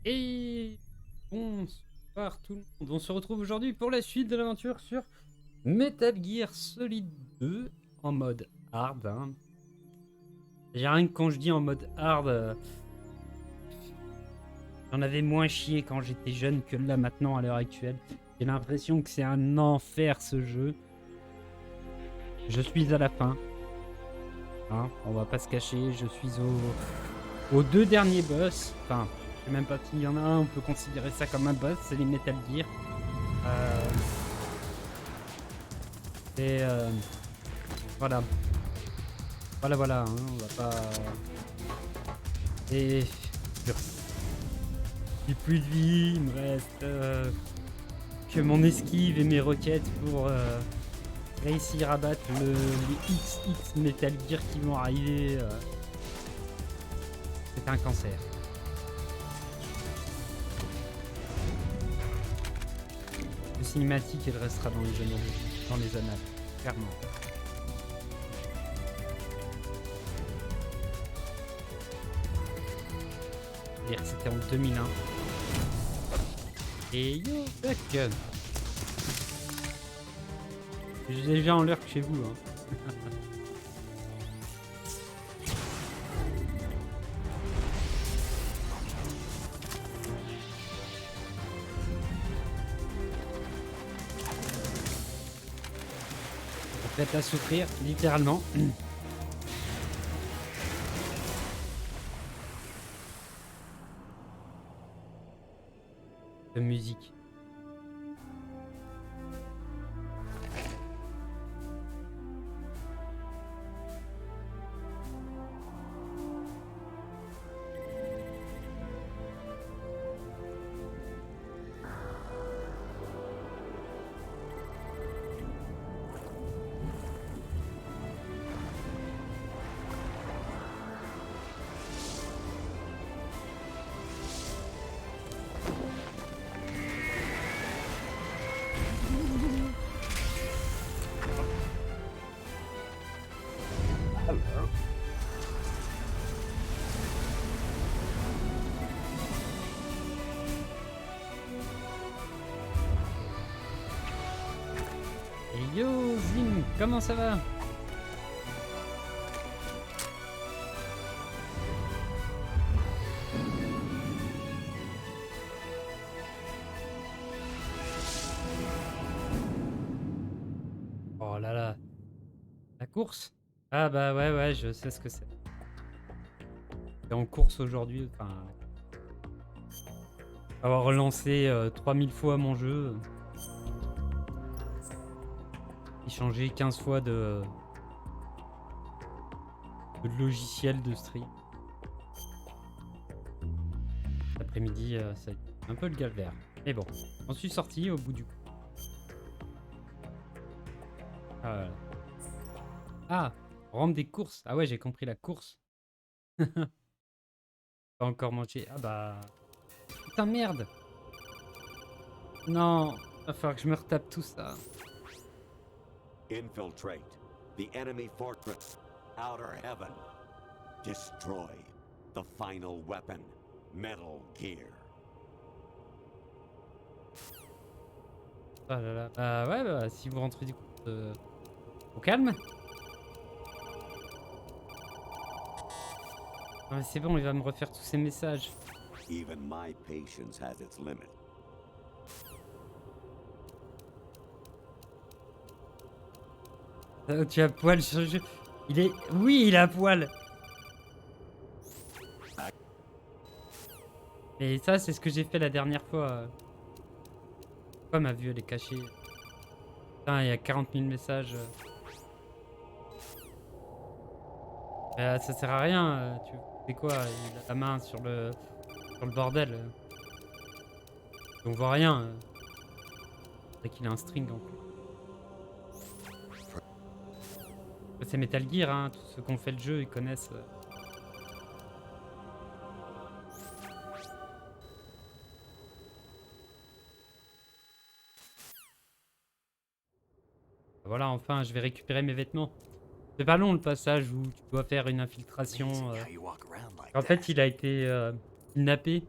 Et bonsoir tout le monde, on se retrouve aujourd'hui pour la suite de l'aventure sur Metal Gear Solid 2 en mode hard. Hein. J'ai rien que quand je dis en mode hard, j'en avais moins chié quand j'étais jeune que là maintenant à l'heure actuelle. J'ai l'impression que c'est un enfer ce jeu. Je suis à la fin. Hein, on va pas se cacher, je suis aux deux derniers boss. Enfin, je sais même pas s'il y en a un, on peut considérer ça comme un boss, c'est les Metal Gear. Voilà. Voilà, hein, on va pas... Et... J'ai plus de vie, il me reste que mon esquive et mes roquettes pour réussir à battre les XX Metal Gear qui vont arriver. C'est un cancer. Le cinématique, elle restera dans les annales, clairement. C'était en 2001. Et yo, fuck. J'ai déjà en l'heure que chez vous. Hein. Prête à souffrir, littéralement. De musique. Yo Zim, comment ça va? Oh là là, la course? Ah bah ouais, je sais ce que c'est. C'est en course aujourd'hui, enfin... Avoir relancé 3000 fois mon jeu. Et changer 15 fois de logiciel de stream. L'après-midi, c'est un peu le galère. Mais bon, j'en suis sorti au bout du coup. Ah, rampe des courses. Ah ouais, j'ai compris la course. Pas encore mangé. Ah bah... Putain, merde. Non, va falloir que je me retape tout ça. Infiltrate the enemy fortress, outer heaven. Destroy the final weapon, Metal Gear. Ah là là. Ouais, bah, si vous rentrez du coup au calme. Ah, c'est bon, il va me refaire tous ces messages. Even my patience has its limit. Tu as poil sur le jeu. Il est... Oui, il a poil. Et ça, c'est ce que j'ai fait la dernière fois. Pourquoi ma vue, elle est cachée? Putain, il y a 40 000 messages. Ça sert à rien. Tu fais quoi? Il a la main sur le bordel. On voit rien. C'est qu'il a un string en plus. C'est Metal Gear, hein. Tous ceux qui ont fait le jeu, ils connaissent. Voilà, enfin, je vais récupérer mes vêtements. C'est pas long le passage où tu dois faire une infiltration. En fait, il a été kidnappé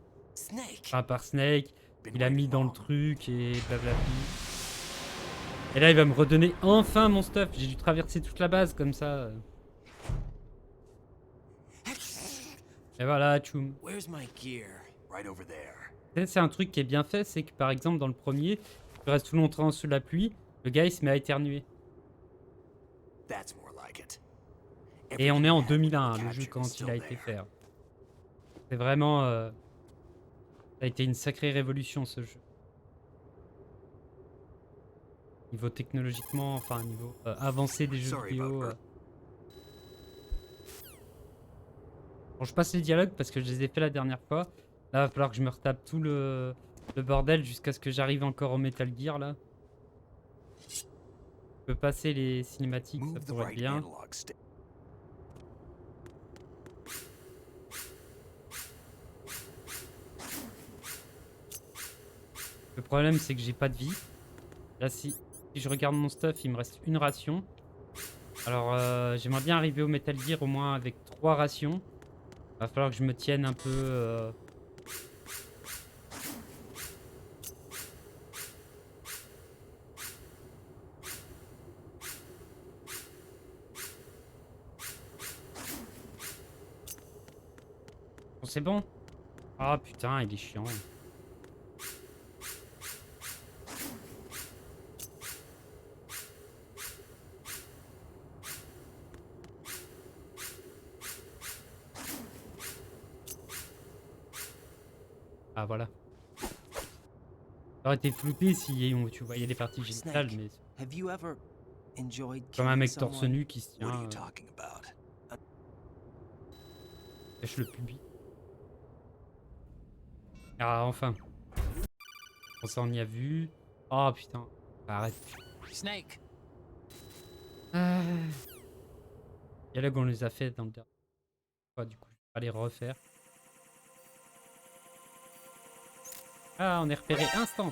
par Snake. Il a mis dans le truc et blablabla. Et là, il va me redonner enfin mon stuff. J'ai dû traverser toute la base comme ça. Et voilà, tchoum. C'est un truc qui est bien fait, c'est que par exemple dans le premier, tu restes tout longtemps sous la pluie, le gars il se met à éternuer. Et on est en 2001, le jeu quand il a été fait. C'est vraiment... ça a été une sacrée révolution ce jeu. Niveau technologiquement, enfin niveau avancé des jeux vidéo. Bon, je passe les dialogues parce que je les ai fait la dernière fois. Là, il va falloir que je me retape tout le bordel jusqu'à ce que j'arrive encore au Metal Gear là. Je peux passer les cinématiques, ça pourrait être bien. Le problème, c'est que j'ai pas de vie. Là, si je regarde mon stuff, il me reste une ration. Alors, j'aimerais bien arriver au Metal Gear au moins avec 3 rations. Il va falloir que je me tienne un peu... Bon, c'est bon. Ah putain, il est chiant. Ah voilà. Ça aurait été flouté si tu voyais les parties génitales, mais comme un mec torse nu qui se tient. Lèche le pubis. Ah enfin. Bon, ça on y a vu. Oh putain. Arrête. Snake. Dialogue on les a fait dans le dernier. Du coup, je vais pas les refaire. Ah, on est repéré instant.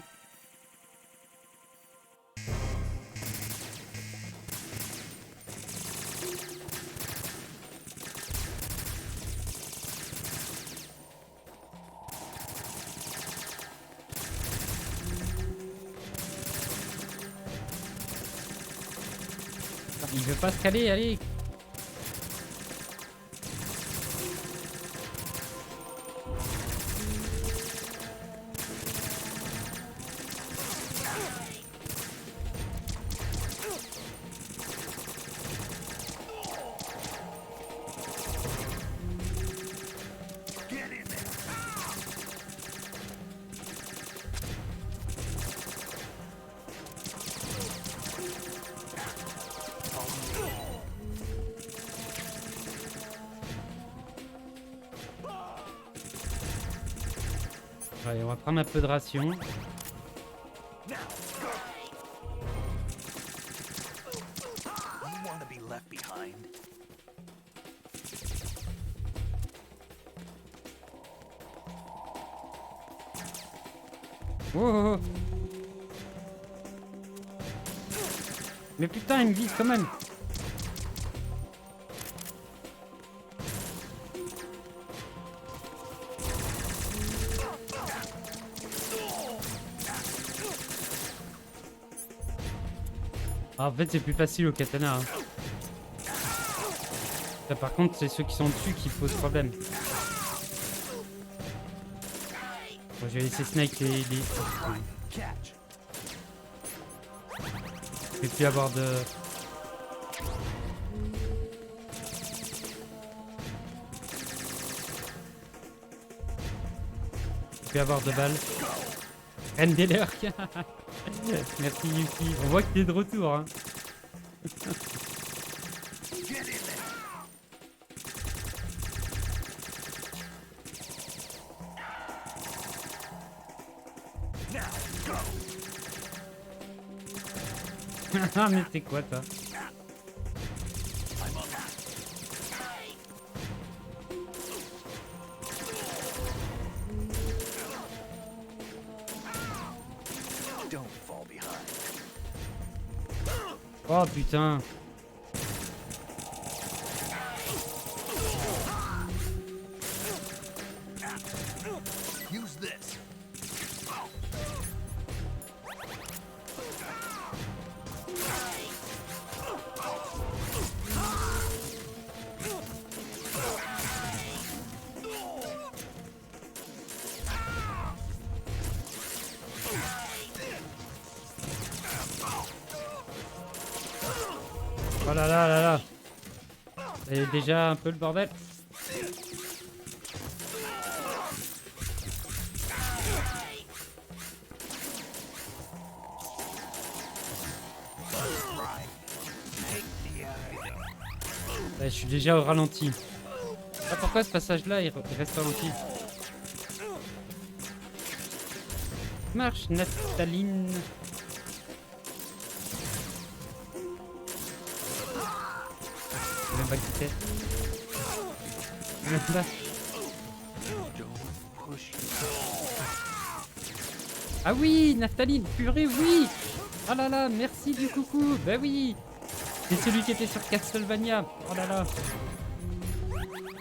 Il veut pas se caler, allez. Allez, on va prendre un peu de ration. Oh, oh, oh. Mais putain, il me vise quand même. Ah, en fait, c'est plus facile au katana. Hein. Ça, par contre, c'est ceux qui sont dessus qui posent problème. Bon, je vais laisser Snake les... Je vais plus avoir de... vais avoir 2 balles. Reine des lurks. Merci Yuki. On voit que t'es de retour. Hein. Ah mais c'est quoi toi? Oh putain. Oh là là là là. C'est déjà un peu le bordel. Ouais, je suis déjà au ralenti. Ah, pourquoi ce passage-là il reste ralenti? Marche, Naphtaline. Même pas qui c'est. Là. Ah oui, Naphtaline, purée, oui. Ah là là, merci du coucou. Bah oui. C'est celui qui était sur Castlevania. Oh là là.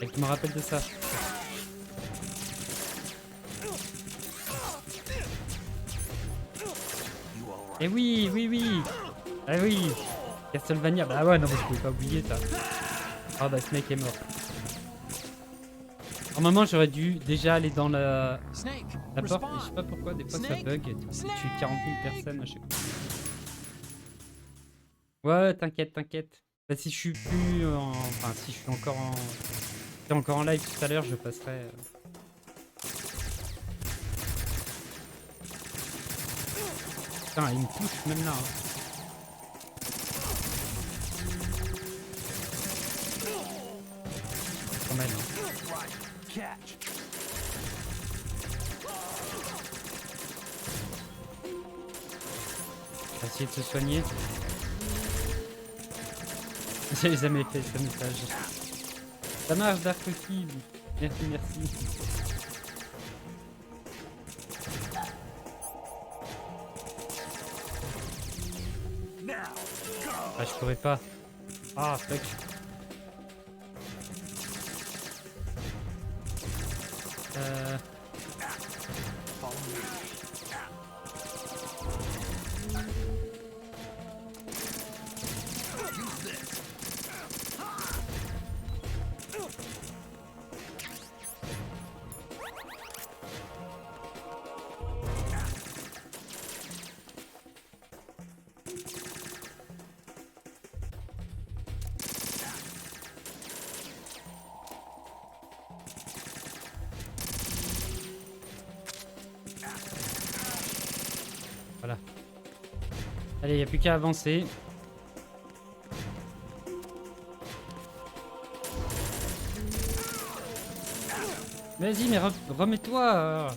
Et qui me rappelle de ça. Et oui, oui, oui. Ah oui. Castlevania. Bah ouais, non, mais je pouvais pas oublier ça. Ah bah Snake est mort. Normalement, j'aurais dû déjà aller dans la porte. Et je sais pas pourquoi, des fois ça bug. Et tu tues 40 000 personnes à chaque fois. Ouais, t'inquiète, t'inquiète. Bah, si je suis plus en... Enfin, si je suis encore en... Si t'es encore en live tout à l'heure, je passerai... Putain, il me touche même là. Hein. Quand même. Hein. On va essayer de se soigner. J'ai jamais fait ce message. Ça marche, Dark Cube. Merci, merci. Ah, je pourrais pas. Ah, fuck. Voilà. Allez, il n'y a plus qu'à avancer. Vas-y, mais remets-toi.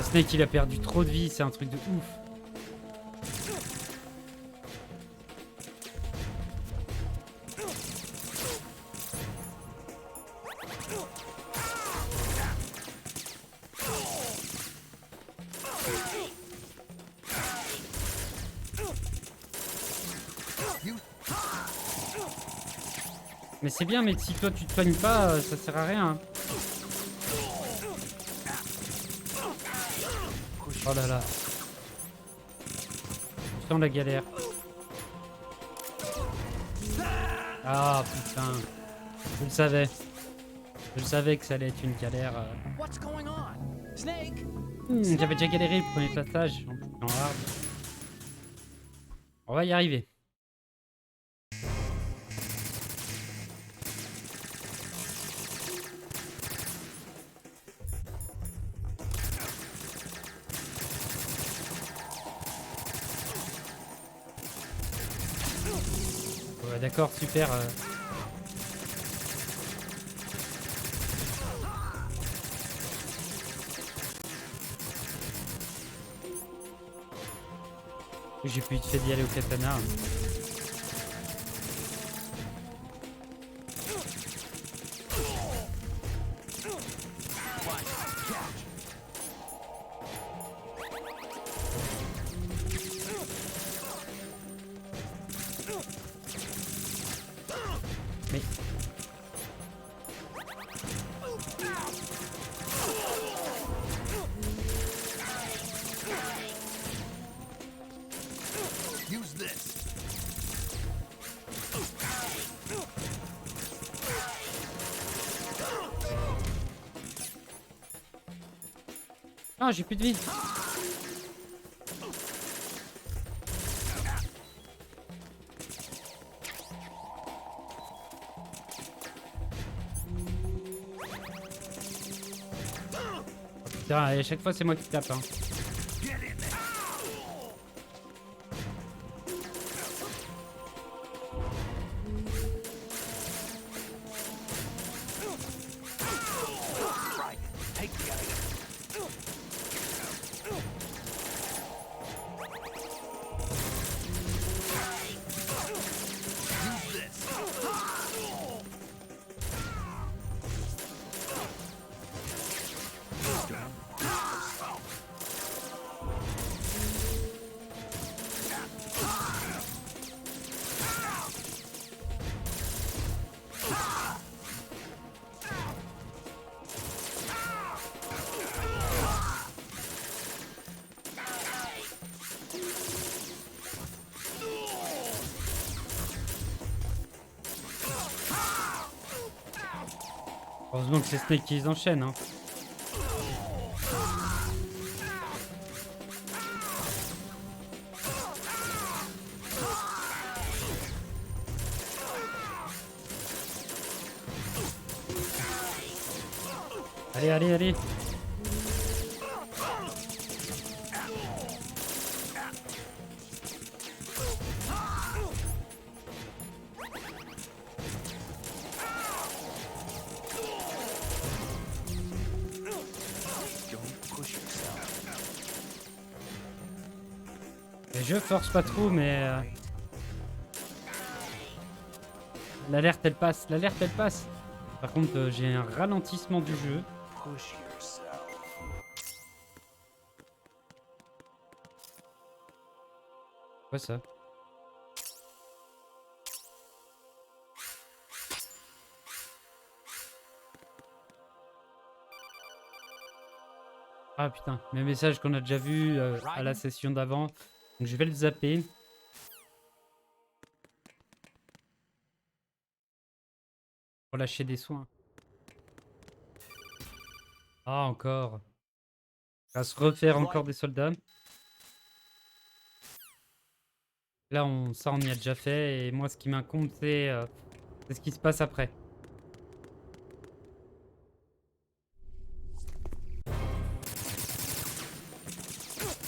Snake, il a perdu trop de vie, c'est un truc de ouf. Mais c'est bien, mais si toi tu te soignes pas, ça sert à rien. Oh là là. Je sens la galère. Ah putain. Je le savais. Je savais que ça allait être une galère. J'avais déjà galéré le premier passage en hard. On va y arriver. Ouais, d'accord, super. J'ai plus vite fait d'y aller au katana. Mais... Ah, j'ai plus de vie. Putain, à chaque fois c'est moi qui tape. Hein. Heureusement que c'est Snake qui les enchaîne. Hein. Allez, allez, allez. Et je force pas trop, mais... L'alerte, elle passe. L'alerte, elle passe. Par contre, j'ai un ralentissement du jeu. Quoi ça? Ah putain, mes messages qu'on a déjà vus à la session d'avant. Donc je vais le zapper. Pour lâcher des soins. Ah encore. On va se refaire encore des soldats. Là, ça on y a déjà fait. Et moi, ce qui m'incombe, c'est ce qui se passe après.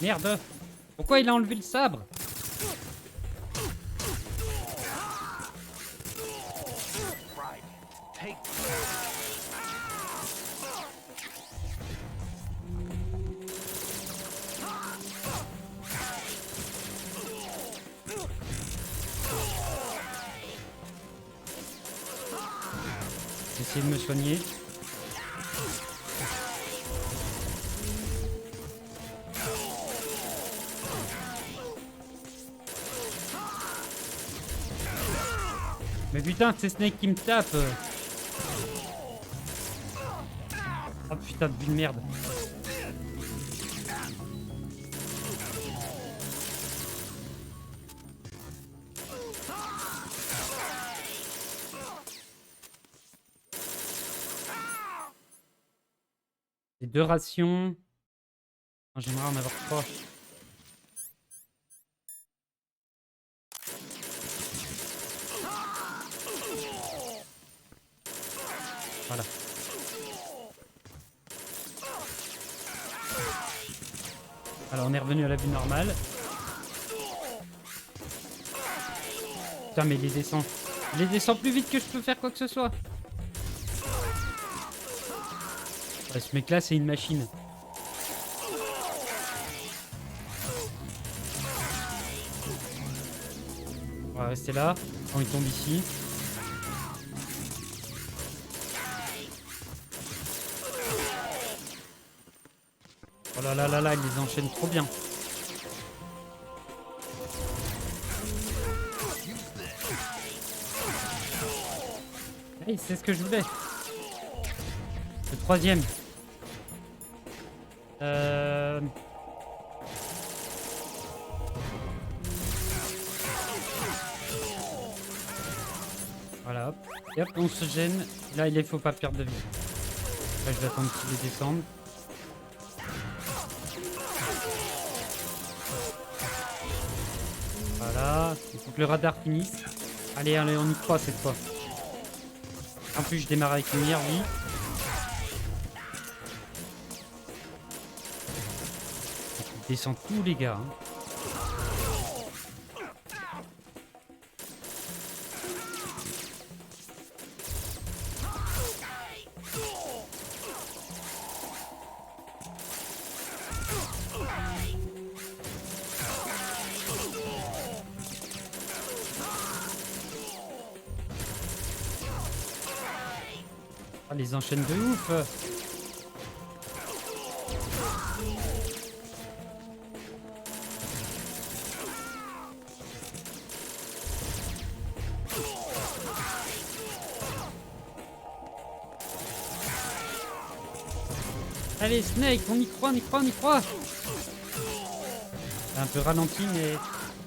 Merde! Pourquoi il a enlevé le sabre? J'essaie de me soigner. Mais putain, c'est Snake qui me tape. Oh putain de ville merde. 2 rations. J'aimerais en avoir 3. Voilà. Alors on est revenu à la vue normale. Putain mais il les descend plus vite que je peux faire quoi que ce soit. Ouais, ce mec là c'est une machine. On va rester là quand il tombe ici. Oh là là là là, il les enchaîne trop bien. Hey, c'est ce que je voulais. Le 3e. Voilà, hop. Et hop, on se gêne. Là, il faut pas perdre de vie. Là, je vais attendre qu'il les descende. Voilà, il faut que le radar finisse. Allez, allez, on y croit cette fois. En plus, je démarre avec une meilleure vie. Il descend tous les gars. Hein. Ah, les enchaîne de ouf. Allez Snake, on y croit, on y croit, on y croit. C'est un peu ralenti mais...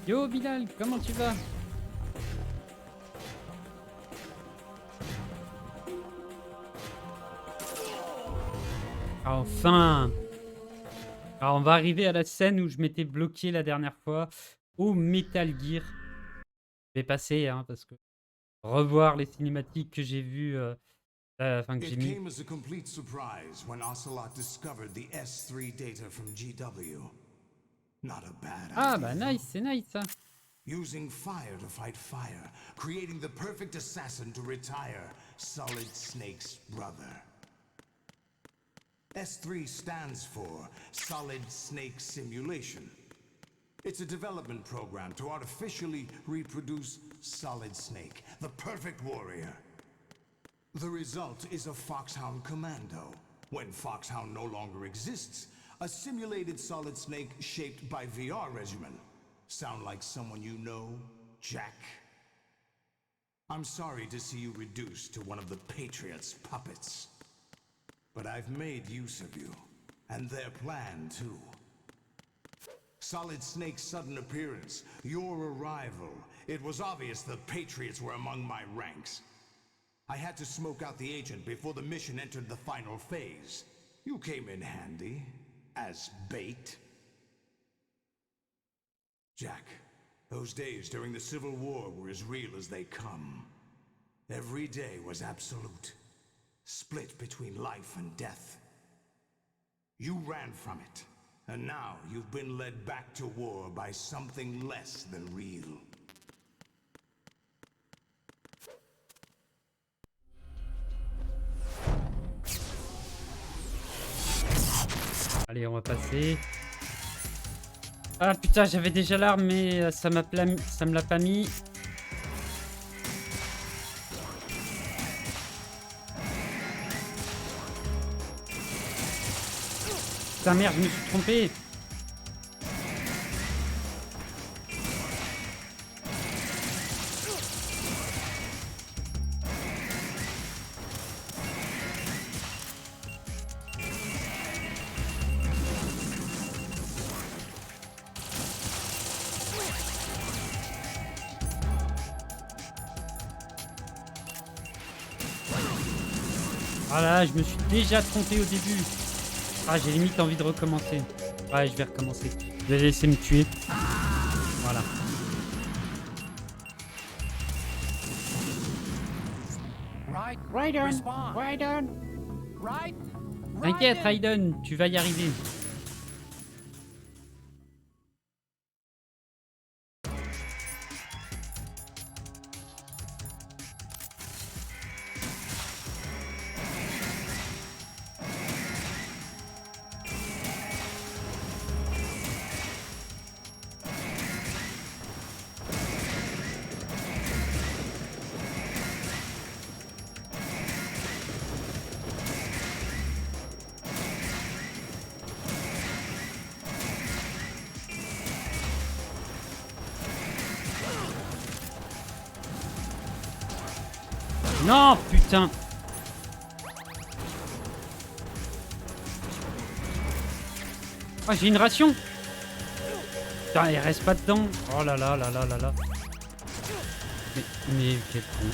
Yo Bilal, comment tu vas? Enfin! Alors on va arriver à la scène où je m'étais bloqué la dernière fois au Metal Gear. Je vais passer hein, parce que revoir les cinématiques que j'ai vues, enfin que j'ai mis. Came as a complete surprise when Ocelot discovered the S3 data from GW. Not a bad Ah idea. bah nice, c'est nice ça. Using fire to fight fire, creating the perfect assassin to retire Solid Snake's brother. S3 stands for Solid Snake Simulation. It's a development program to artificially reproduce Solid Snake, the perfect warrior. The result is a Foxhound Commando. When Foxhound no longer exists, a simulated Solid Snake shaped by VR regimen. Sound like someone you know, Jack? I'm sorry to see you reduced to one of the Patriots' puppets. But I've made use of you, and their plan too. Solid Snake's sudden appearance, your arrival, it was obvious the Patriots were among my ranks. I had to smoke out the agent before the mission entered the final phase. You came in handy, as bait. Jack, those days during the Civil War were as real as they come. Every day was absolute. Split between life and death. You ran from it, and now you've been led back to war by something less than real. Allez, on va passer. Ah putain, j'avais déjà l'arme, mais ça me l'a pas mis. Putain merde, je me suis trompé. Voilà, je me suis déjà trompé au début. Ah, j'ai limite envie de recommencer. Ouais, je vais recommencer. Je vais laisser me tuer. Voilà. Raiden, Raiden. T'inquiète, Raiden, tu vas y arriver. Non, putain. Oh, j'ai une ration. Putain, elle reste pas dedans. Oh là là là là là là. Mais quel con.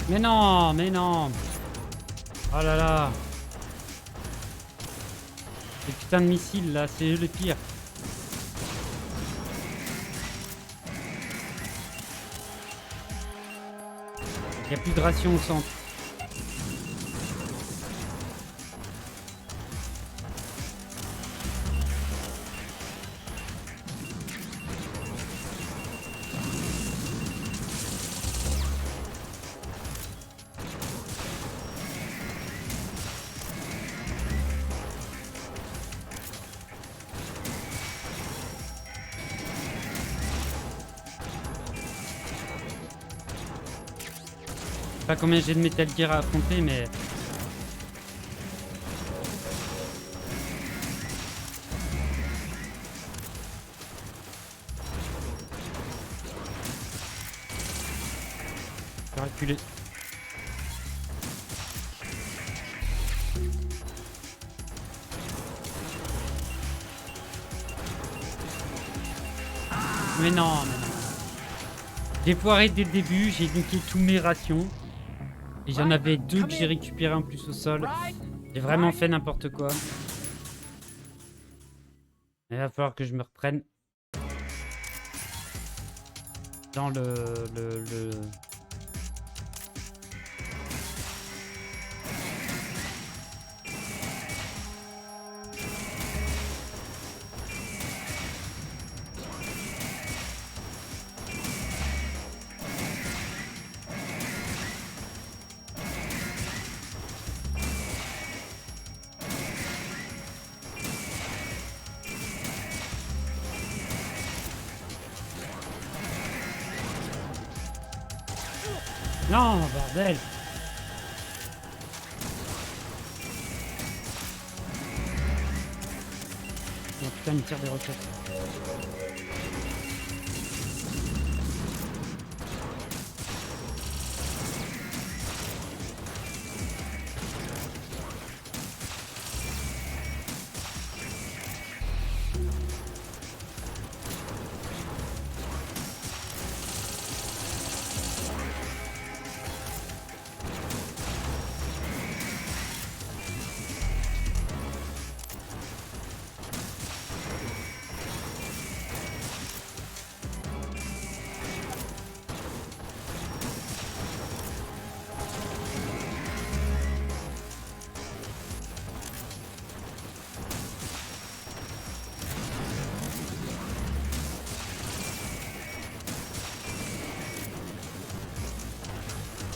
Mais non, mais non. Oh là là. Ces putains de missiles là, c'est eux les pires. Il n'y a plus de ration au centre. Pas combien j'ai de métal gear à affronter, mais... Je vais reculer. Mais non, mais non. J'ai foiré dès le début, j'ai niqué tous mes rations. Et j'en avais 2 que j'ai récupéré en plus au sol. J'ai vraiment fait n'importe quoi. Il va falloir que je me reprenne dans le... Non, bordel. Oh putain, il me tire des roquettes.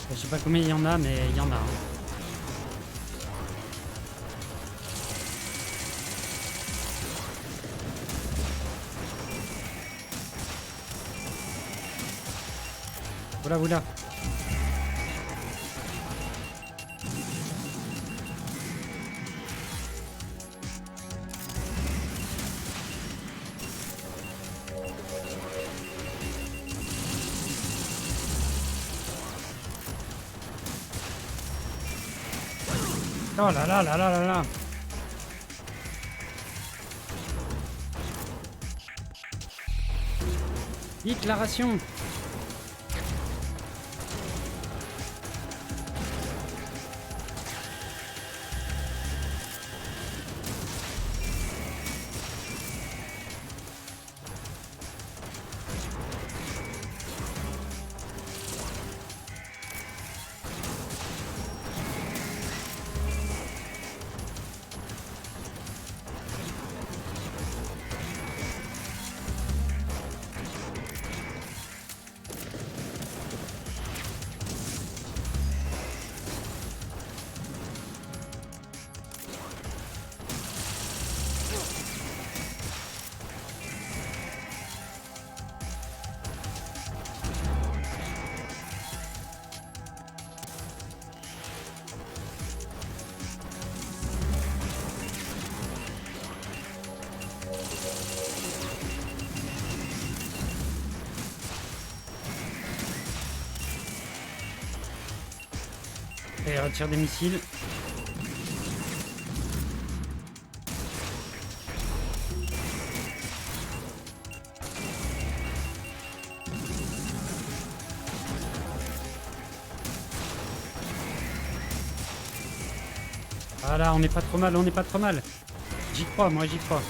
Je sais pas combien il y en a, mais il y en a. Voilà, voilà. Oh là là là là là là. Déclaration. Et retire des missiles. Voilà, on n'est pas trop mal, on n'est pas trop mal. J'y crois, moi j'y crois.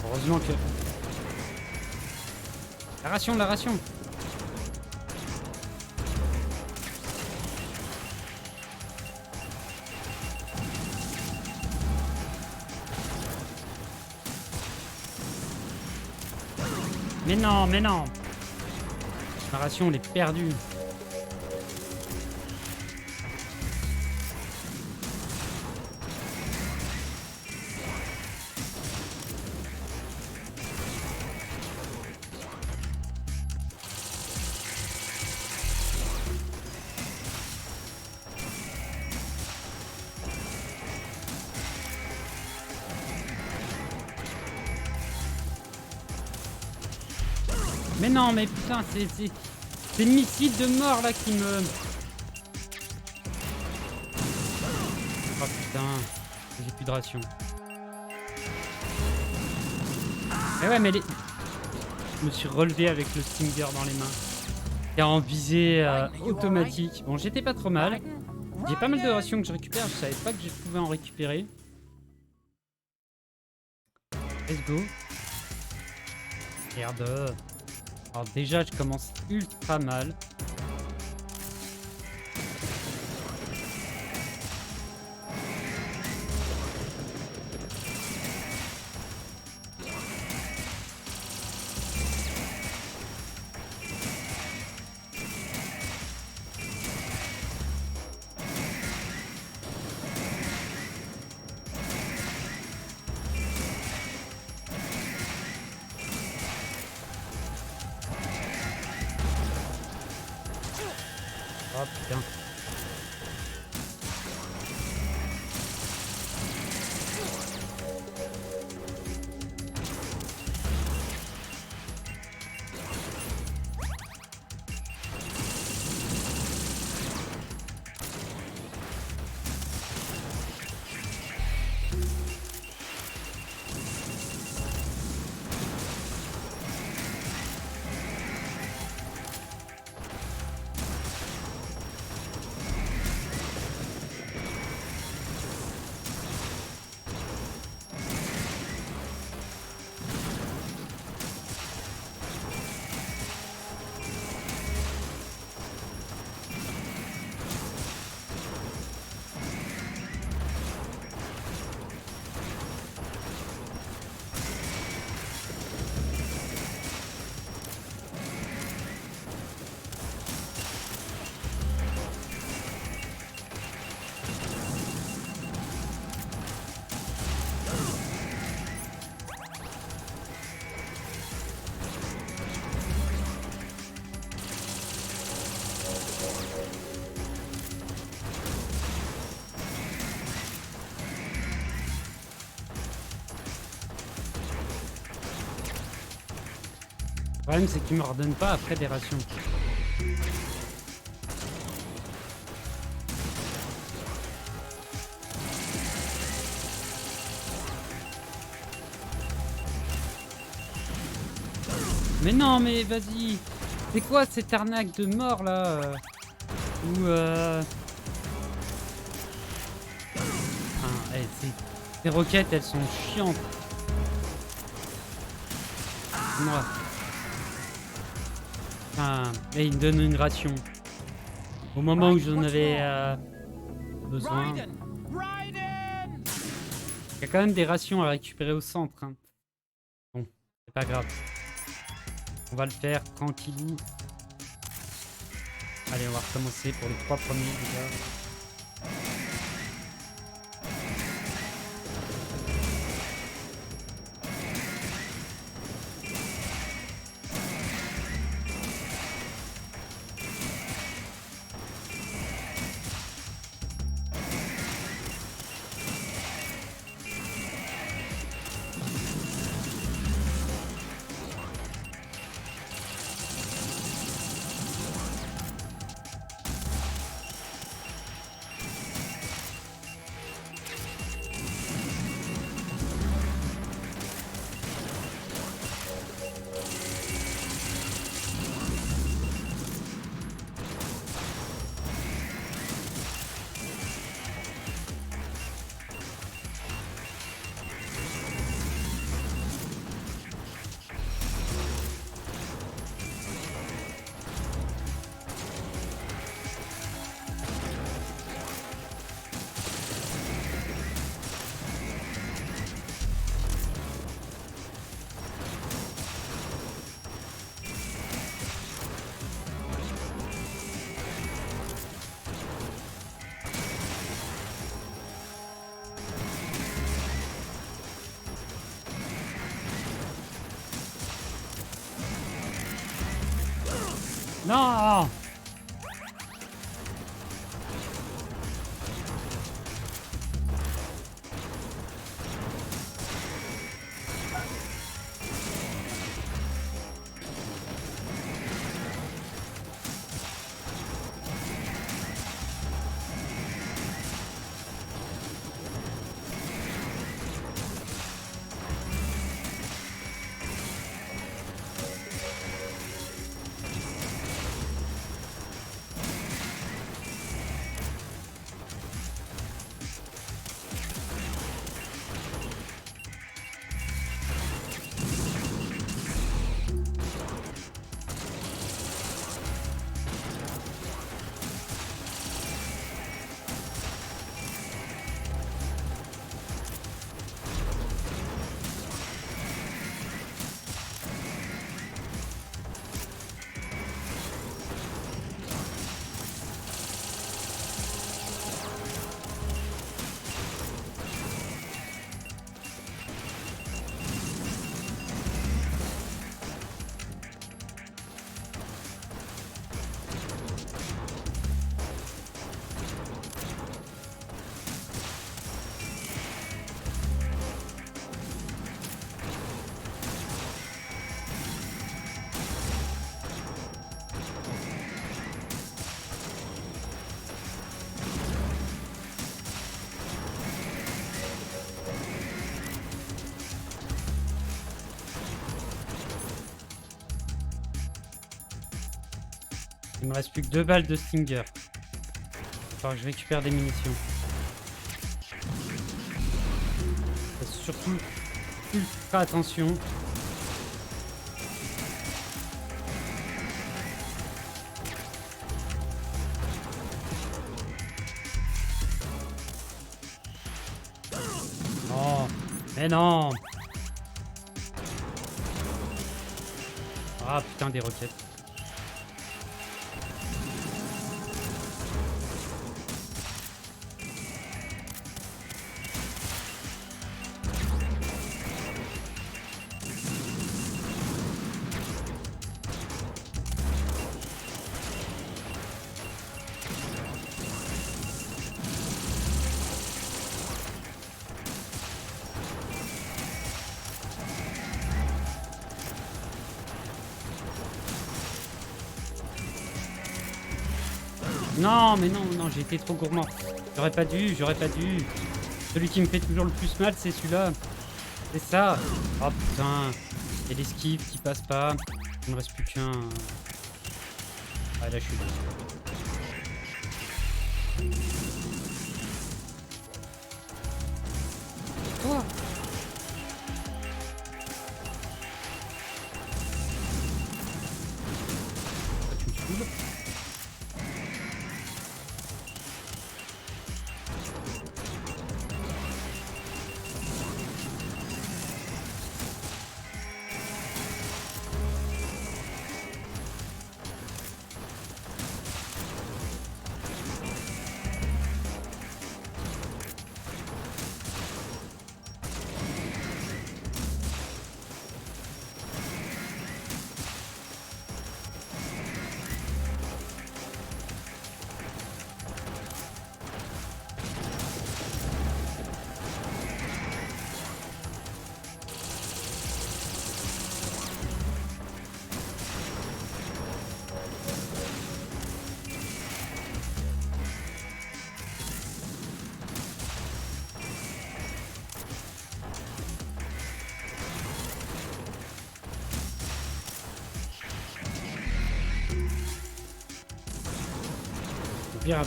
Heureusement que... La ration, la ration. Mais non, mais non. La ration, elle est perdue. Mais non, mais putain, c'est le missile de mort là qui me... Oh putain, j'ai plus de ration. Mais ouais, mais les... Je me suis relevé avec le stinger dans les mains. Et en visée automatique. Bon, j'étais pas trop mal. J'ai pas mal de rations que je récupère, je savais pas que je pouvais en récupérer. Let's go. Merde. Alors déjà, je commence ultra mal. Oh putain. Le problème, c'est qu'ils me redonnent pas après des rations. Mais non, mais vas-y. C'est quoi cette arnaque de mort là Ou ces roquettes, elles sont chiantes. Moi. Et il me donne une ration. Au moment où j'en avais besoin. Il y a quand même des rations à récupérer au centre. Hein. Bon, c'est pas grave. On va le faire tranquillou. Allez, on va recommencer pour les 3 premiers déjà. Non! Il me reste plus que 2 balles de Stinger. Il faut que je récupère des munitions. Faut surtout ultra attention. Non, mais non. Ah putain, des roquettes. Non, mais non, non, j'ai été trop gourmand. J'aurais pas dû, j'aurais pas dû. Celui qui me fait toujours le plus mal, c'est celui-là. C'est ça. Oh putain. Il y a l'esquive qui passe pas. Il ne reste plus qu'un. Ah, là, je suis. Toi. Tu me saoules.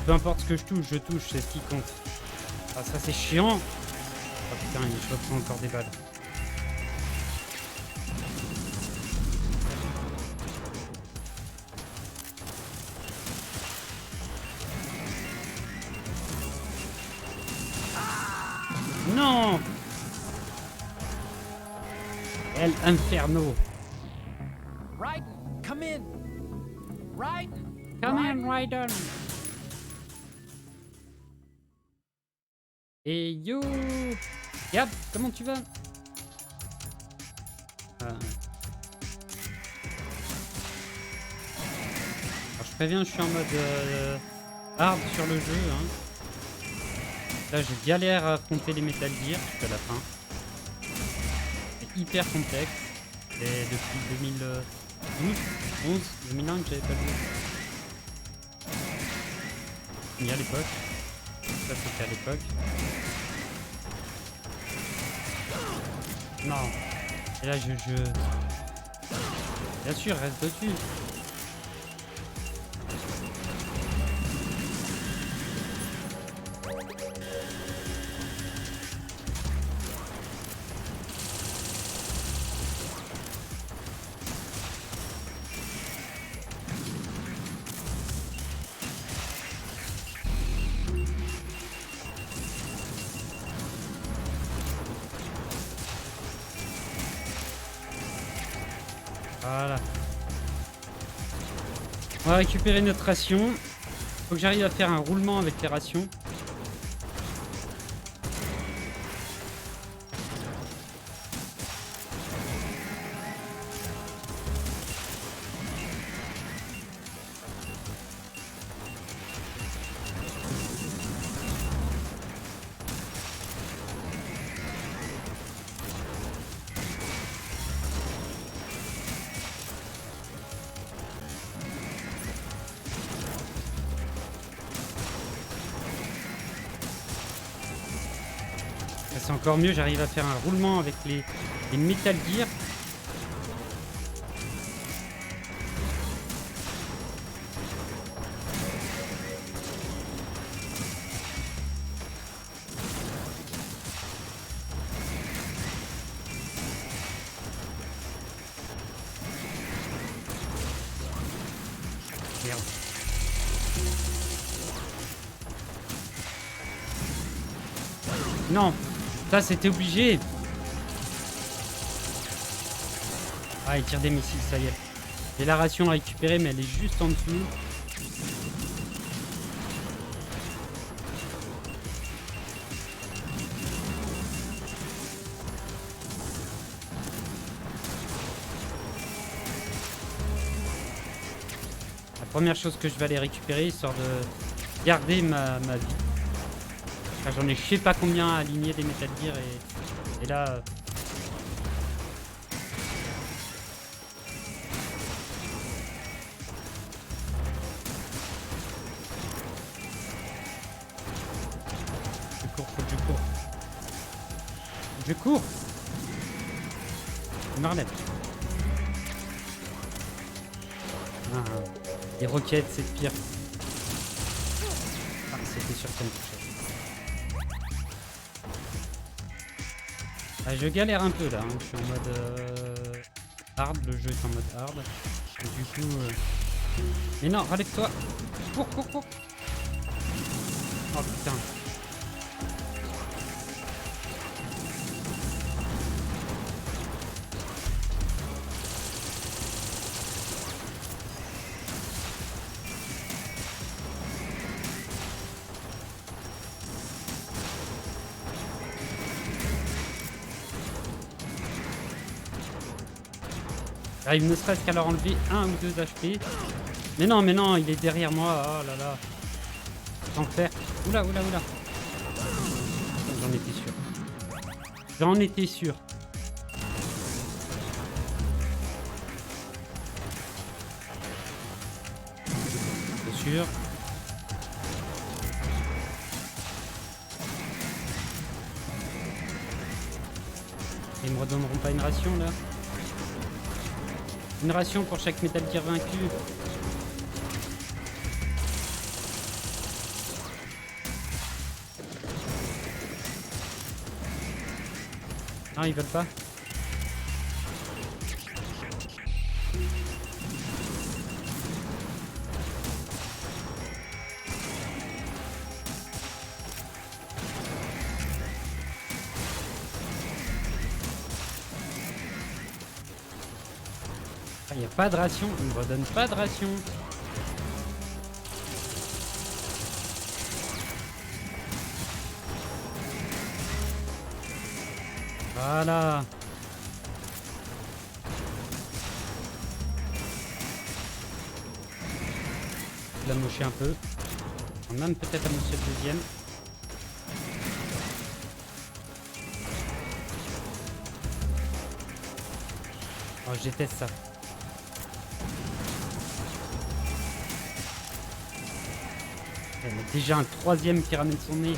Peu importe ce que je touche, c'est ce qui compte. Ah, ça c'est chiant. Oh putain, je reprends encore des balles. Non! El Inferno. Raiden, come in. Raiden, Come in, Raiden. Et yo! Gab, comment tu vas? Alors, je préviens, je suis en mode hard sur le jeu. Hein. Là, je galère à affronter les métal gear jusqu'à la fin. C'est hyper complexe. Et depuis 2012, 11, 2001 que j'avais pas joué. Ni à l'époque. Ça c'était à l'époque. Non. Et là je... Bien sûr, reste dessus. Voilà. On va récupérer notre ration. Faut que j'arrive à faire un roulement avec les rations. C'est encore mieux, j'arrive à faire un roulement avec les métal gear. Merde. Non, ça c'était obligé. Ah, il tire des missiles, ça y est. J'ai la ration à récupérer, mais elle est juste en dessous. La première chose que je vais aller récupérer, histoire de garder ma vie. Enfin, j'en ai je sais pas combien à aligner des Metal Gear et là... Je cours. Je me relève. Ah, les roquettes, c'est pire. Ah, c'était sur quelque chose. Ah, je galère un peu là. Hein. Je suis en mode hard. Le jeu est en mode hard. Et du coup... Mais non, relève-toi. Cours, cours, cours. Oh putain. J'arrive ne serait-ce qu'à leur enlever 1 ou 2 HP. Mais non, il est derrière moi. Oh là là. Sans faire. Oula, oula, oula. J'en étais sûr. J'en étais sûr. C'est sûr. Ils me redonneront pas une ration là? Une ration pour chaque Metal Gear vaincu. Non, ils veulent pas. Il n'y a pas de ration, il me redonne pas de ration. Voilà. Je l'ai moché un peu. Même peut-être à mocher le deuxième. Oh, je déteste ça. Déjà un troisième qui ramène son nez.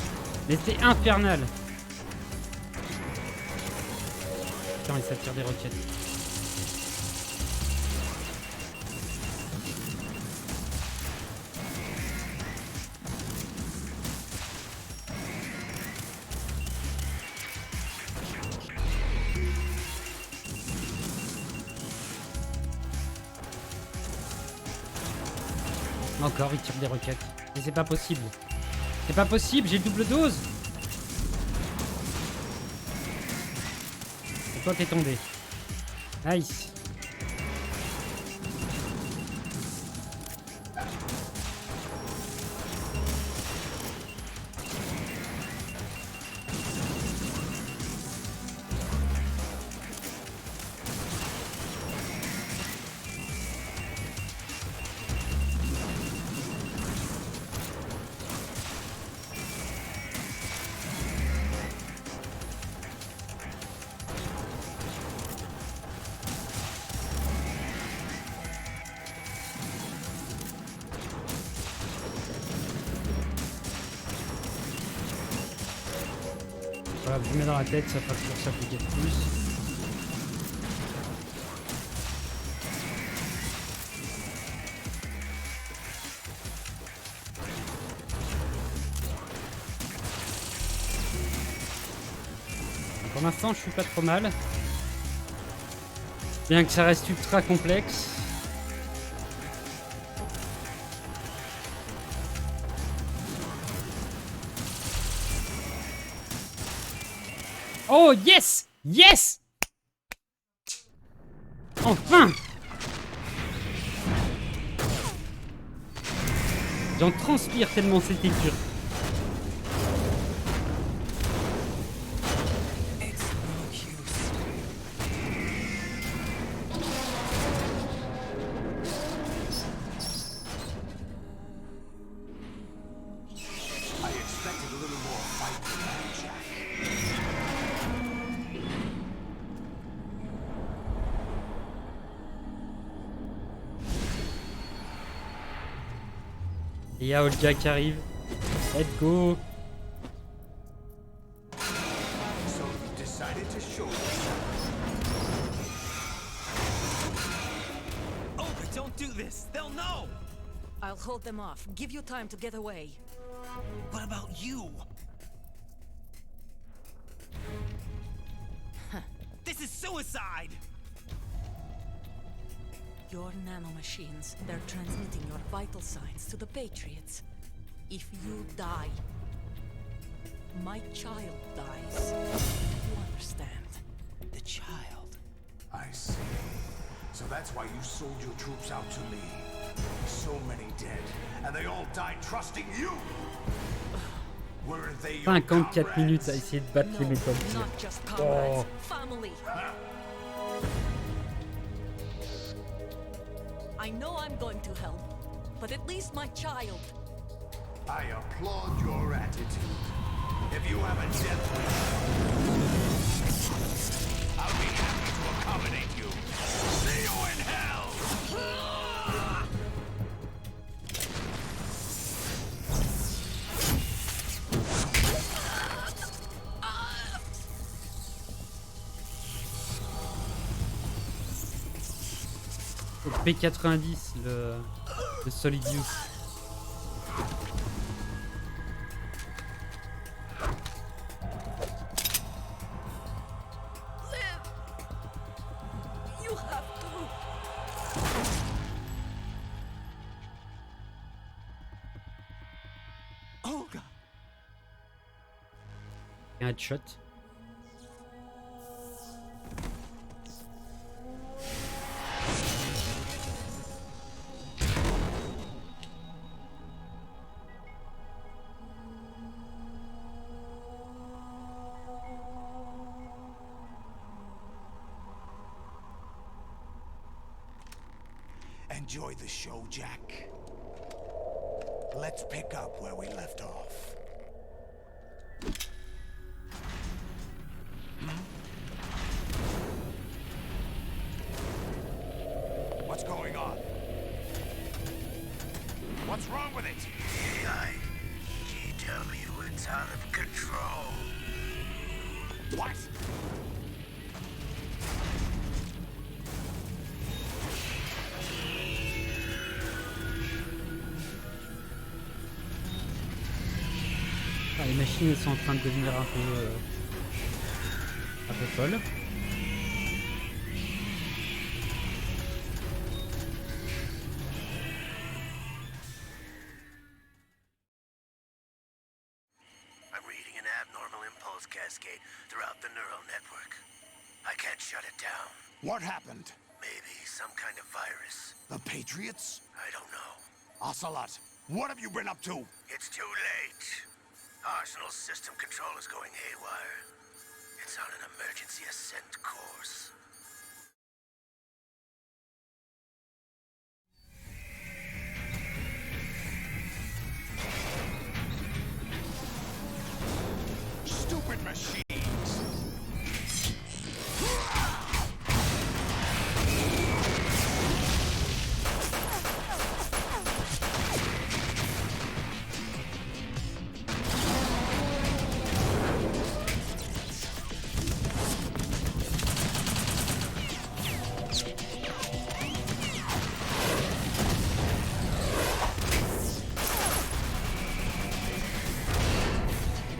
Mais c'est infernal. Putain, il s'attire des roquettes. Encore, il tire des roquettes. Mais c'est pas possible. C'est pas possible, j'ai double dose. Et toi, t'es tombé. Nice. Voilà, je mets dans la tête, ça fera toujours s'appliquer de plus. Pour l'instant, je suis pas trop mal. Bien que ça reste ultra complexe. Oh yes! Yes! Enfin! J'en transpire tellement c'était dur. Et y'a Olga qui arrive. Let's go! So you decided to show yourself. Oh, but don't do this. They'll know. I'll hold them off. Give you time to get away. What about you? This is suicide. Your nanomachines, they're transmitting your vital signs to the Patriots. If you die, my child dies. You understand? The child. I see. So that's why you sold your troops out to me. So many dead, and they all died trusting you. Weren't they your 54 minutes à comrades? essayer de battre les No, méthodes. not just comrades. Oh. Family. I know I'm going to help, but at least my child. I applaud your attitude. If you have a death wish, I'll be happy to accommodate you. See you in hell! Au P90, le solidus. You have to. Olga. Un headshot. Enjoy the show, Jack. Let's pick up where we left off. What's going on? What's wrong with it? He tell you it's out of control. What? Ah, les machines sont en train de devenir un peu folles. I'm reading an abnormal impulse cascade throughout the neural network. I can't shut it down. What happened? Maybe some kind of virus. The Patriots? I don't know. Ocelot, what have you been up to? It's too late. Arsenal system control is going haywire. It's on an emergency ascent course. Stupid machines!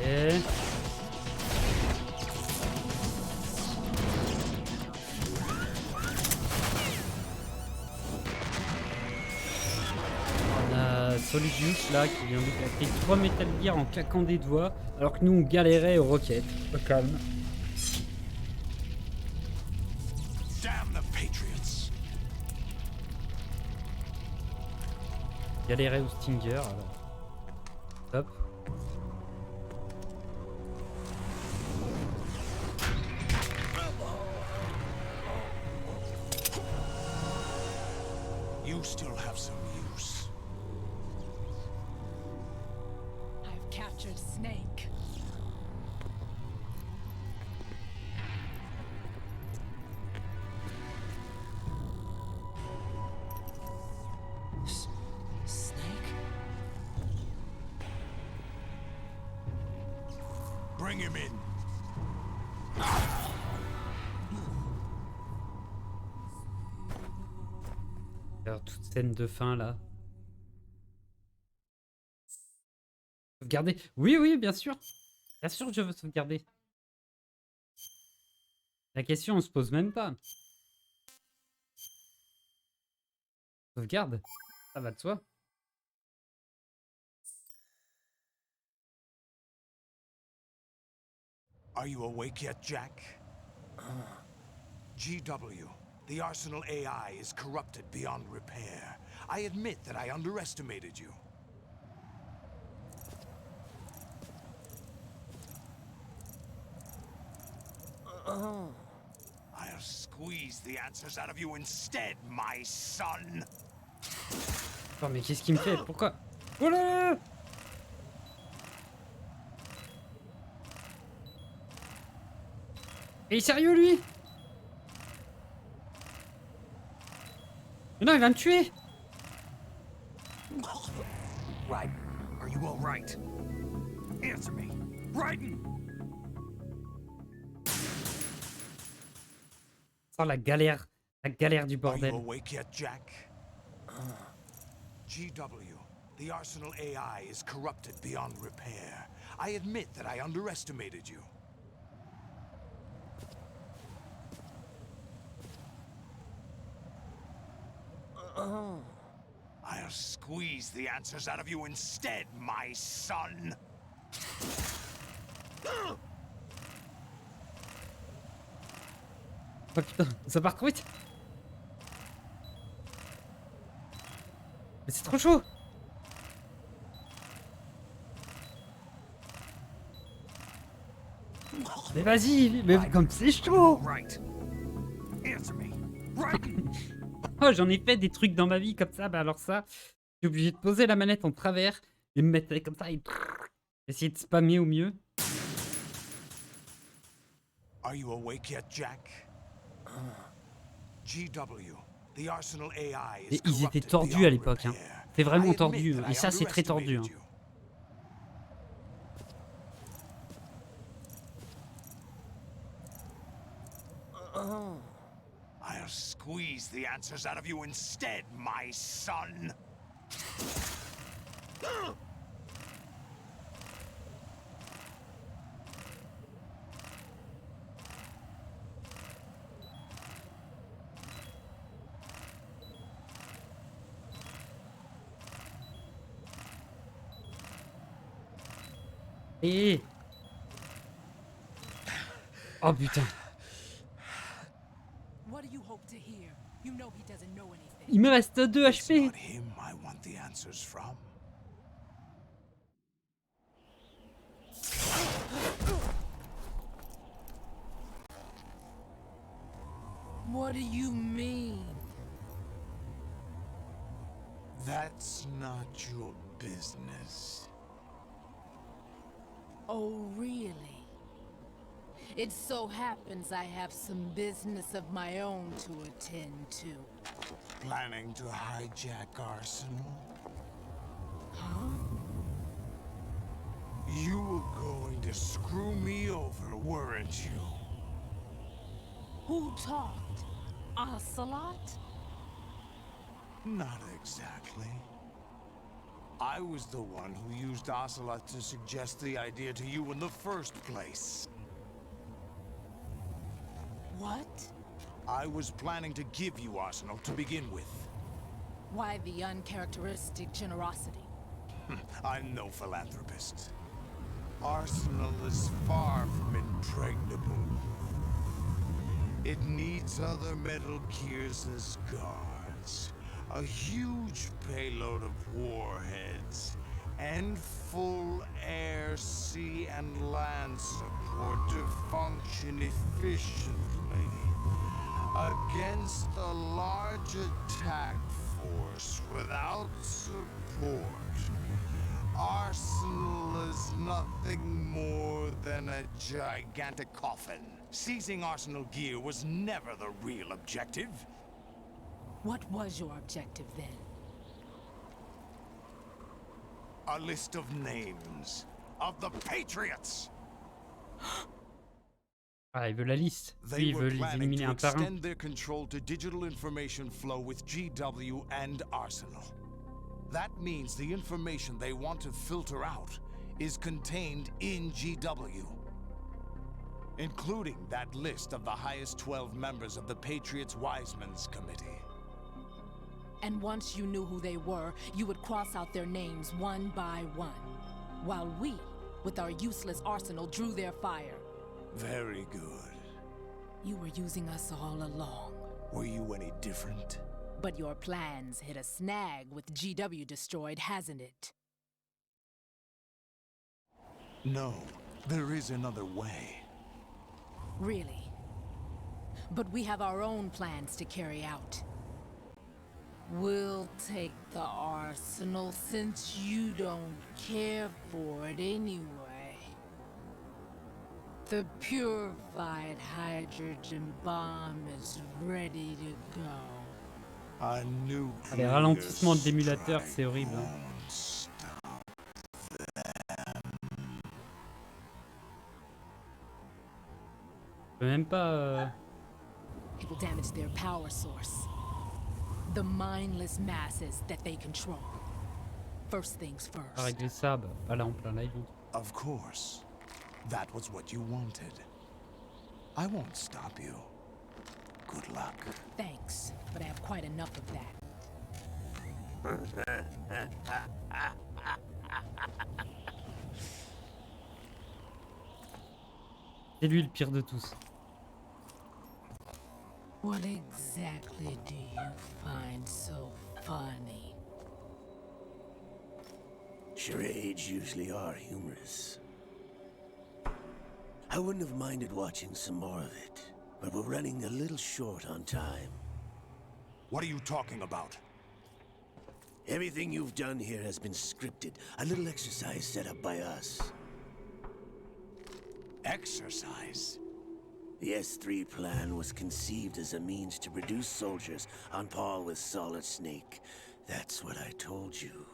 Et... on a Solidus là qui vient de claquer 3 Metal Gear en claquant des doigts alors que nous on galérait aux roquettes. Au calme. Galérer au Stinger, alors. Top. You still have some use. I've captured Snake. Snake? Bring him in. Alors, toute scène de fin là. Sauvegarder. Oui, oui, bien sûr. Bien sûr que je veux sauvegarder. La question, on se pose même pas. Sauvegarde. Ça va de soi. Are you awake yet, Jack? GW, the Arsenal AI is corrupted beyond repair. I admit that I underestimated you. I'll squeeze the answers out of you instead, my son. Oh, mais qu'est-ce qu'il me fait? Pourquoi? Oh là là! Il est sérieux, lui? Mais non, il va me tuer! Raiden, are you all right? Answer me. Raiden! Oh, la galère du Are bordel. you awake yet, Jack? GW, the Arsenal AI is corrupted beyond repair. I admit that I underestimated you. I'll squeeze the answers out of you instead, my son. Oh putain, ça part trop vite. Mais c'est trop chaud. Mais vas-y, mais comme c'est chaud. Right. Answer me. Raiden! Oh, j'en ai fait des trucs dans ma vie comme ça, bah alors ça, j'ai obligé de poser la manette en travers et me mettre comme ça et essayer de spammer au mieux. Are you awake yet, Jack? GW, the Arsenal AI is Et ils étaient corrupted tordus beyond à l'époque, hein. repair. C'est vraiment I admit tordu, that et I ça c'est très tordu. Hein. underestimated you. I'll squeeze the answers out of you instead, my son. Et... Oh putain. What do you hope to hear? You know he doesn't know anything. Il me reste 2 It's HP. not him I want the answers from. What do you mean? That's not your business. Oh, really? It so happens I have some business of my own to attend to. Planning to hijack Arsenal? You were going to screw me over, weren't you? Who talked? Ocelot? Not exactly. I was the one who used Ocelot to suggest the idea to you in the first place. What? I was planning to give you Arsenal to begin with. Why the uncharacteristic generosity? I'm no philanthropist. Arsenal is far from impregnable. It needs other Metal Gears as guards. A huge payload of warheads and full air, sea, and land support to function efficiently against a large attack force without support. Arsenal is nothing more than a gigantic coffin. Seizing Arsenal gear was never the real objective. What was your objective then? A list of names of the Patriots. Ah, il veut la liste. Lui, They il were veut les planning éliminer to un par un. extend their control to digital information flow with GW and Arsenal. That means the information they want to filter out is contained in GW, including that list of the highest 12 members of the Patriots Wiseman's Committee. And once you knew who they were, you would cross out their names one by one, while we, with our useless arsenal, drew their fire. Very good. You were using us all along. Were you any different? But your plans hit a snag with GW destroyed, hasn't it? No, there is another way. Really? But we have our own plans to carry out. We'll take the arsenal since you don't care for it anyway. The purified hydrogen bomb is ready to go. A nuclear Ah, les ralentissements d'émulateur, c'est horrible. Hein. Je peux même pas... It will damage their power source. The mindless masses that they control. First things first. régler ça, bah, pas là en plein live. Of course. That was what you wanted. I won't stop you. Good luck. Thanks, but I have quite enough of that. C'est lui le pire de tous. What exactly do you find so funny? Charades usually are humorous. I wouldn't have minded watching some more of it, but we're running a little short on time. What are you talking about? Everything you've done here has been scripted, a little exercise set up by us. Exercise? The S3 plan was conceived as a means to produce soldiers on par with Solid Snake. That's what I told you.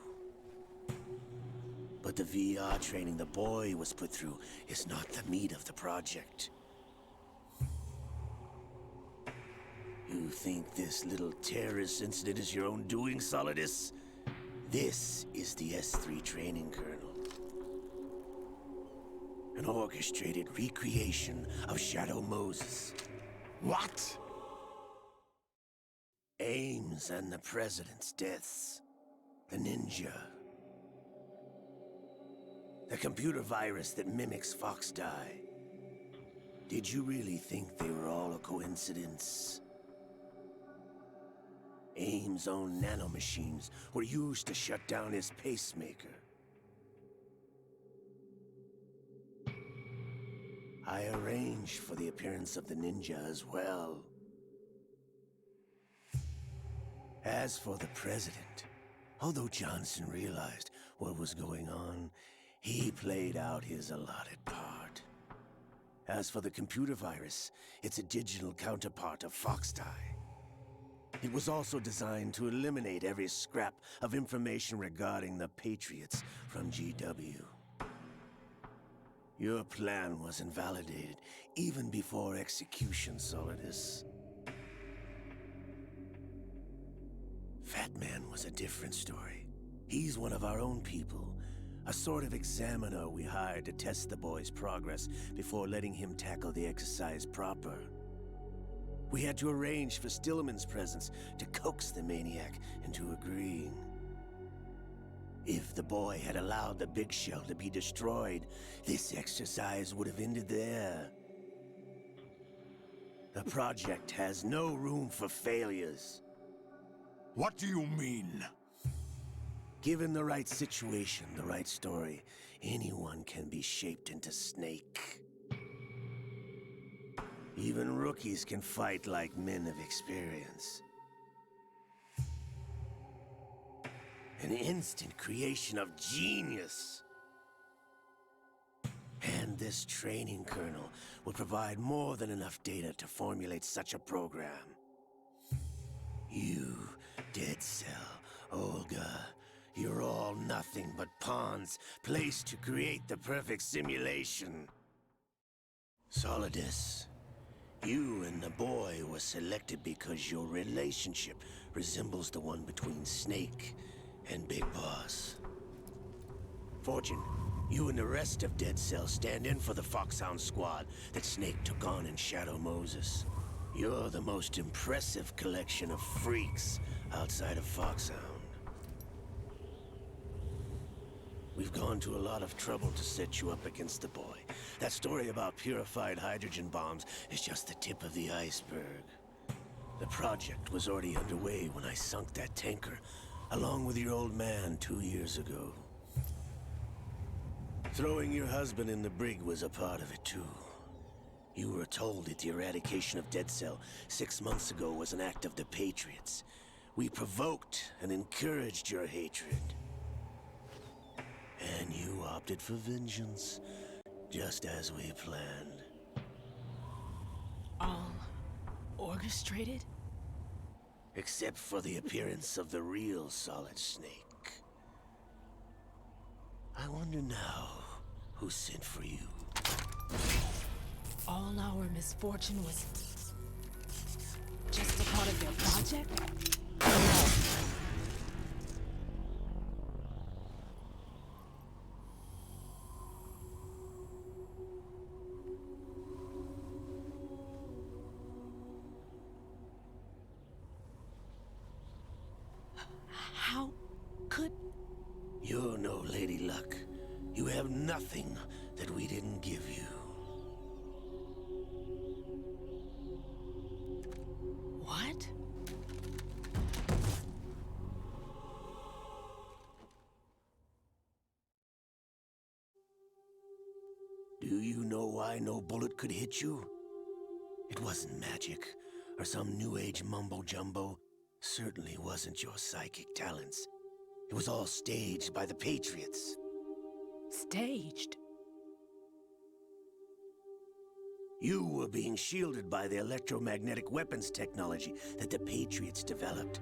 But the VR training the boy was put through is not the meat of the project. You think this little terrorist incident is your own doing, Solidus? This is the S3 training kernel. An orchestrated recreation of Shadow Moses. What? Ames and the President's deaths. The ninja. The computer virus that mimics Fox Die. Did you really think they were all a coincidence? Ames' own nanomachines were used to shut down his pacemaker. I arranged for the appearance of the ninja as well. As for the President, although Johnson realized what was going on, he played out his allotted part. As for the computer virus, it's a digital counterpart of Fox Die. It was also designed to eliminate every scrap of information regarding the Patriots from GW. Your plan was invalidated even before execution, Solidus. Fat Man was a different story. He's one of our own people, a sort of examiner we hired to test the boy's progress before letting him tackle the exercise proper. We had to arrange for Stillman's presence to coax the maniac into agreeing. If the boy had allowed the big shell to be destroyed, this exercise would have ended there. The project has no room for failures. What do you mean? Given the right situation, the right story, anyone can be shaped into Snake. Even rookies can fight like men of experience. An instant creation of genius. And this training kernel would provide more than enough data to formulate such a program. You, Dead Cell, Olga, you're all nothing but pawns placed to create the perfect simulation. Solidus, you and the boy were selected because your relationship resembles the one between Snake and Big Boss. Fortune, you and the rest of Dead Cell stand in for the Foxhound squad that Snake took on in Shadow Moses. You're the most impressive collection of freaks outside of Foxhound. We've gone to a lot of trouble to set you up against the boy. That story about purified hydrogen bombs is just the tip of the iceberg. The project was already underway when I sunk that tanker, along with your old man 2 years ago. Throwing your husband in the brig was a part of it too. You were told that the eradication of Dead Cell 6 months ago was an act of the Patriots. We provoked and encouraged your hatred. And you opted for vengeance, just as we planned. All orchestrated? Except for the appearance of the real Solid Snake. I wonder now who sent for you. All our misfortune was just a part of their project? How could... You're no Lady Luck. You have nothing that we didn't give you. What? Do you know why no bullet could hit you? It wasn't magic, or some new age mumbo-jumbo. Certainly wasn't your psychic talents. It was all staged by the Patriots. Staged? You were being shielded by the electromagnetic weapons technology that the Patriots developed.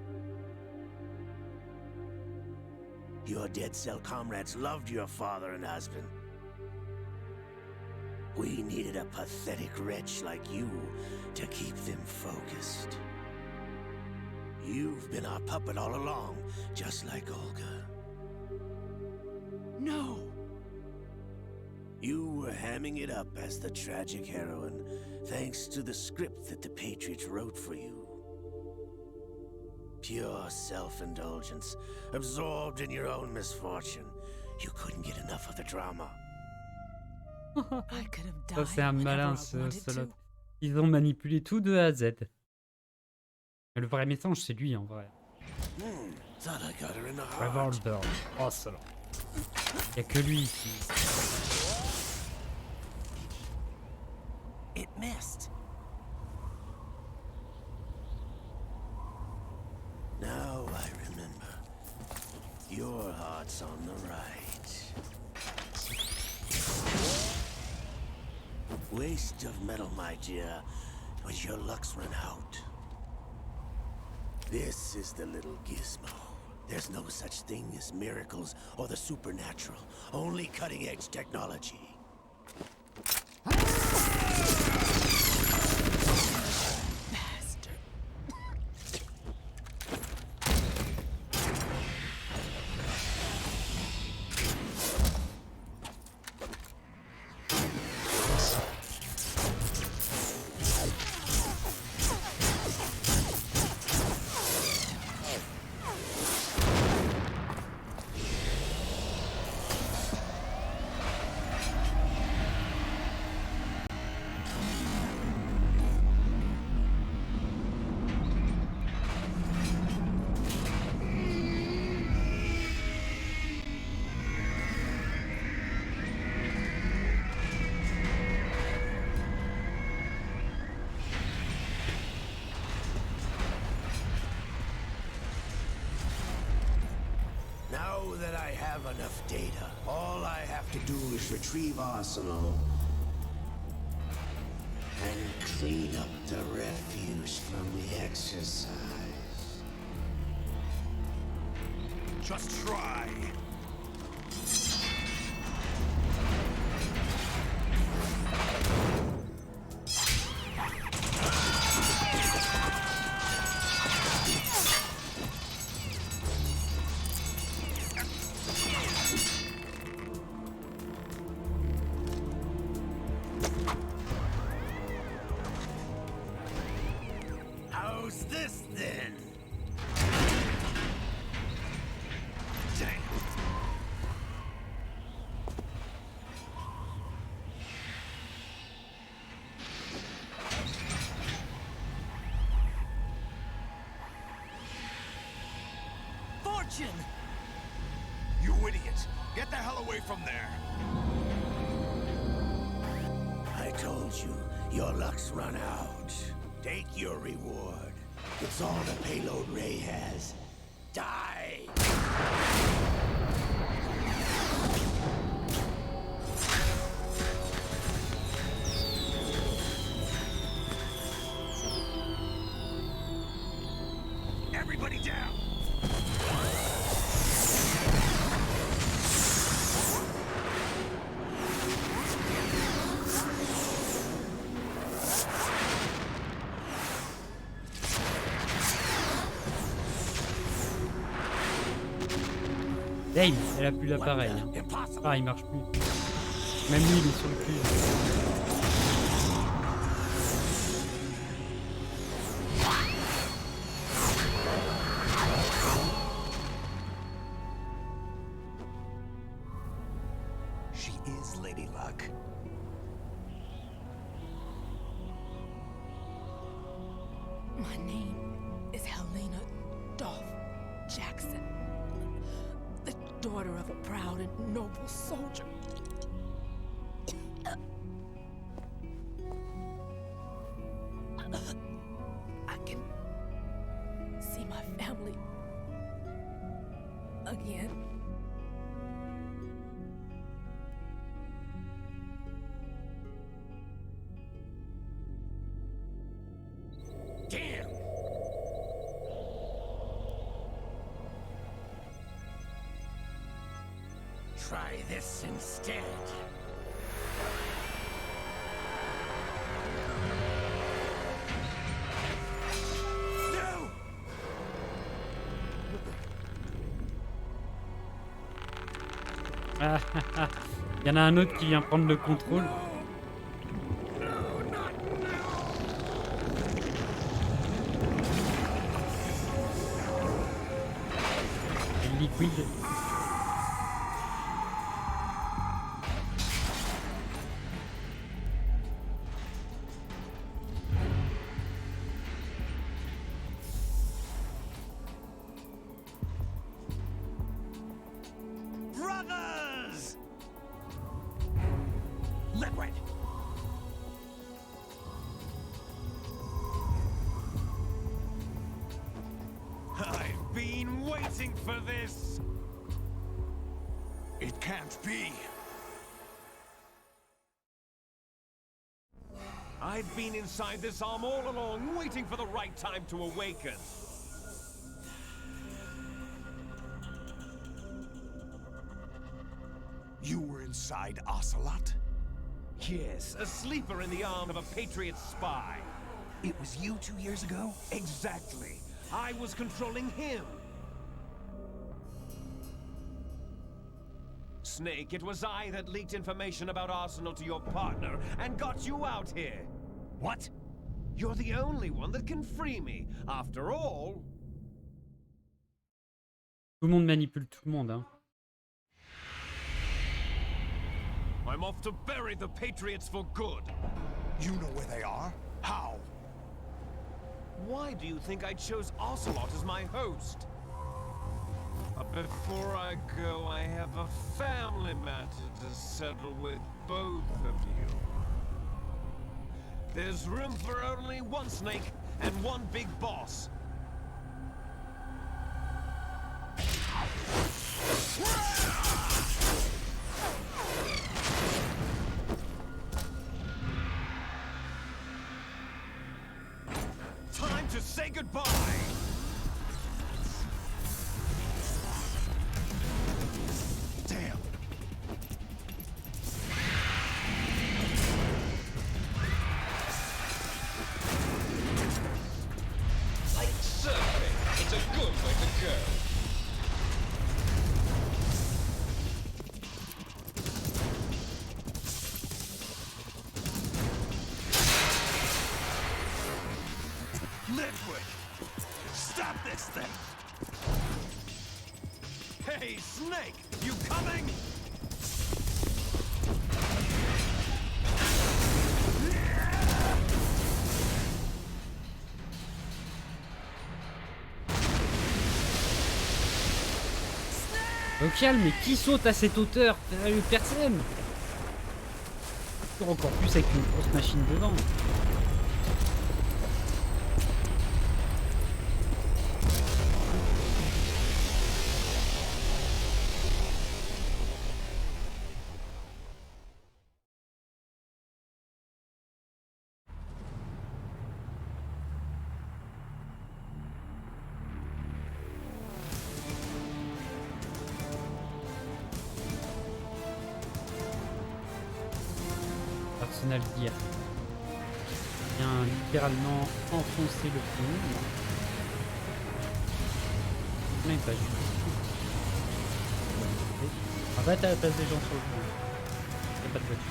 Your Dead Cell comrades loved your father and husband. We needed a pathetic wretch like you to keep them focused. You've been our puppet all along, just like Olga. No! You were hamming it up as the tragic heroine, thanks to the script that the Patriots wrote for you. Pure self-indulgence, absorbed in your own misfortune. You couldn't get enough of the drama. I could have Ça, died c'est un whenever malin, I ce wanted salope. to. Ils ont manipulé tout de A à Z. Mais le vrai message, c'est lui, en vrai. Thought I got her in the heart. Revolver. Oh, salope. Y'a que lui ici. It missed. Now I remember. Your heart's on the right. Waste of metal, my dear, but your luck's run out. This is the little gizmo. There's no such thing as miracles or the supernatural, only cutting-edge technology. Bastard. know that I have enough data. All I have to do is retrieve Arsenal and clean up the refuse from the exercise. Just try. How's this then? Fortune! You idiot! Get the hell away from there! I told you, your luck's run out. Take your reward. It's all the payload Ray has. Die! Everybody down! Hey, elle a plus l'appareil. Ah, il marche plus. Même lui, il est sur le cul. She is Lady Luck. My name is Helena Dolph Jackson, the daughter of a proud and noble soldier. I can see my family again. Damn! Try this instead. No! Ah, il y en a un autre qui vient prendre le contrôle. Et le liquide. Brothers! Liquid! I've been waiting for this! It can't be. I've been inside this arm all along, waiting for the right time to awaken. You were inside Ocelot? Yes, a sleeper in the arm of a Patriot spy. It was you 2 years ago? Exactly. I was controlling him. Snake, it was I that leaked information about Arsenal to your partner and got you out here. What? You're the only one that can free me. After all... Tout le monde manipule tout le monde, hein. I'm off to bury the Patriots for good. You know where they are? How? Why do you think I chose Ocelot as my host? But before I go, I have a family matter to settle with both of you. There's room for only one snake and one big boss. a good way to go. Liquid! Stop this thing! Hey, Snake! You coming? Au calme, mais qui saute à cette hauteur? Personne. Encore plus avec une grosse machine devant. Personnel dire. Vient littéralement enfoncer le pont. Même pas juste. En fait, à la place des gens sur le pont. Y'a pas de voiture.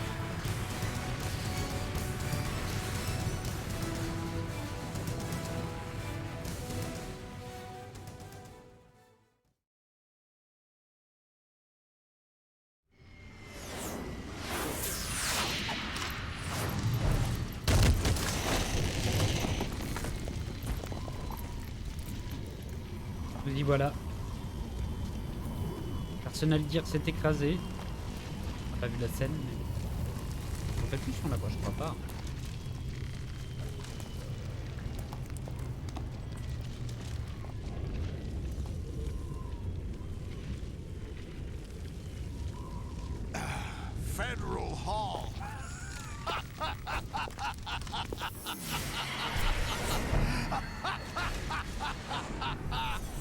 Je vous dis voilà. Personnel dire s'est écrasé. On n'a pas vu la scène, mais... On fait plus sur la voie, je crois pas. Federal Hall.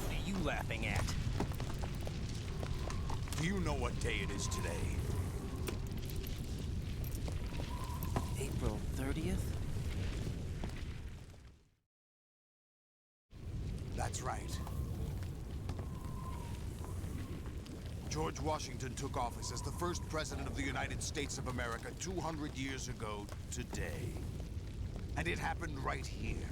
What are you laughing at? Do you know what day it is today? April 30th? That's right. George Washington took office as the first president of the United States of America 200 years ago today. And it happened right here.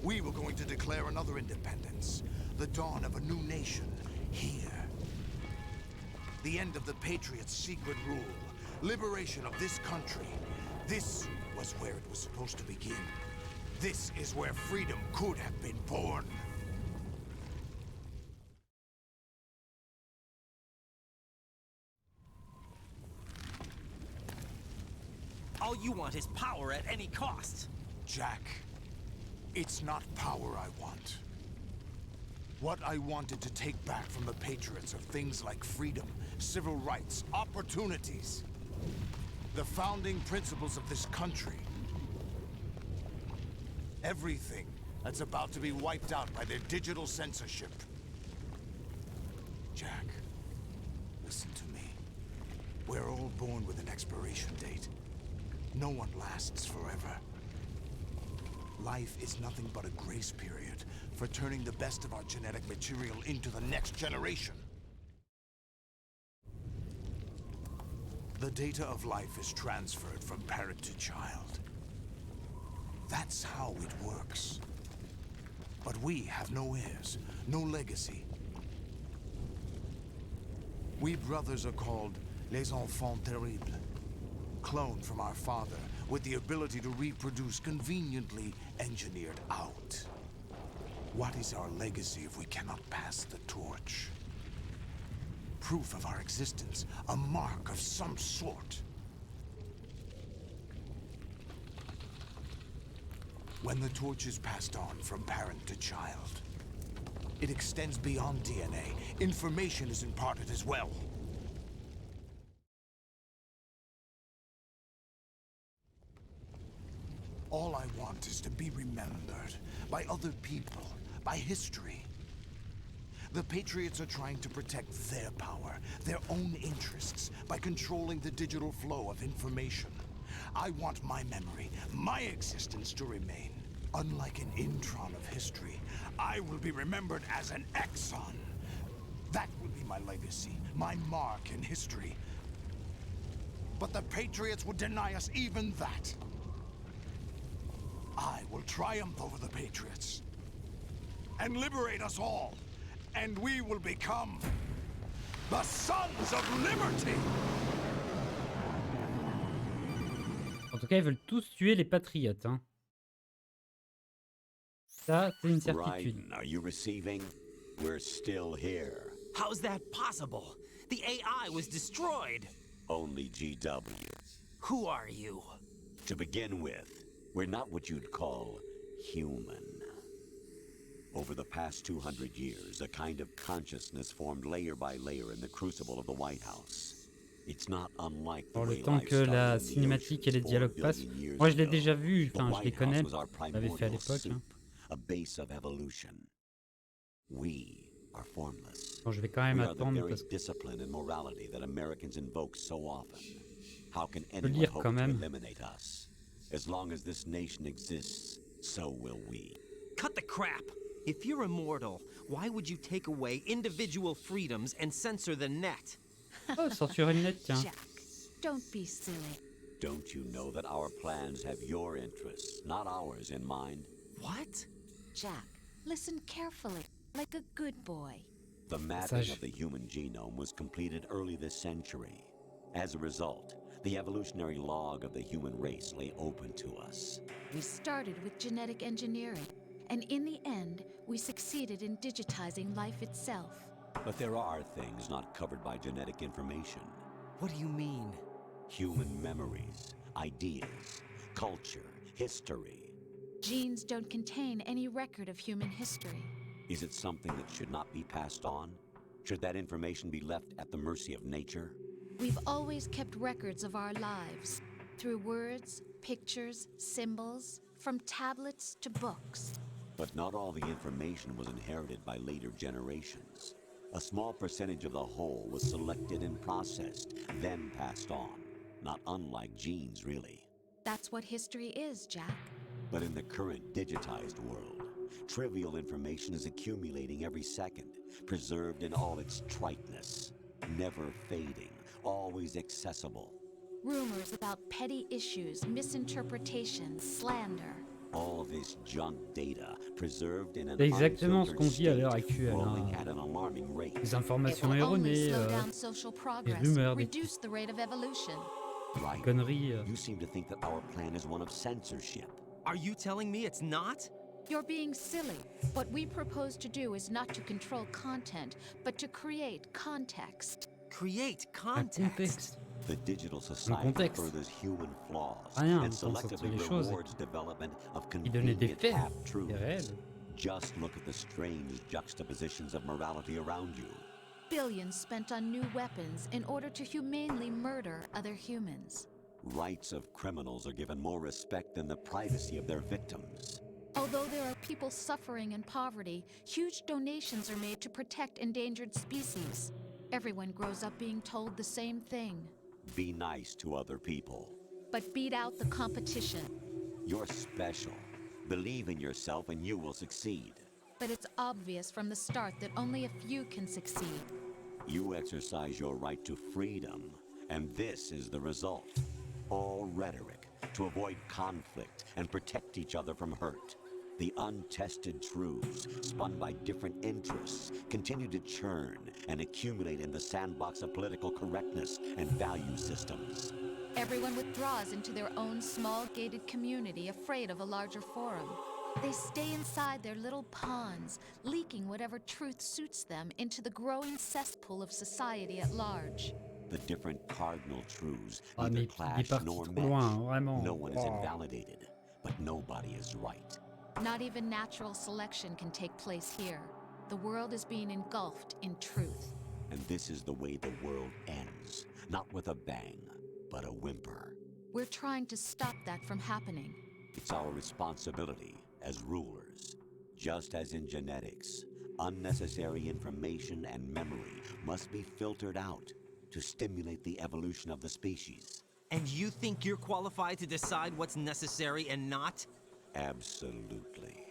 We were going to declare another independence, the dawn of a new nation, here. The end of the Patriots' secret rule, liberation of this country. This was where it was supposed to begin. This is where freedom could have been born. All you want is power at any cost. Jack, it's not power I want. What I wanted to take back from the Patriots are things like freedom, civil rights, opportunities. The founding principles of this country. Everything that's about to be wiped out by their digital censorship. Jack, listen to me. We're all born with an expiration date. No one lasts forever. Life is nothing but a grace period for turning the best of our genetic material into the next generation. The data of life is transferred from parent to child. That's how it works. But we have no heirs, no legacy. We brothers are called les enfants terribles. Cloned from our father, with the ability to reproduce conveniently engineered out. What is our legacy if we cannot pass the torch? Proof of our existence, a mark of some sort. When the torch is passed on from parent to child, it extends beyond DNA. Information is imparted as well. All I want is to be remembered by other people, by history. The Patriots are trying to protect their power, their own interests, by controlling the digital flow of information. I want my memory, my existence to remain. Unlike an intron of history, I will be remembered as an exon. That will be my legacy, my mark in history. But the Patriots would deny us even that. I will triumph over the Patriots and liberate us all, and we will become the Sons of Liberty! En tout cas, ils veulent tous tuer les patriotes, hein. Ça, c'est une certitude. Raiden, are you receiving? We're still here. How's that possible? The AI was destroyed. Only GW. Who are you? To begin with, we're not what you'd call human. Over the past 200 years, a kind of consciousness formed layer by layer in the crucible of the White House. It's not unlike the Pour le way temps life que started la in the cinématique et les oceans 4 dialogues passent, billion years moi je l'ai ago. déjà vu, The enfin je les White connais, House was our je l'avais fait à primordial l'époque, hein. soup, a base of evolution. We are formless. Bon, je vais quand même We are the attendre very parce que discipline and morality that Americans invoke so often. How can peux anyone lire hope quand to même. eliminate us? As long as this nation exists, so will we. Cut the crap! If you're immortal, why would you take away individual freedoms and censor the net? Oh, censurer le net, tiens. Jack, don't be silly. Don't you know that our plans have your interests, not ours, in mind? What? Jack, listen carefully, like a good boy. The mapping Sage. of the human genome was completed early this century. As a result, the evolutionary log of the human race lay open to us. We started with genetic engineering, and in the end, we succeeded in digitizing life itself. But there are things not covered by genetic information. What do you mean? Human memories, ideas, culture, history. Genes don't contain any record of human history. Is it something that should not be passed on? Should that information be left at the mercy of nature? We've always kept records of our lives, through words, pictures, symbols, from tablets to books. But not all the information was inherited by later generations. A small percentage of the whole was selected and processed, then passed on. Not unlike genes, really. That's what history is, Jack. But in the current digitized world, trivial information is accumulating every second, preserved in all its triteness, never fading, always accessible. Rumors about petty issues, misinterpretations, slander. All this junk data preserved in an C'est exactement ce unfiltered qu'on vit à l'heure state, actuelle, rolling hein. at an alarming rate. Des It informations will only erronées, slow down social progress, rumeurs, des reduce the rate of evolution. Right. conneries. You seem to think that our plan is one of censorship. Are you telling me it's not? You're being silly. What we propose to do is not to control content, but to create context. Create Un context. contexte. The digital society contexte. furthers human flaws Rien, and on pense sortir selectively les choses. rewards development of Il donnait des convenient faits, half-truths. des réels. Just look at the strange juxtapositions of morality around you. Billions spent on new weapons in order to humanely murder other humans. Rights of criminals are given more respect than the privacy of their victims. Although there are people suffering in poverty, huge donations are made to protect endangered species. Everyone grows up being told the same thing. Be nice to other people. But beat out the competition. You're special. Believe in yourself and you will succeed. But it's obvious from the start that only a few can succeed. You exercise your right to freedom, and this is the result. All rhetoric to avoid conflict and protect each other from hurt. The untested truths, spun by different interests, continue to churn and accumulate in the sandbox of political correctness and value systems. Everyone withdraws into their own small gated community, afraid of a larger forum. They stay inside their little ponds, leaking whatever truth suits them into the growing cesspool of society at large. The different cardinal truths Ah, mais neither il est clash parti nor trop match. loin, vraiment. No one is Oh. invalidated, but nobody is right. Not even natural selection can take place here. The world is being engulfed in truth. And this is the way the world ends, not with a bang, but a whimper. We're trying to stop that from happening. It's our responsibility as rulers. Just as in genetics, unnecessary information and memory must be filtered out to stimulate the evolution of the species. And you think you're qualified to decide what's necessary and not? Absolutely.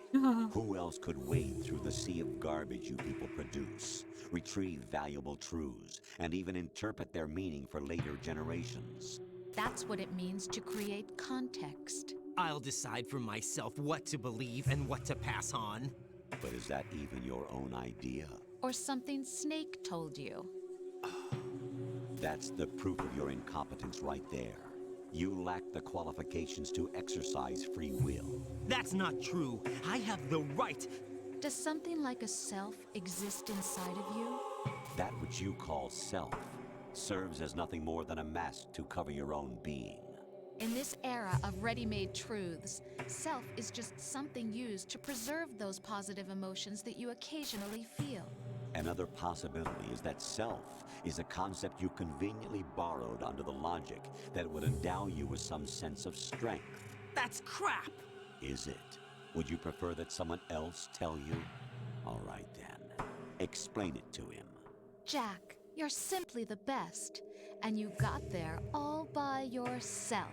Who else could wade through the sea of garbage you people produce, retrieve valuable truths, and even interpret their meaning for later generations? That's what it means to create context. I'll decide for myself what to believe and what to pass on. But is that even your own idea? Or something Snake told you. That's the proof of your incompetence right there. You lack the qualifications to exercise free will. That's not true. I have the right. Does something like a self exist inside of you? That which you call self serves as nothing more than a mask to cover your own being. In this era of ready-made truths, self is just something used to preserve those positive emotions that you occasionally feel. Another possibility is that self is a concept you conveniently borrowed under the logic that it would endow you with some sense of strength. That's crap! Is it? Would you prefer that someone else tell you? All right then. Explain it to him. Jack, you're simply the best, and you got there all by yourself.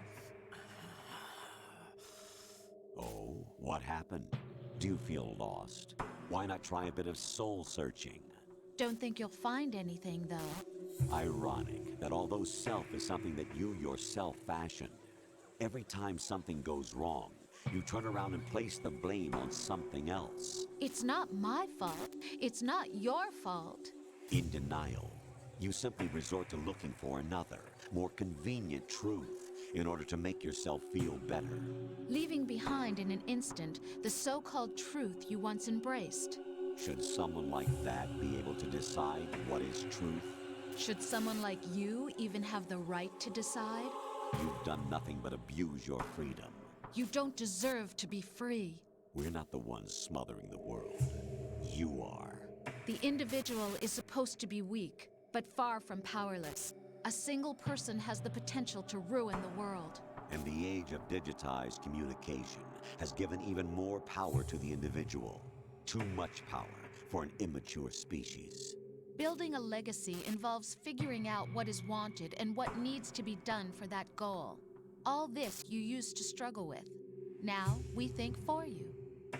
Oh, what happened? Do you feel lost? Why not try a bit of soul searching? Don't think you'll find anything, though. Ironic that although self is something that you yourself fashioned, every time something goes wrong, you turn around and place the blame on something else. It's not my fault. It's not your fault. In denial, you simply resort to looking for another, more convenient truth in order to make yourself feel better. Leaving behind in an instant the so-called truth you once embraced. Should someone like that be able to decide what is truth? Should someone like you even have the right to decide? You've done nothing but abuse your freedom. You don't deserve to be free. We're not the ones smothering the world. You are. The individual is supposed to be weak, but far from powerless. A single person has the potential to ruin the world. And the age of digitized communication has given even more power to the individual. Too much power for an immature species. Building a legacy involves figuring out what is wanted and what needs to be done for that goal. All this you used to struggle with. Now we think for you.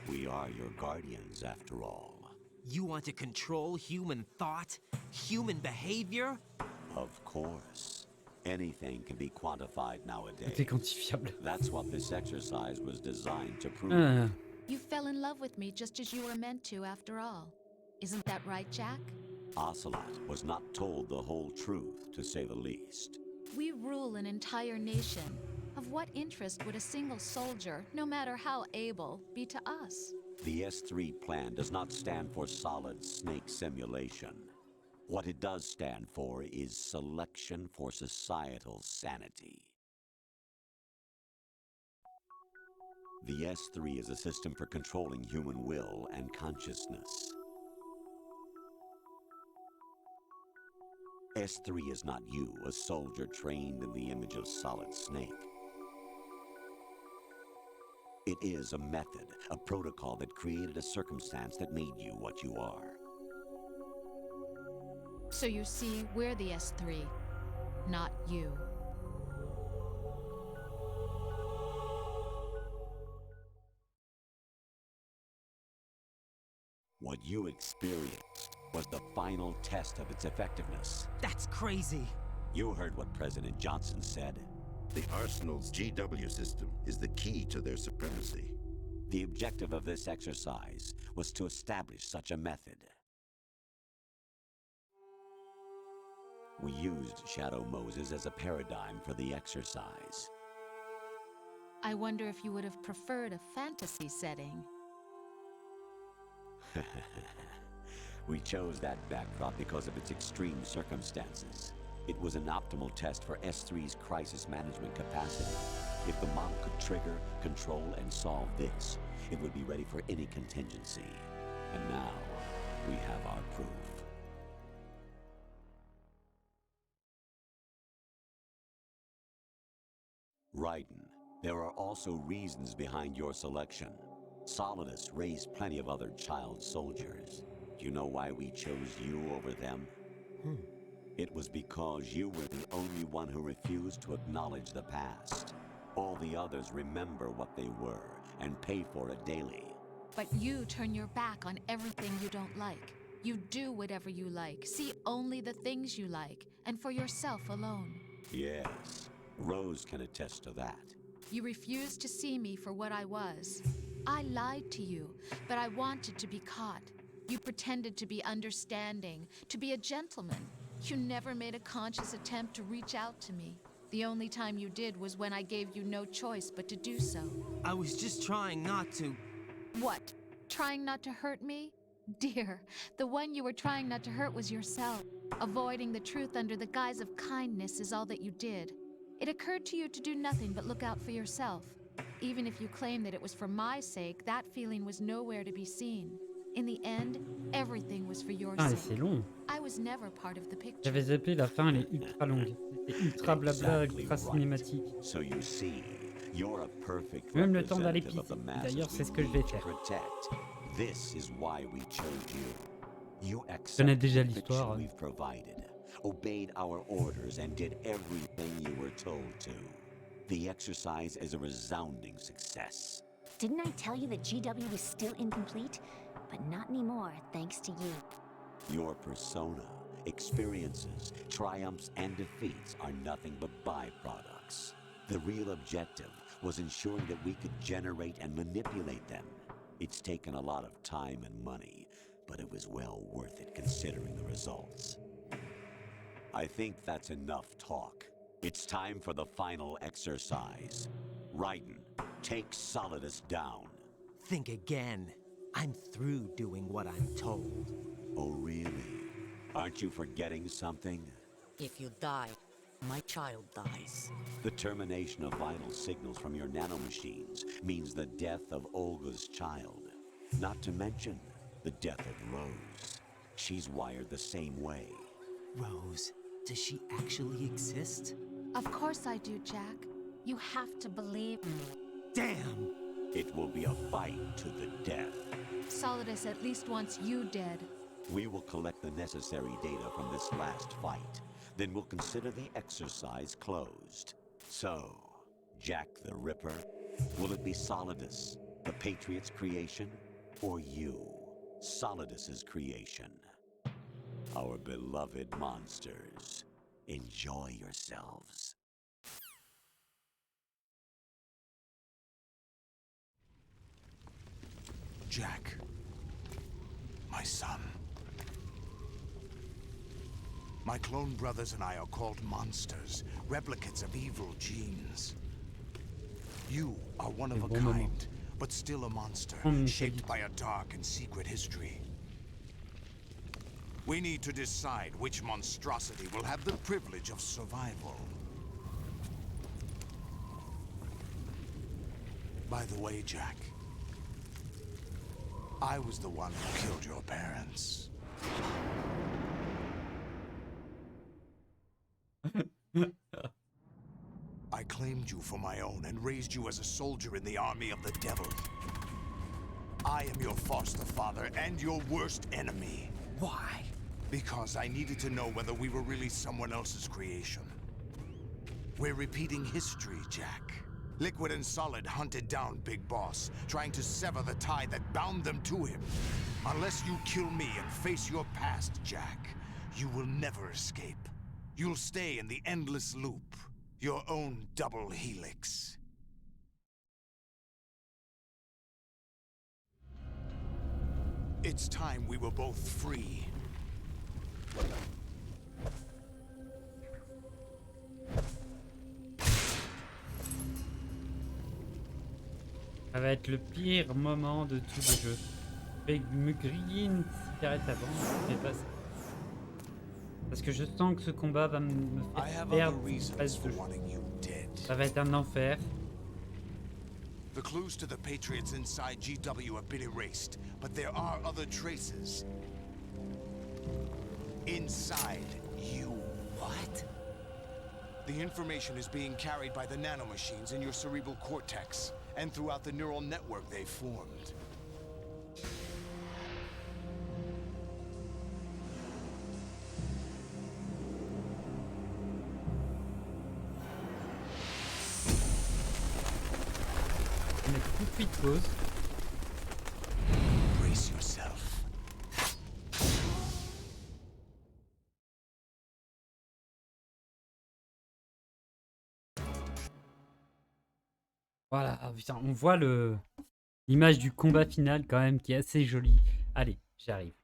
We are your guardians, after all. You want to control human thought? Human behavior? Of course. Anything can be quantified nowadays. C'est quantifiable. That's what this exercise was designed to prove. You fell in love with me just as you were meant to, after all. Isn't that right, Jack? Ocelot was not told the whole truth, to say the least. We rule an entire nation. Of what interest would a single soldier, no matter how able, be to us? The S3 plan does not stand for solid snake simulation. What it does stand for is selection for societal sanity. The S3 is a system for controlling human will and consciousness. S3 is not you, a soldier trained in the image of solid snake. It is a method, a protocol that created a circumstance that made you what you are. So you see, we're the S3, not you. What you experienced was the final test of its effectiveness. That's crazy. You heard what President Johnson said. The Arsenal's GW system is the key to their supremacy. The objective of this exercise was to establish such a method. We used Shadow Moses as a paradigm for the exercise. I wonder if you would have preferred a fantasy setting. We chose that backdrop because of its extreme circumstances. It was an optimal test for S3's crisis management capacity. If the model could trigger, control, and solve this, it would be ready for any contingency. And now, we have our proof. Raiden, there are also reasons behind your selection. Solidus raised plenty of other child soldiers. Do you know why we chose you over them? It was because you were the only one who refused to acknowledge the past. All the others remember what they were and pay for it daily. But you turn your back on everything you don't like. You do whatever you like, see only the things you like, and for yourself alone. Yes, Rose can attest to that. You refused to see me for what I was. I lied to you, but I wanted to be caught. You pretended to be understanding, to be a gentleman. You never made a conscious attempt to reach out to me. The only time you did was when I gave you no choice but to do so. I was just trying not to. What? Trying not to hurt me? Dear, the one you were trying not to hurt was yourself. Avoiding the truth under the guise of kindness is all that you did. It occurred to you to do nothing but look out for yourself. Even if you claim that it was for my sake, that feeling was nowhere to be seen. In the end, everything was for your Ah, et sake. c'est long. I was never part of the picture. J'avais zappé, la fin, elle est ultra longue. C'est ultra blabla, Exactly ultra right. cinématique. So you see, you're a perfect Même le temps d'aller representative of the pisser. masses D'ailleurs, c'est ce que we je vais need to faire. protect. This is why we chose you. You connais accepted déjà the l'histoire. fiction we've provided, obeyed our orders, and did everything you were told to. The exercise is a resounding success. Didn't I tell you that GW was still incomplete? But not anymore, thanks to you. Your persona, experiences, triumphs, and defeats are nothing but byproducts. The real objective was ensuring that we could generate and manipulate them. It's taken a lot of time and money, but it was well worth it considering the results. I think that's enough talk. It's time for the final exercise. Raiden, take Solidus down. Think again. I'm through doing what I'm told. Oh, really? Aren't you forgetting something? If you die, my child dies. The termination of vital signals from your nanomachines means the death of Olga's child. Not to mention the death of Rose. She's wired the same way. Rose, does she actually exist? Of course I do, Jack. You have to believe me. Damn! It will be a fight to the death. Solidus at least wants you dead. We will collect the necessary data from this last fight. Then we'll consider the exercise closed. So, Jack the Ripper, will it be Solidus, the Patriot's creation, or you, Solidus's creation? Our beloved monsters, enjoy yourselves. Jack, my son. My clone brothers and I are called monsters, replicates of evil genes. You are one of a kind, but still a monster, shaped by a dark and secret history. We need to decide which monstrosity will have the privilege of survival. By the way, Jack, I was the one who killed your parents. I claimed you for my own and raised you as a soldier in the army of the devil. I am your foster father and your worst enemy. Why? Because I needed to know whether we were really someone else's creation. We're repeating history, Jack. Liquid and Solid hunted down Big Boss, trying to sever the tie that bound them to him. Unless you kill me and face your past, Jack, you will never escape. You'll stay in the endless loop, your own double helix. It's time we were both free. Ça va être le pire moment de tout le jeu. Je vais me griller une cigarette avant, mais pas ça. Parce que je sens que ce combat va me faire perdre ce phase de jeu. Ça va être un enfer. The clues to the Patriots inside GW have been erased, but there are other traces. Inside you. What? The information is being carried by the nanomachines in your cerebral cortex, and throughout the neural network they've formed. petite pause. Brace yourself. Voilà, ah, putain, on voit l'image du combat final quand même qui est assez jolie. Allez, j'arrive.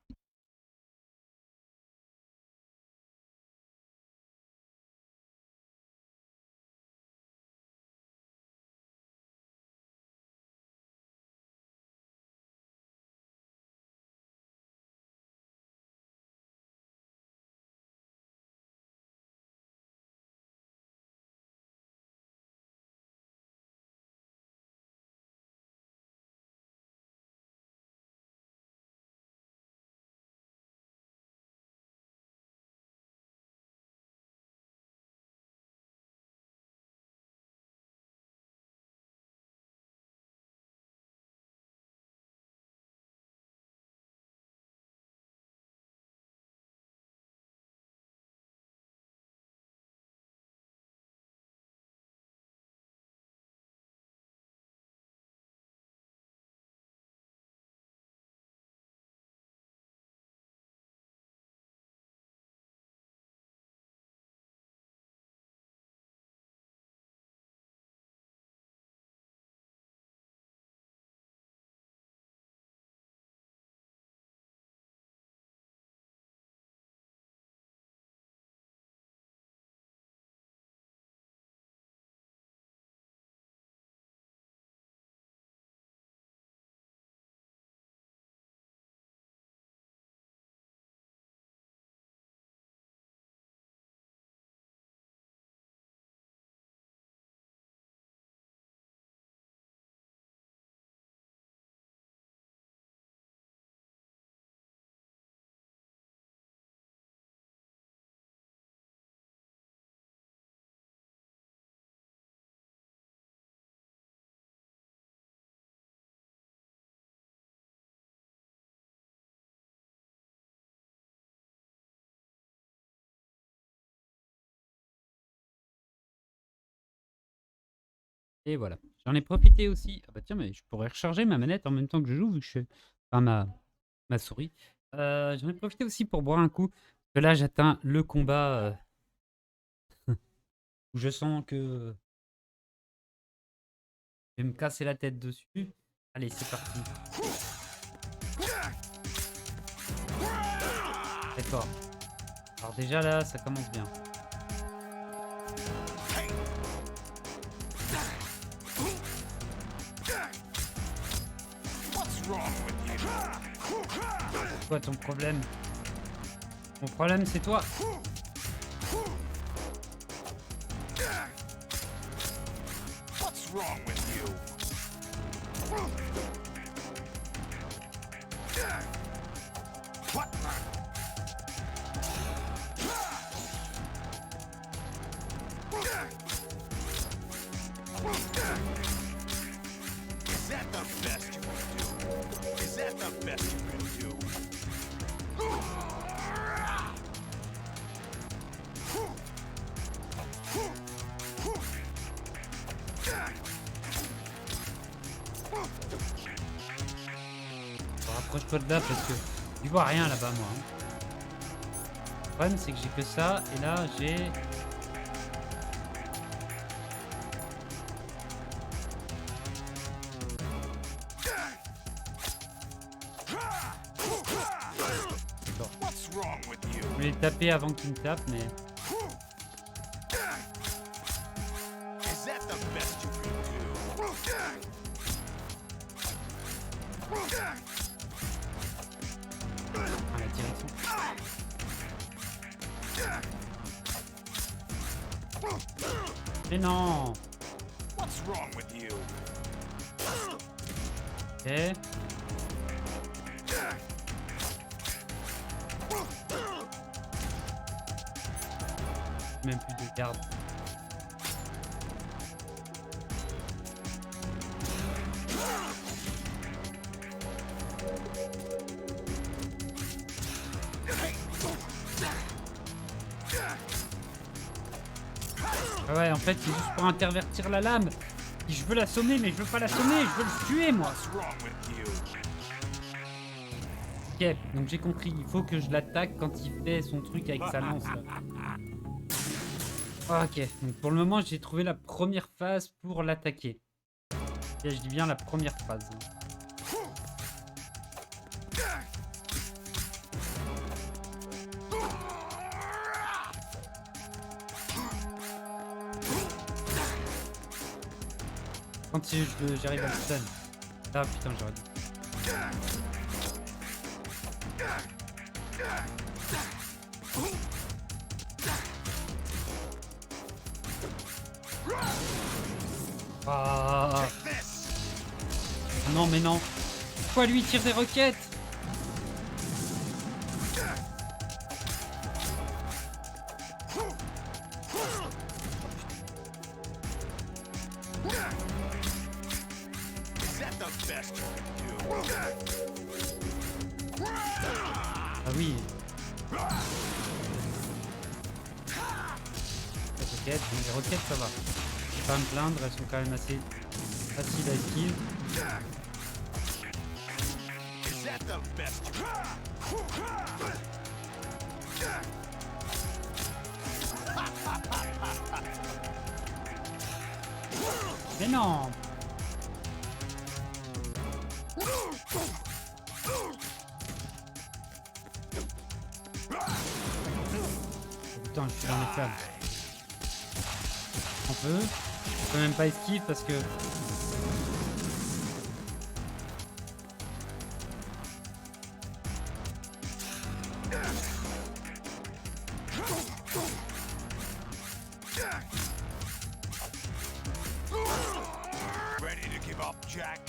Et voilà. J'en ai profité aussi. Ah bah tiens, mais je pourrais recharger ma manette en même temps que je joue, vu que je... Enfin, ma souris. J'en ai profité aussi pour boire un coup. Parce que là, j'atteins le combat où je sens que je vais me casser la tête dessus. Allez, c'est parti. D'accord. Alors déjà là, ça commence bien. C'est quoi ton problème? Mon problème, c'est toi. What's wrong with you? What? Is that the best you can do? Is that the best you can do? Rapproche-toi de là parce que je vois rien là-bas moi. Le problème c'est que j'ai que ça et là j'ai... Je voulais taper avant qu'il me tape mais... Mais non. What's wrong with you? Ok. Même plus de garde. Ah ouais, en fait, c'est juste pour intervertir la lame. Je veux l'assommer, mais je veux pas l'assommer, je veux le tuer, moi. Ok, donc j'ai compris. Il faut que je l'attaque quand il fait son truc avec sa lance, là. Ok, donc pour le moment, j'ai trouvé la première phase pour l'attaquer. Et je dis bien la première phase. Quand j'arrive à le stun. Ah putain, j'aurais dit. Ah. Non mais non. Pourquoi lui tire des roquettes? Ah oui. Les roquettes ça va. Je vais pas me plaindre, elles sont quand même assez faciles à esquiver. Mais non. Putain, je suis dans les flammes. On peut même pas esquive parce que... Ready to give up, Jack?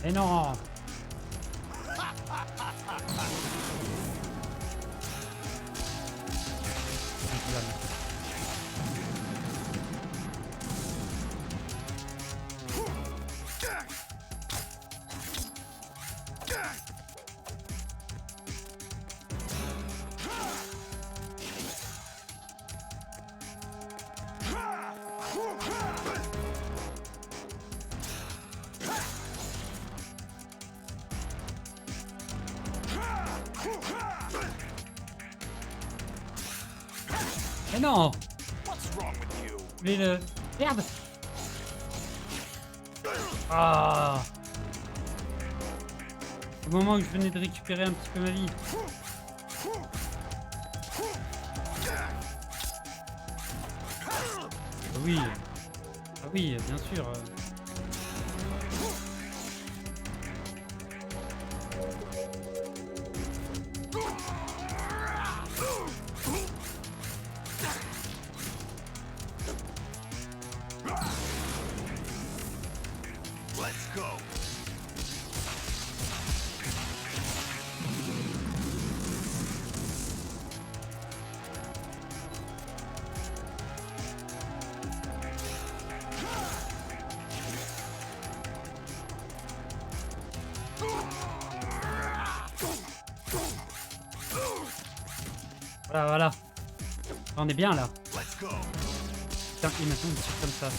Mais non. Mais non. Je voulais le... Merde. Ah. Au moment où je venais de récupérer un petit peu ma vie. Ah oui. Ah oui, bien sûr. Voilà, voilà. On est bien là. Putain, il m'a tout tire comme ça.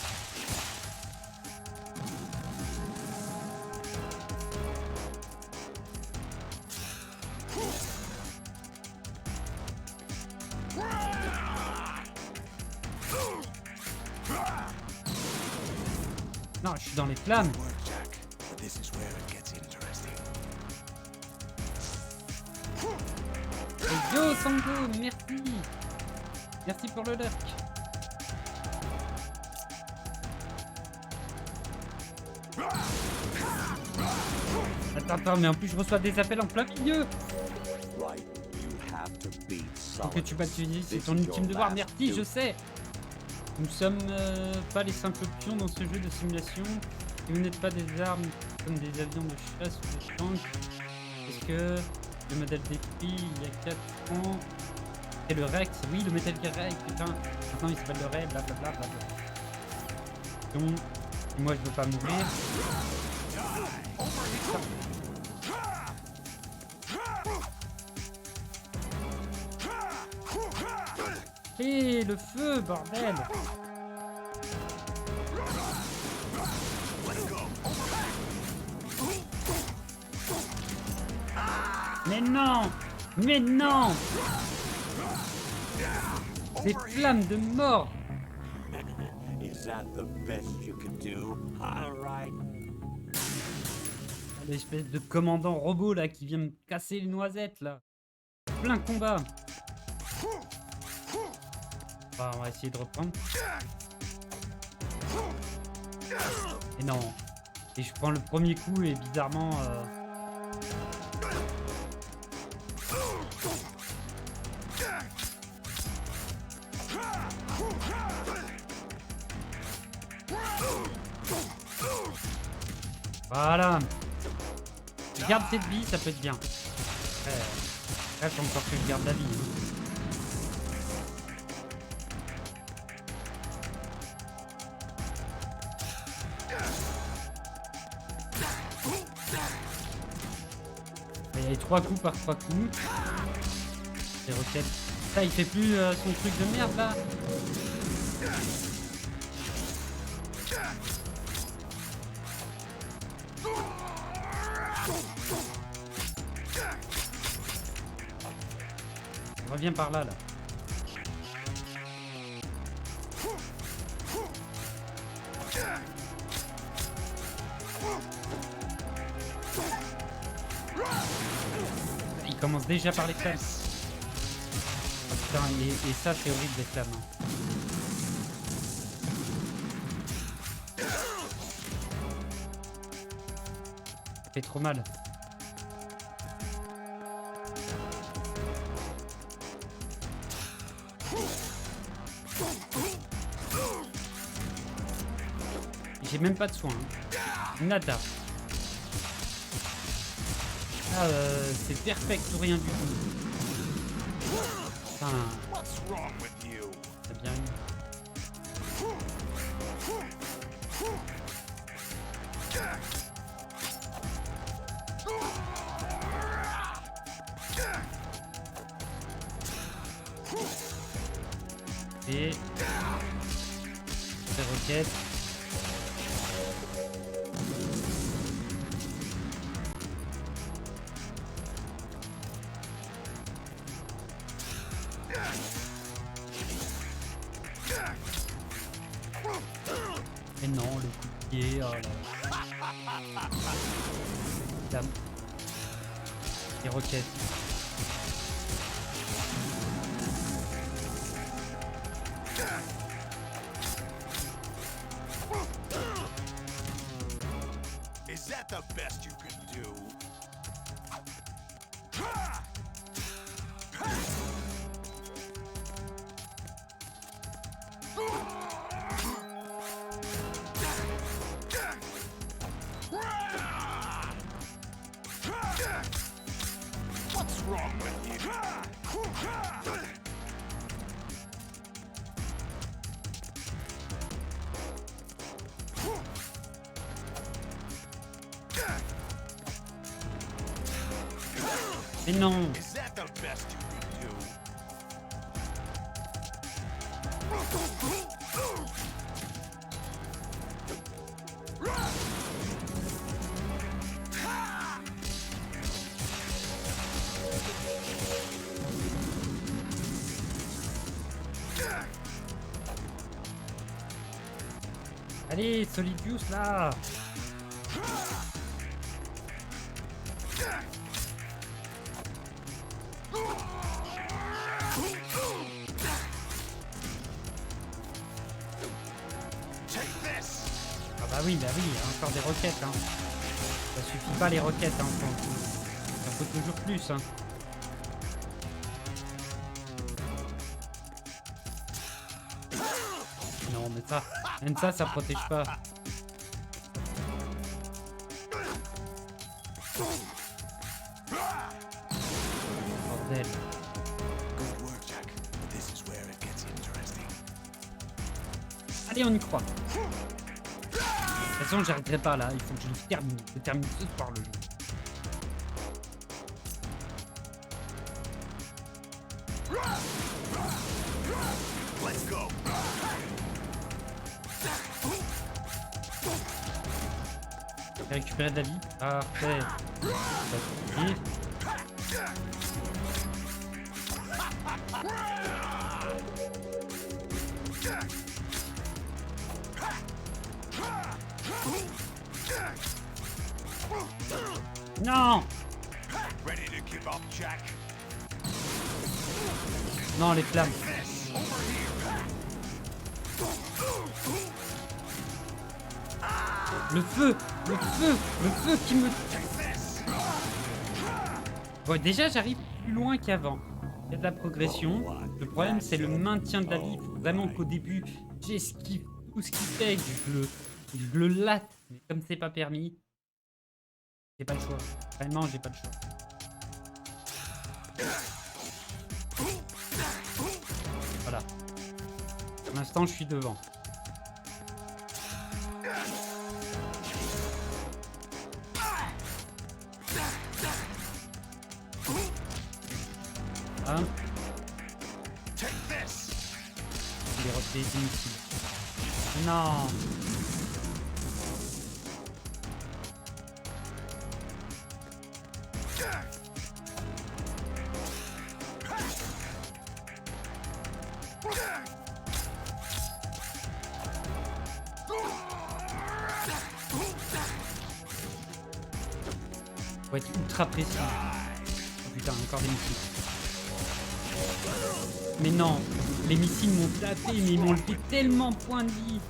Non, je suis dans les flammes. Yo Sango, merci. Merci pour le lurk. Attends, mais en plus je reçois des appels en plein milieu. Right, you have Faut que tu battes Ulysse, c'est ton ultime devoir. Merci, je sais. Nous sommes pas les simples pions dans ce jeu de simulation. Et vous n'êtes pas des armes comme des avions de chasse ou des tanks. Parce que le modèle décrit il y a 4 ans. C'est le Rex, oui, le Metal Gear Rex, putain. Maintenant il s'appelle le Ray, blablabla. Donc, moi je veux pas mourir. Et le feu, bordel! Mais non! Mais non! Des flammes de mort! Is that the best you can do? All right. L'espèce de commandant robot là qui vient me casser les noisettes là. Plein combat. Bah, on va essayer de reprendre. Et non. Et je prends le premier coup et bizarrement... Voilà. Je garde cette vie, ça peut être bien. Là, faut encore que je garde la vie. Il y a les 3 coups par 3 coups. Les roquettes. Ça, il fait plus son truc de merde là. Reviens par là, là. Il commence déjà par les flammes. Oh, putain, et ça, c'est horrible, les flammes. Ça fait trop mal. J'ai même pas de soins. Hein. Nada. Ah, c'est perfect ou rien du tout. Putain. T'as bien eu. Et... des roquettes. Mais non, le coup de pied, oh là là. Dame. Les roquettes. Is that the best you can do? What's wrong with you? Mais non. Is that the best you can do? Allez, solidus là. Ah oui, il y a encore des roquettes. Hein. Ça suffit pas les roquettes, hein. Il en faut toujours plus. Hein. pas. Même ça protège pas. Bordel. Allez, on y croit. De toute façon, j'arrêterai pas là. Il faut que je le termine. Je termine ce soir le jeu. Let's go. J'ai récupéré de la vie. Parfait. Parfait. Non! Ready to give up, Jack? Non, les flammes. Le feu! Le feu! Le feu qui me... Bon, déjà, j'arrive plus loin qu'avant. Il y a de la progression. Le problème, c'est le maintien de la vie. Il faut vraiment qu'au début, j'esquive tout ce qui fait que je le latte. Mais comme c'est pas permis, j'ai pas le choix. Vraiment, j'ai pas le choix. Voilà. Pour l'instant, je suis devant. Hein? Il est refait inutile. Non. Faut être ultra précis. Oh putain, encore des missiles. Mais non, les missiles m'ont tapé, mais ils m'ont levé tellement de points de vie.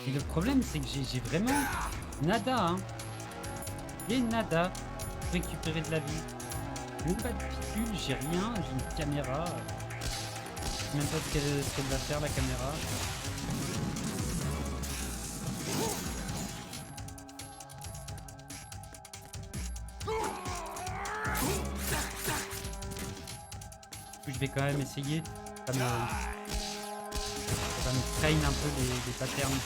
Et le problème, c'est que j'ai vraiment nada, hein. J'ai nada pour récupérer de la vie. J'ai pas de picule, j'ai rien, j'ai une caméra. Je sais même pas ce qu'elle va faire, la caméra. Je vais quand même essayer. Ça me traîne un peu les patterns.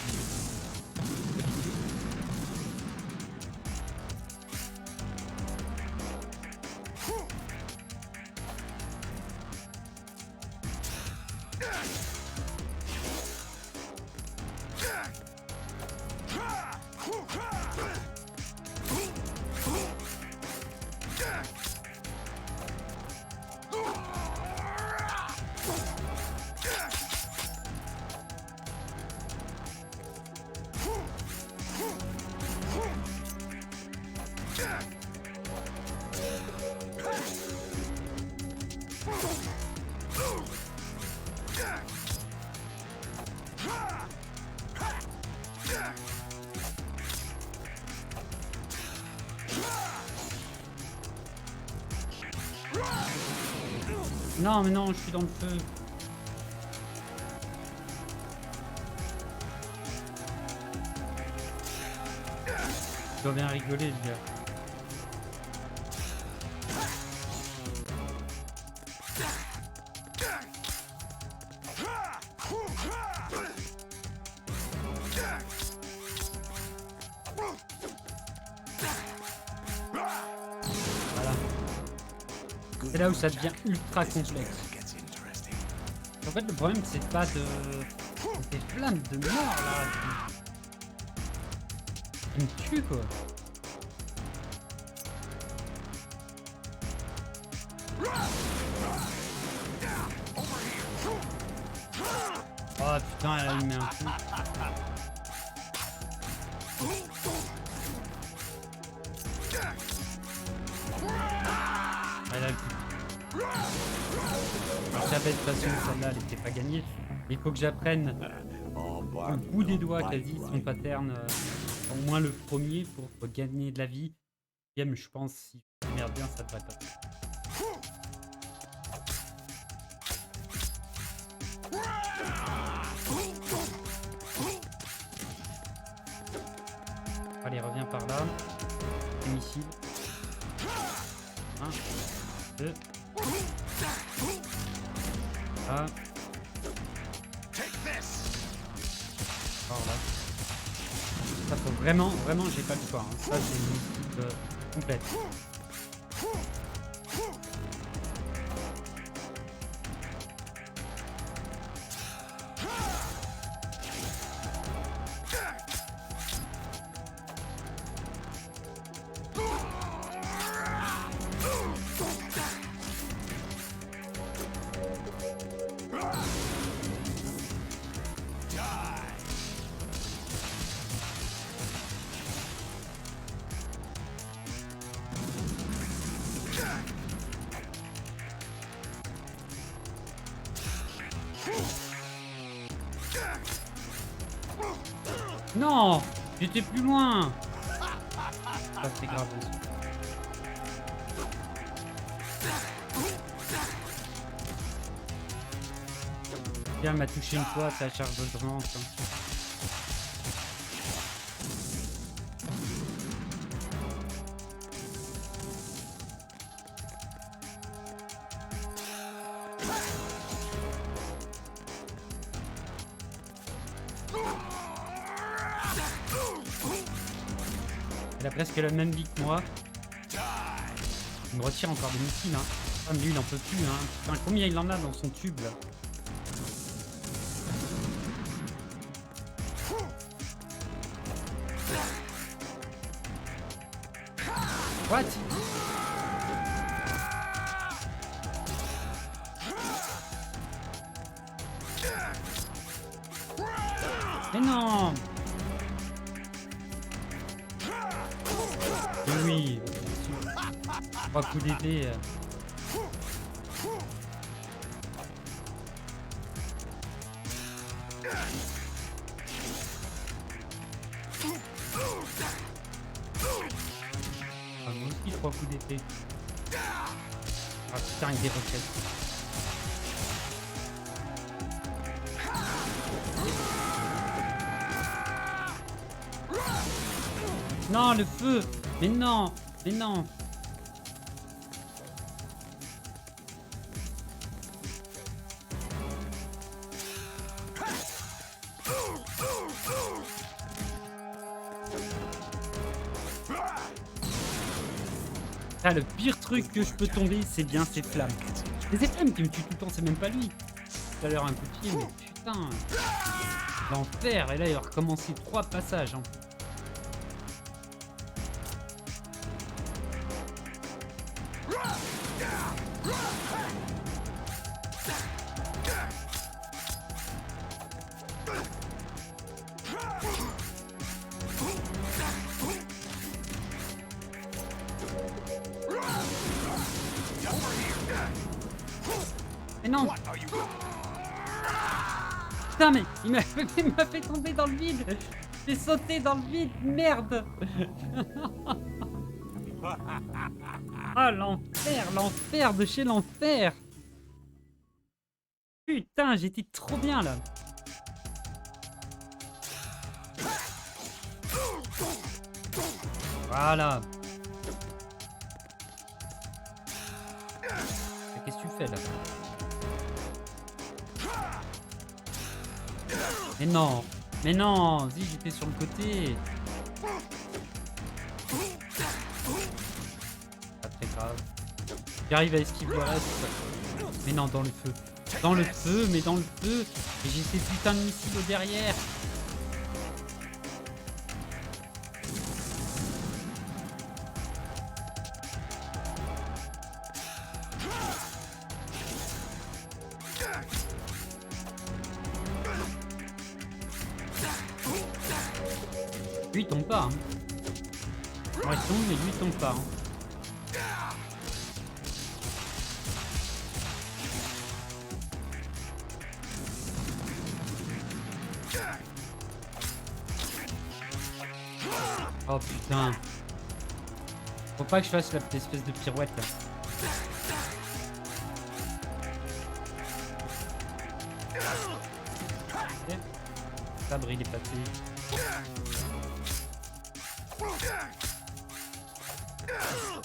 Non, mais non, je suis dans le feu. Je dois bien rigoler, le gars. C'est là où ça devient ultra complexe. En fait, le problème, c'est pas de... des flammes de mort, là. Qui me tuent, quoi. Oh, putain, elle a mis un coup. Elle a le coup. Je savais de toute façon que celle-là elle n'était pas gagnée. Il faut que j'apprenne au bout des doigts quasi son pattern. au moins le premier pour gagner de la vie. Game, je pense, si tu démerdes bien, ça devrait pas. Allez, reviens par là. Les missiles. 1, 2. Ah. Alors là. Ça faut vraiment, j'ai pas le choix. Hein. Ça, c'est une équipe complète. Non, j'étais plus loin. Ça c'est grave aussi. Bien, elle m'a touché une fois, ça charge de drance. Elle a presque la même vie que moi. Il me retire encore des missiles, hein. Ah, mais lui, il en peut plus, hein. Putain, combien il en a dans son tube, là? What? Mais non! Oui, 3 coups d'épée. Ah, moi aussi 3 coups d'épée. Ah putain, il déroquette. Non, le feu! Mais non! Mais non! Ah, le pire truc que je peux tomber, c'est bien ces flammes. Et ces flammes qui me tuent tout le temps, c'est même pas lui. Tout à l'heure un coup de pied, mais putain! L'enfer! Et là, il va recommencer 3 passages. Hein. Mais non! Putain, mais il m'a fait tomber dans le vide! J'ai sauté dans le vide, merde! Ah, l'enfer, l'enfer de chez l'enfer! Putain, j'étais trop bien là! Voilà! Qu'est-ce que tu fais là? Mais non! Mais non! Si, j'étais sur le côté! Pas très grave. J'arrive à esquiver le reste. Mais non, dans le feu. Dans le feu, mais dans le feu! Et j'ai ces putains de missiles au derrière! Lui il tombe pas. Hein. Moi il tombe mais lui il tombe pas. Hein. Oh putain. Faut pas que je fasse la petite espèce de pirouette là. Okay. Sabre il est passé.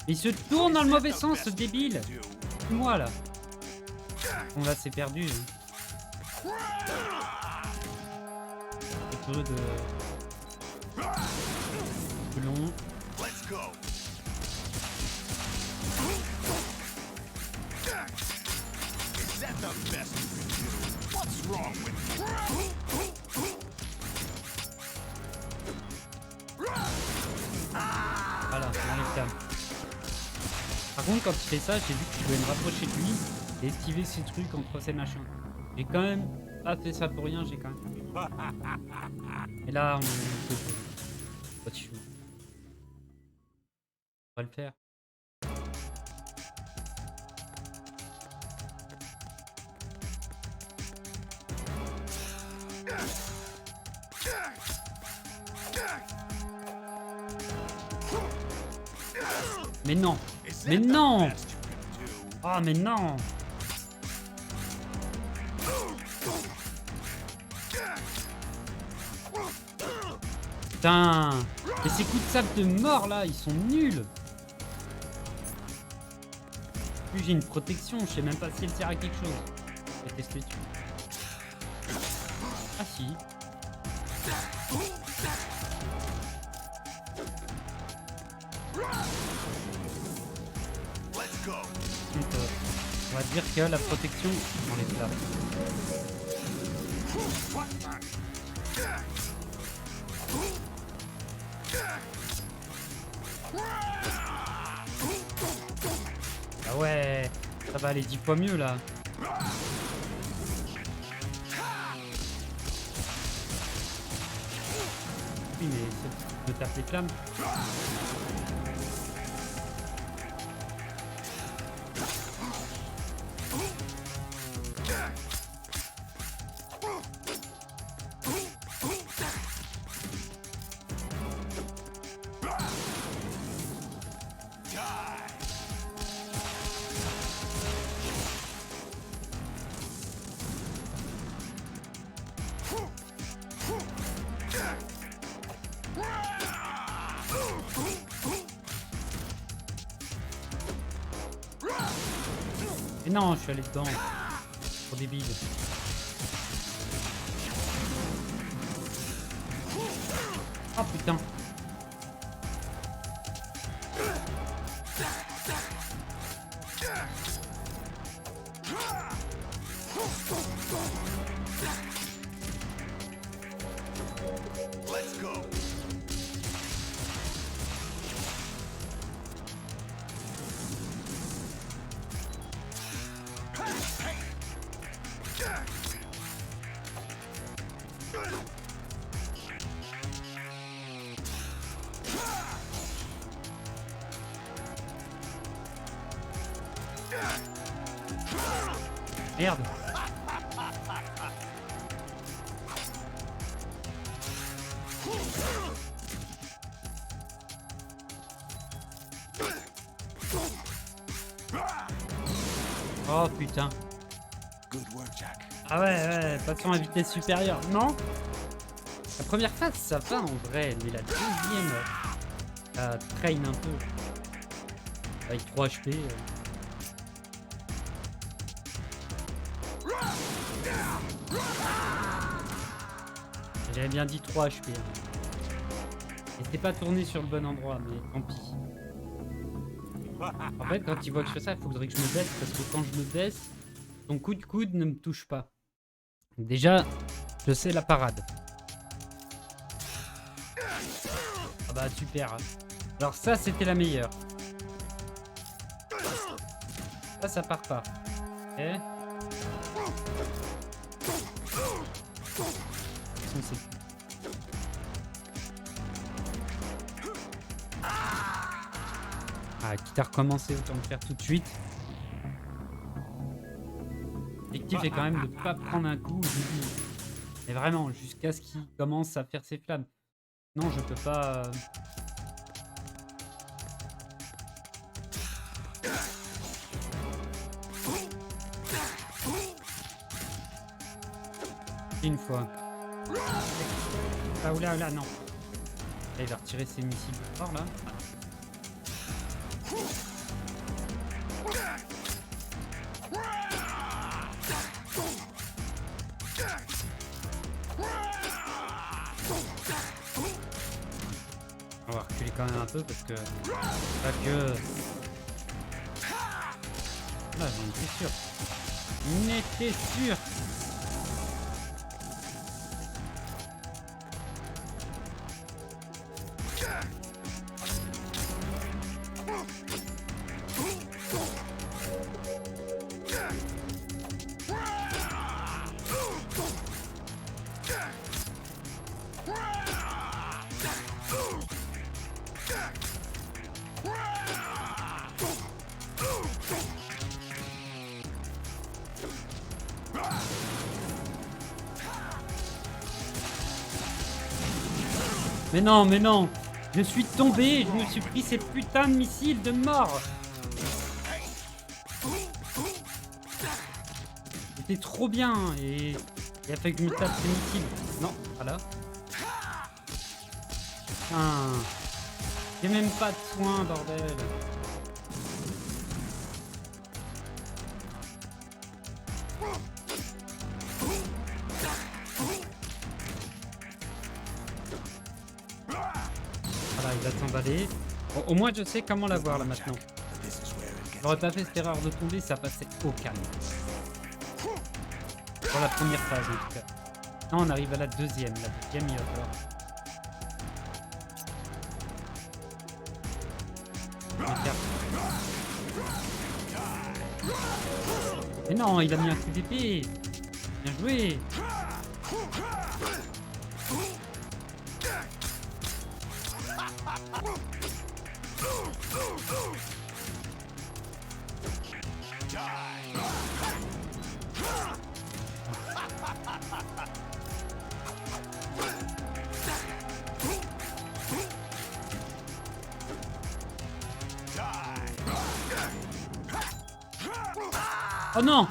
Il se tourne dans le mauvais sens ce débile. C'est moi là. Bon là c'est perdu. C'est peu de long. Let's go. Is that the best you can do? What's wrong with you? Voilà, on les calme. Par contre, quand il fait ça, j'ai vu que je pouvais me rapprocher de lui et esquiver ces trucs entre ces machins. J'ai quand même pas fait ça pour rien, j'ai quand même. Et là, on peut. On va le faire. Mais non! Mais non! Ah mais non! Putain! Et ces coups de sable de mort là, ils sont nuls! Plus j'ai une protection, je sais même pas si elle sert à quelque chose. Je vais tester dessus. Ah si. Donc, on va dire que la protection dans les flammes. Ah ouais, ça va aller 10 fois mieux là. Oui mais je tape les flammes. Mais non, je suis allé dedans. Trop débile. Oh putain. Let's go. Merde. Oh putain. Ah ouais, passons à vitesse supérieure. Non. La première phase ça va en vrai, mais la deuxième ça traîne un peu. Avec 3 HP. J'avais bien dit 3 HP. Et c'était pas tourné sur le bon endroit, mais tant pis. En fait, quand il voit que je fais ça, il faudrait que je me baisse, parce que quand je me baisse, ton coup de coude ne me touche pas. Déjà, je sais la parade. Ah bah super. Alors ça, c'était la meilleure. Ça part pas. Ok. Ah, quitte à recommencer, autant le faire tout de suite. L'objectif est quand même de ne pas prendre un coup. Mais vraiment, jusqu'à ce qu'il commence à faire ses flammes. Non, je peux pas Une fois. Ah oula, non. Là, il va retirer ses missiles fort là. On va reculer quand même un peu parce que... Pas que... Là, j'en étais sûr. On était sûr. Mais non, je suis tombé, je me suis pris ces putains de missiles de mort. C'était trop bien et il a fallu que je me tape ces missiles. Non, voilà. Putain, j'ai même pas de soins, bordel. Il va s'emballer. Bon, au moins je sais comment l'avoir là maintenant. J'aurais pas fait cette erreur de tomber, ça passait au calme. Dans la première phase en tout cas. Non, on arrive à la deuxième. La deuxième, il va falloir. Mais non, il a mis un coup d'épée. Bien joué. Oh non!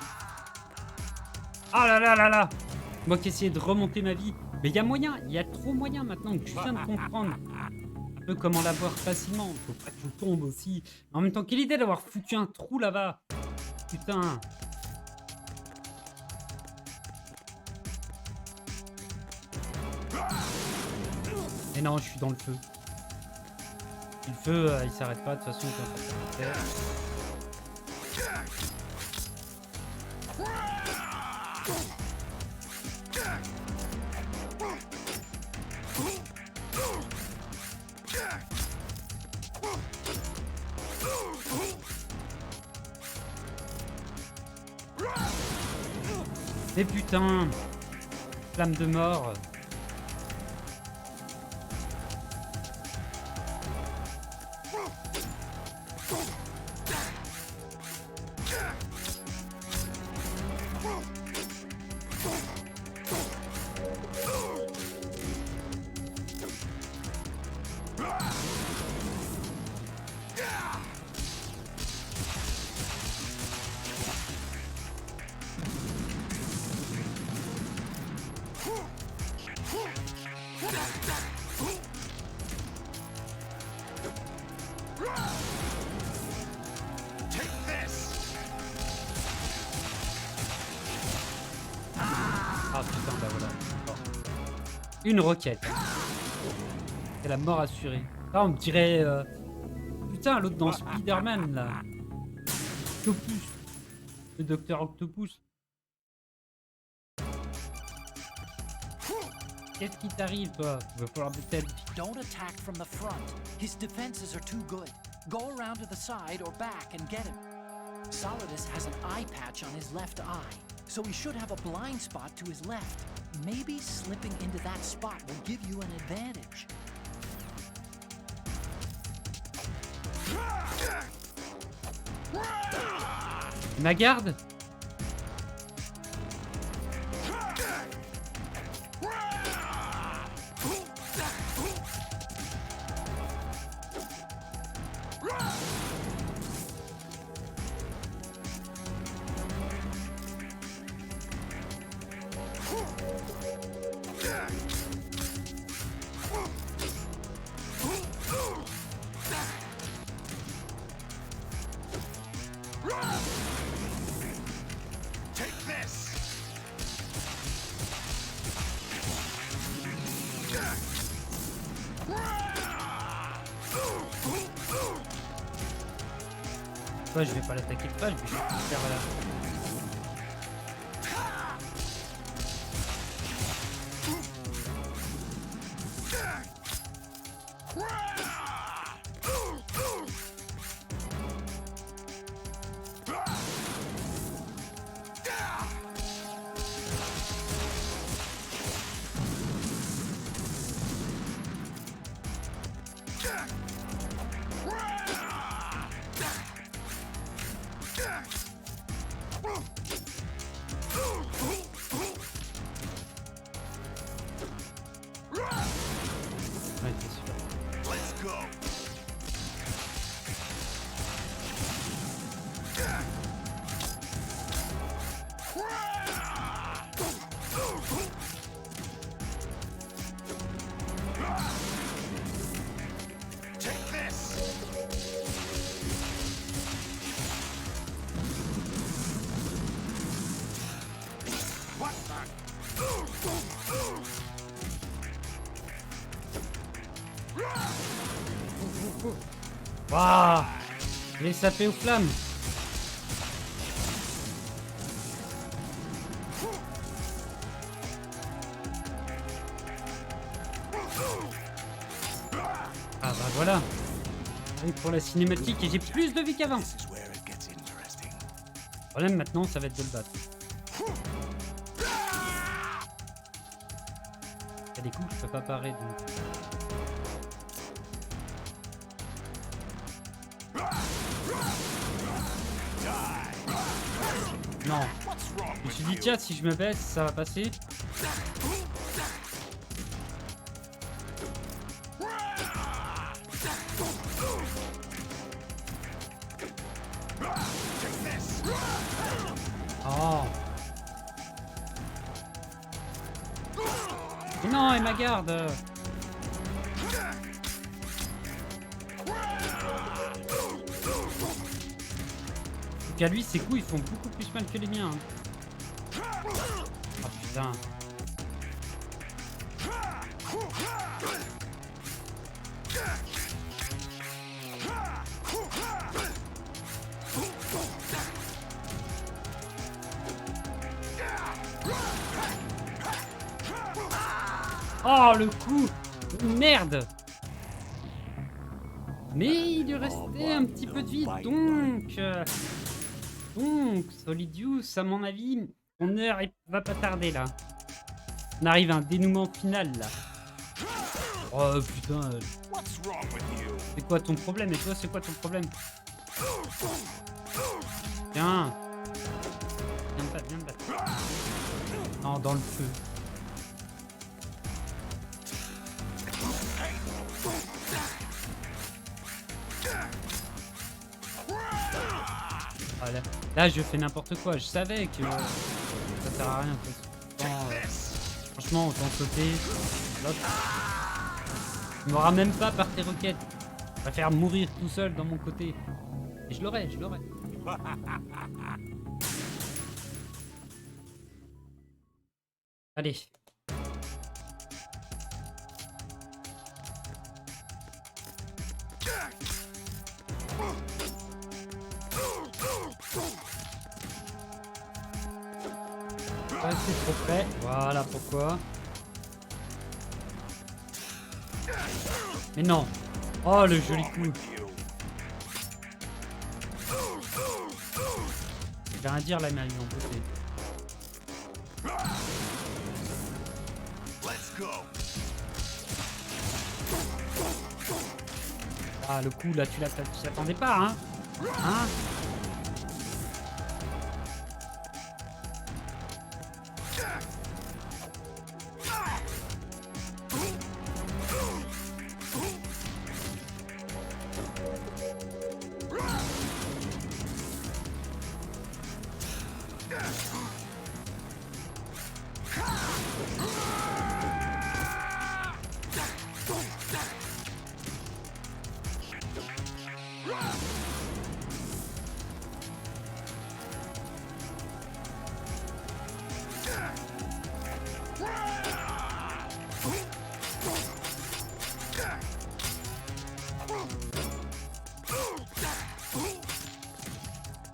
Ah là là là là! Moi qui essayais de remonter ma vie. Mais il y a moyen, il y a trop moyen maintenant que je viens de comprendre un peu comment l'avoir facilement. Faut pas que je tombe aussi. En même temps, quelle idée d'avoir foutu un trou là-bas. Putain. Et non, je suis dans le feu. Le feu, il s'arrête pas de toute façon quand ça fait. Mais putain, flamme de mort. Ah putain, bah voilà. Bon. Une roquette. C'est la mort assurée. Là, on me dirait... Putain, l'autre dans Spider-Man, là. Octopus. Le docteur Octopus. Qu'est-ce qui t'arrive, toi? Il va falloir peut-être... Don't attack from the front. His defenses are too good. Go around to the side or back and get him. Solidus has an eye patch on his left eye, so he should have a blind spot to his left. Maybe slipping into that spot will give you an advantage. Ma garde? Take this. Ouais, je vais pas l'attaquer de pas, je vais juste faire là. Ouais, c'est sûr. Let's go. Take this. What Waouh! Il est sapé aux flammes. Ah bah voilà. Allez, pour la cinématique et j'ai plus de vie qu'avant. This is where it gets interesting. Le problème maintenant, ça va être de le battre. Il y a des coups que je peux pas parer donc. Non. Je me suis dit tiens si je me baisse ça va passer. Oh. Mais non, elle m'a garde. Donc à lui, ses coups, ils font beaucoup plus mal que les miens. Oh putain. Oh le coup! Merde! Mais il lui restait un petit peu de vie, donc solidus, à mon avis, mon heure va pas tarder là. On arrive à un dénouement final là. Oh putain. C'est quoi ton problème? Et toi, c'est quoi ton problème? Tiens. Viens me battre, viens me battre. Non, dans le feu. Voilà. Là, je fais n'importe quoi. Je savais que ça sert à rien. Franchement, autant sauter. Il m'aura même pas par tes roquettes. Je vais faire mourir tout seul dans mon côté. Et je l'aurai, je l'aurai. Allez. Ah, c'est trop près. Voilà pourquoi. Mais non. Oh, le joli coup. J'ai rien à dire là, mais ils ont bossé. Ah, le coup là, tu t'attendais pas, hein? Hein?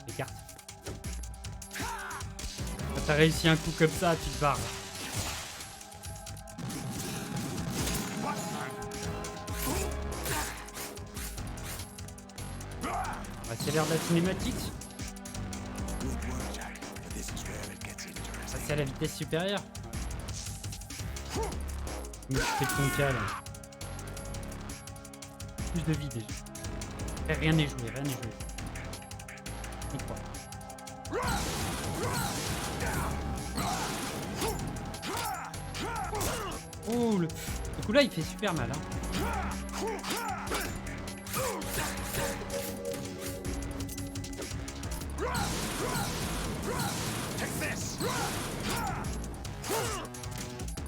Écarte. Quand t'as réussi un coup comme ça, tu te barres. Ah, c'est l'air de la cinématique. Ah, c'est à la vitesse supérieure. Mais tu fais ton cas là. Plus de vie déjà. Et rien n'est joué, rien n'est joué. On croit. Oh, le coup là il fait super mal. Hein.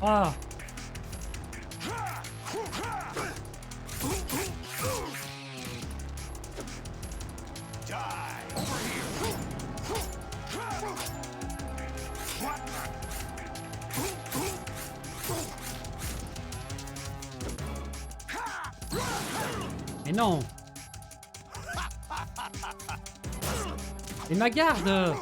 Ah. Mais non. Et ma garde.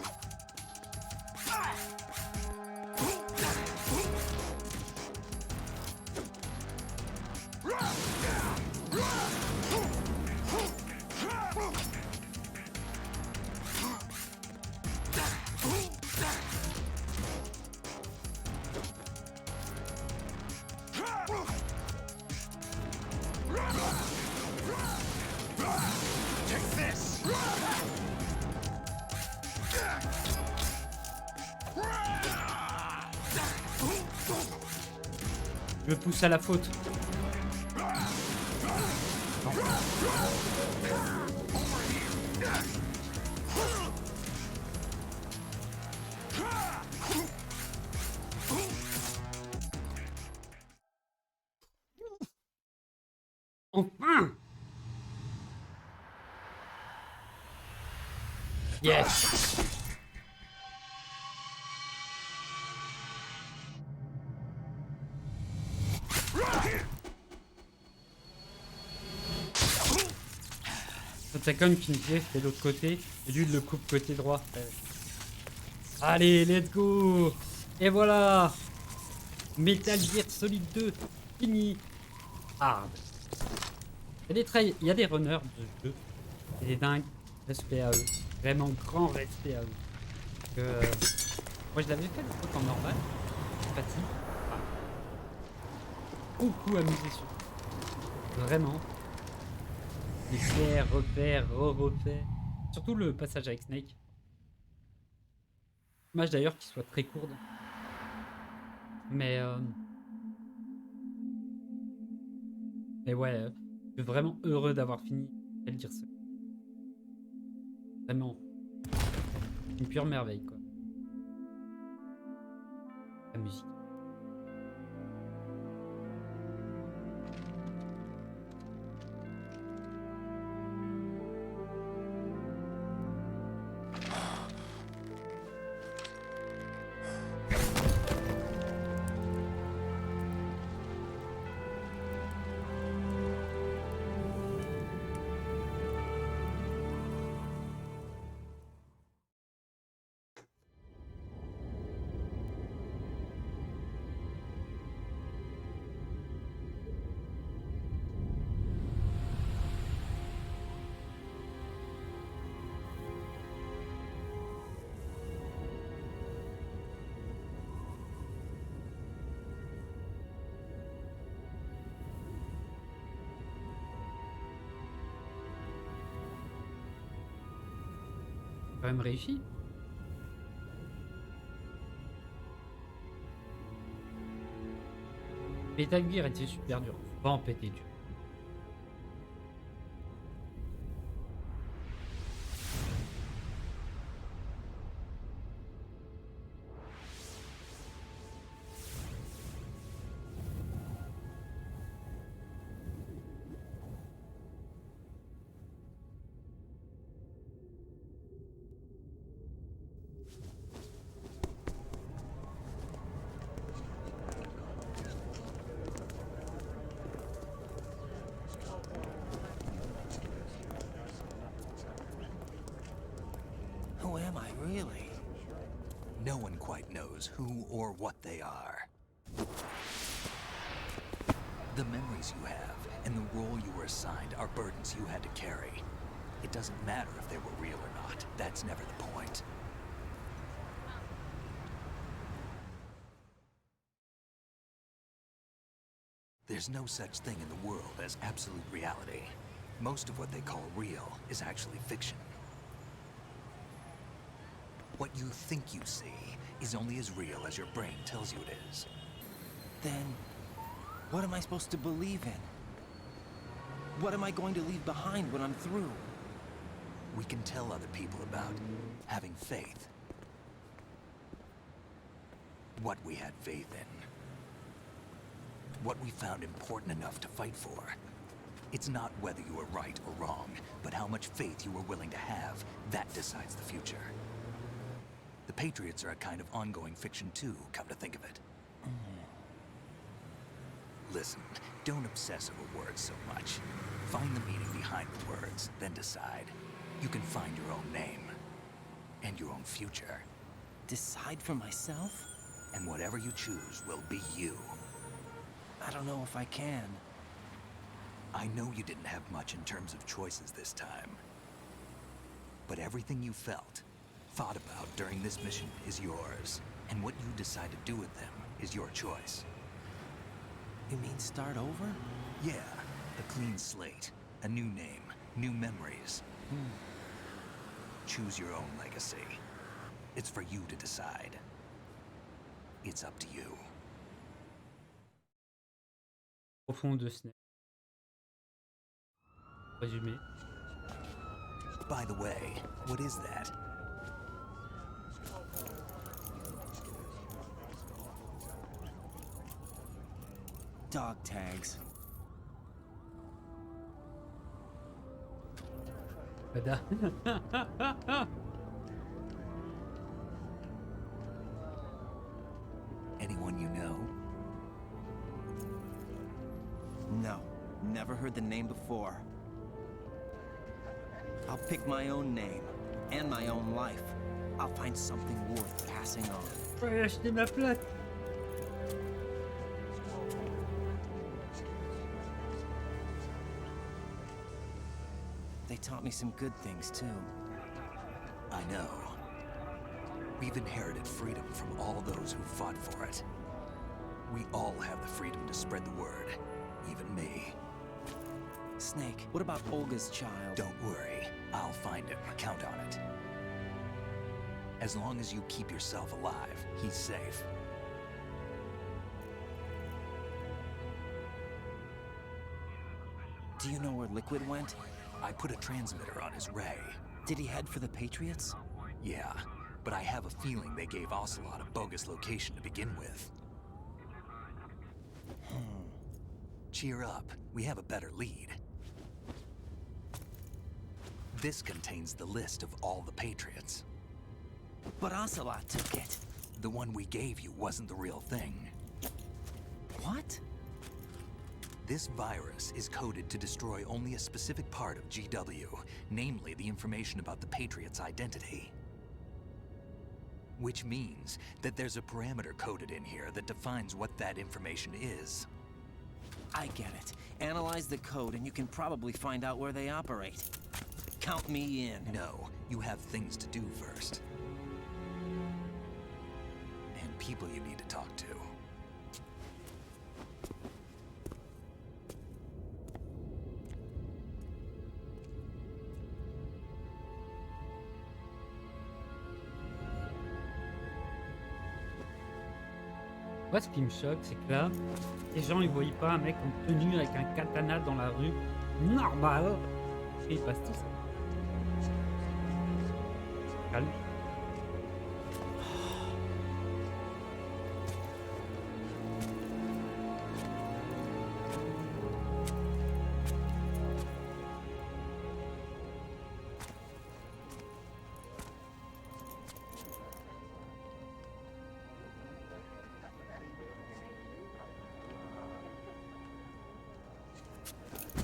Je me pousse à la faute. Non. Enfin! Yes! C'est comme qui me disait c'était l'autre côté et lui le coupe côté droit. Allez, let's go! Et voilà! Metal Gear Solid 2 fini! Hard. Il y a des runners de jeu. C'est des dingues. Respect à eux. Vraiment grand respect à eux. Moi je l'avais fait le truc en normal. Facile. Beaucoup amusé sur. Vraiment. Les clairs, repères, re-repères. Surtout le passage avec Snake. Dommage d'ailleurs qu'il soit très court. Mais ouais, je suis vraiment heureux d'avoir fini Metal Gear Solid. Vraiment. Une pure merveille quoi. La musique. Quand même réussi. Metal Gear était super dur. Faut pas en péter dur. Really? No one quite knows who or what they are. The memories you have and the role you were assigned are burdens you had to carry. It doesn't matter if they were real or not. That's never the point. There's no such thing in the world as absolute reality. Most of what they call real is actually fiction. What you think you see is only as real as your brain tells you it is. Then, what am I supposed to believe in? What am I going to leave behind when I'm through? We can tell other people about having faith. What we had faith in. What we found important enough to fight for. It's not whether you were right or wrong, but how much faith you were willing to have. That decides the future. The Patriots are a kind of ongoing fiction too, come to think of it. Listen, don't obsess over words so much. Find the meaning behind the words, then decide. You can find your own name. And your own future. Decide for myself? And whatever you choose will be you. I don't know if I can. I know you didn't have much in terms of choices this time. But everything you felt, thought about during this mission is yours. And what you decide to do with them is your choice. You mean start over? Yeah, a clean slate, a new name, new memories. Choose your own legacy. It's for you to decide. It's up to you. Profond de Snake. Résumé. By the way, what is that? Dog tags. Bada. Anyone you know? No, never heard the name before. I'll pick my own name and my own life. I'll find something worth passing on. Je vais acheter ma plaque. They taught me some good things too. I know. We've inherited freedom from all those who fought for it. We all have the freedom to spread the word, even me. Snake, what about Olga's child? Don't worry, I'll find him, count on it. As long as you keep yourself alive, he's safe. Do you know where Liquid went? I put a transmitter on his ray. Did he head for the Patriots? Yeah, but I have a feeling they gave Ocelot a bogus location to begin with. Cheer up, we have a better lead. This contains the list of all the Patriots. But Ocelot took it. The one we gave you wasn't the real thing. What? This virus is coded to destroy only a specific part of GW, namely the information about the Patriot's identity. Which means that there's a parameter coded in here that defines what that information is. I get it. Analyze the code and you can probably find out where they operate. Count me in. No, you have things to do first. And people you need to talk to. Moi, ce qui me choque, c'est que là, les gens ils voyaient pas un mec en tenue avec un katana dans la rue, normal, et il passe tout ça. Calme.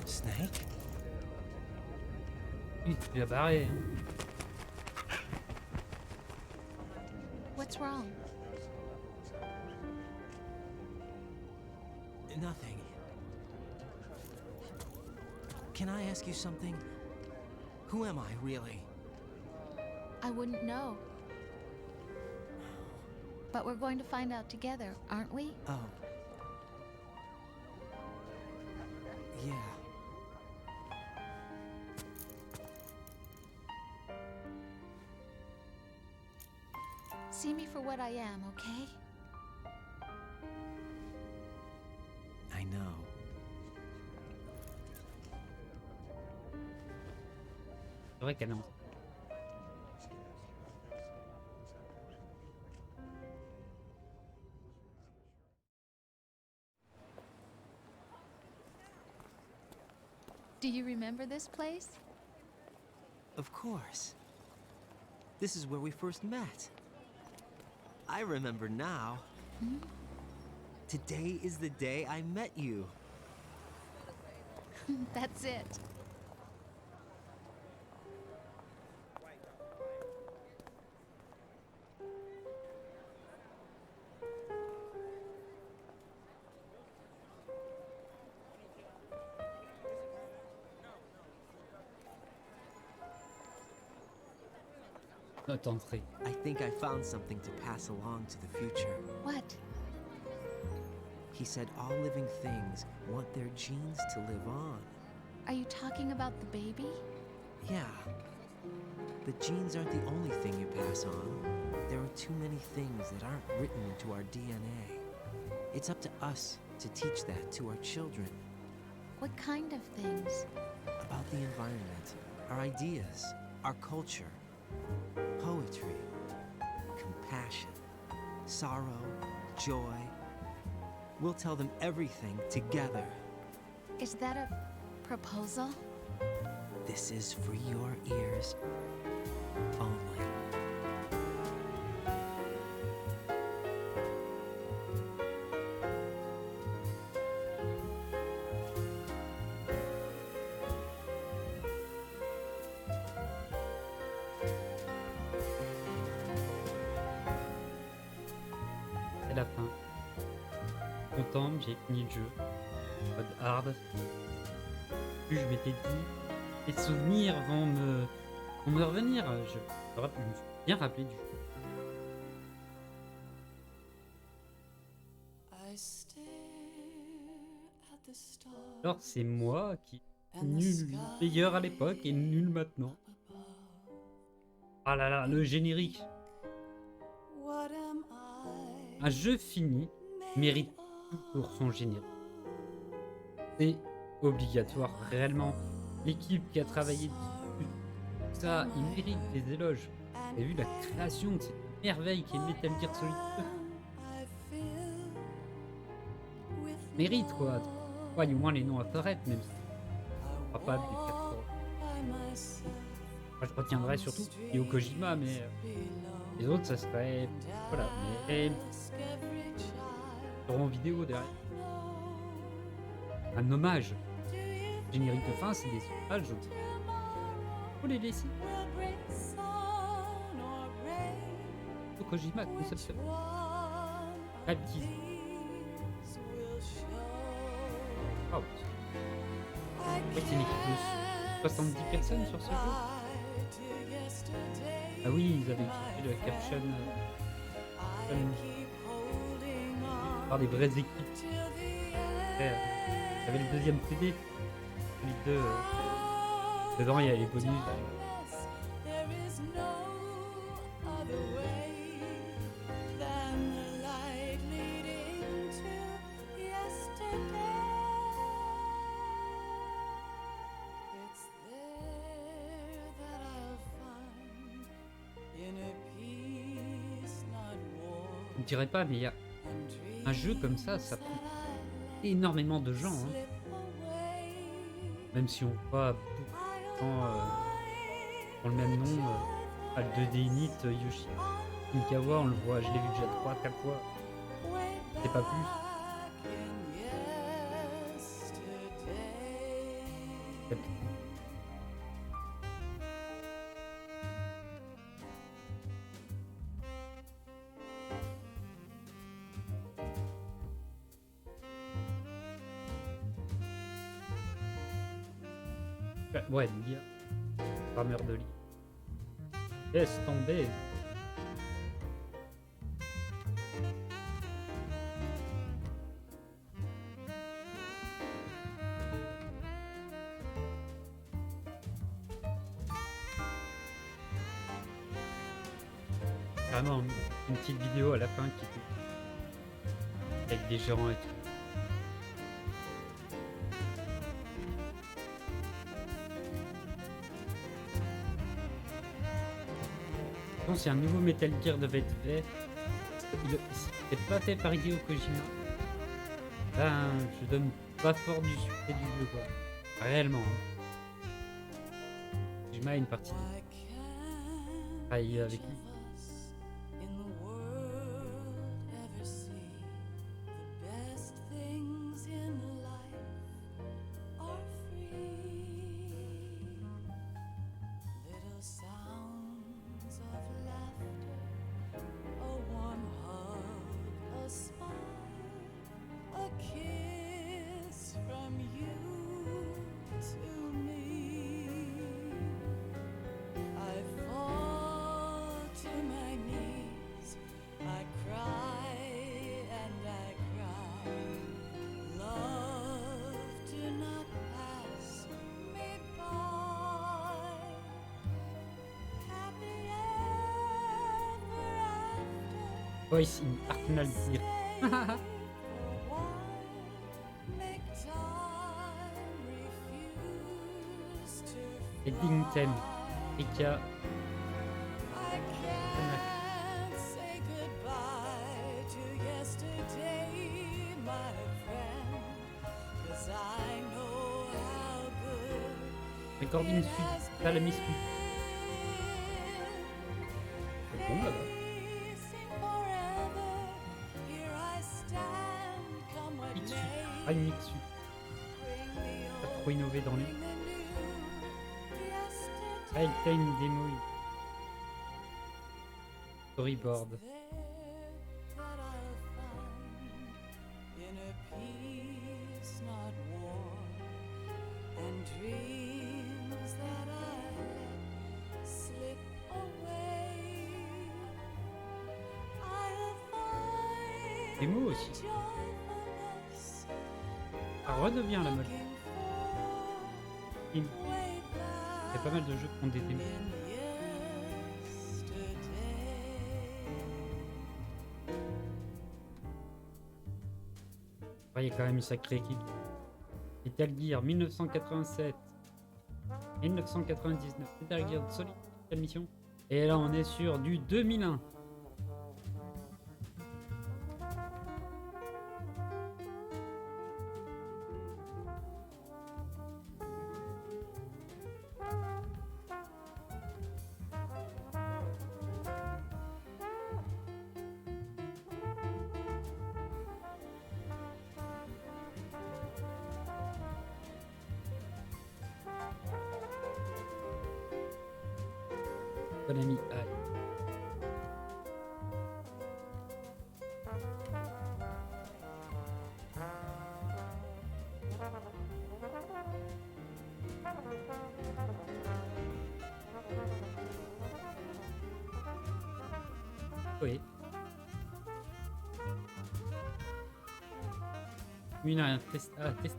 Snake? Oui, tu l'as barré. Hein. What's wrong? Nothing. Can I ask you something? Who am I, really? I wouldn't know. But we're going to find out together, aren't we? Oh. Yeah. See me for what I am, okay? I know. C'est vrai qu'elle est en... Do you remember this place? Of course. This is where we first met. I remember now. Hmm? Today is the day I met you. That's it. Notre entrée. I think I found something to pass along to the future. What? He said all living things want their genes to live on. Are you talking about the baby? Yeah. The genes aren't the only thing you pass on. There are too many things that aren't written into our DNA. It's up to us to teach that to our children. What kind of things? About the environment, our ideas, our culture, poetry, compassion, sorrow, joy. We'll tell them everything together. Is that a proposal? This is for your ears only. C'est la fin. Content, j'ai fini le jeu. Mode hard. Puis je m'étais dit, les souvenirs vont me revenir. Je me suis bien rappelé du jeu. Alors c'est moi qui suis nul, meilleur à l'époque et nul maintenant. Ah là là, le générique. Un jeu fini mérite toujours son générique. C'est obligatoire, réellement. L'équipe qui a travaillé dessus, tout ça, il mérite des éloges. Vous avez vu la création de cette merveille qui est Metal Gear Solid 2. Mérite quoi. Ouais, du moins les noms apparaissent, même si on ne pas des 4 euros. Moi, je retiendrai surtout Hideo Kojima, mais les autres, ça serait... Voilà, mais... Ils seront en vidéo derrière. Un hommage. Générique de fin, c'est des hommages. Faut les laisser. Hideo Kojima, concepteur. Rapide. Oh. Ouais, c'est une équipe de 70 personnes sur ce jeu. Ah oui, ils avaient équipé la caption par des vraies équipes. Après, il y avait le deuxième CD. Celui de dedans, il y a les bonus. Je ne dirais pas, mais il y a un jeu comme ça prend énormément de gens. Hein. Même si on voit beaucoup de gens dans le même nom, le 2D Init, Yoshi Mikawa, on le voit, je l'ai vu déjà 3-4 fois. C'est pas plus. Ouais, l'IA. Programmeur de l'IA. Laisse tomber. Vraiment une petite vidéo à la fin qui avec des gens et tout. Je pense si un nouveau Metal Gear devait être fait, c'est pas fait par Hideo Kojima. Ben, je donne pas fort du succès du jeu quoi. Réellement. Hein. Kojima a une partie. Travailler avec lui. Voice in Arsenal Gear. Heading thème. Eka. Recording sud. Salamis sud. C'est bon là-bas. Mix dessus. Pas trop innové dans lui. Time démo. Storyboard. Démo aussi. Ça redevient la mode. Il y a pas mal de jeux qui ont des démos. Il y a quand même une sacrée équipe. Metal Gear 1987, 1999, Metal Gear Solid, quelle mission? Et là on est sur du 2001. Konami, oui. Oui, non, test. Ah, test.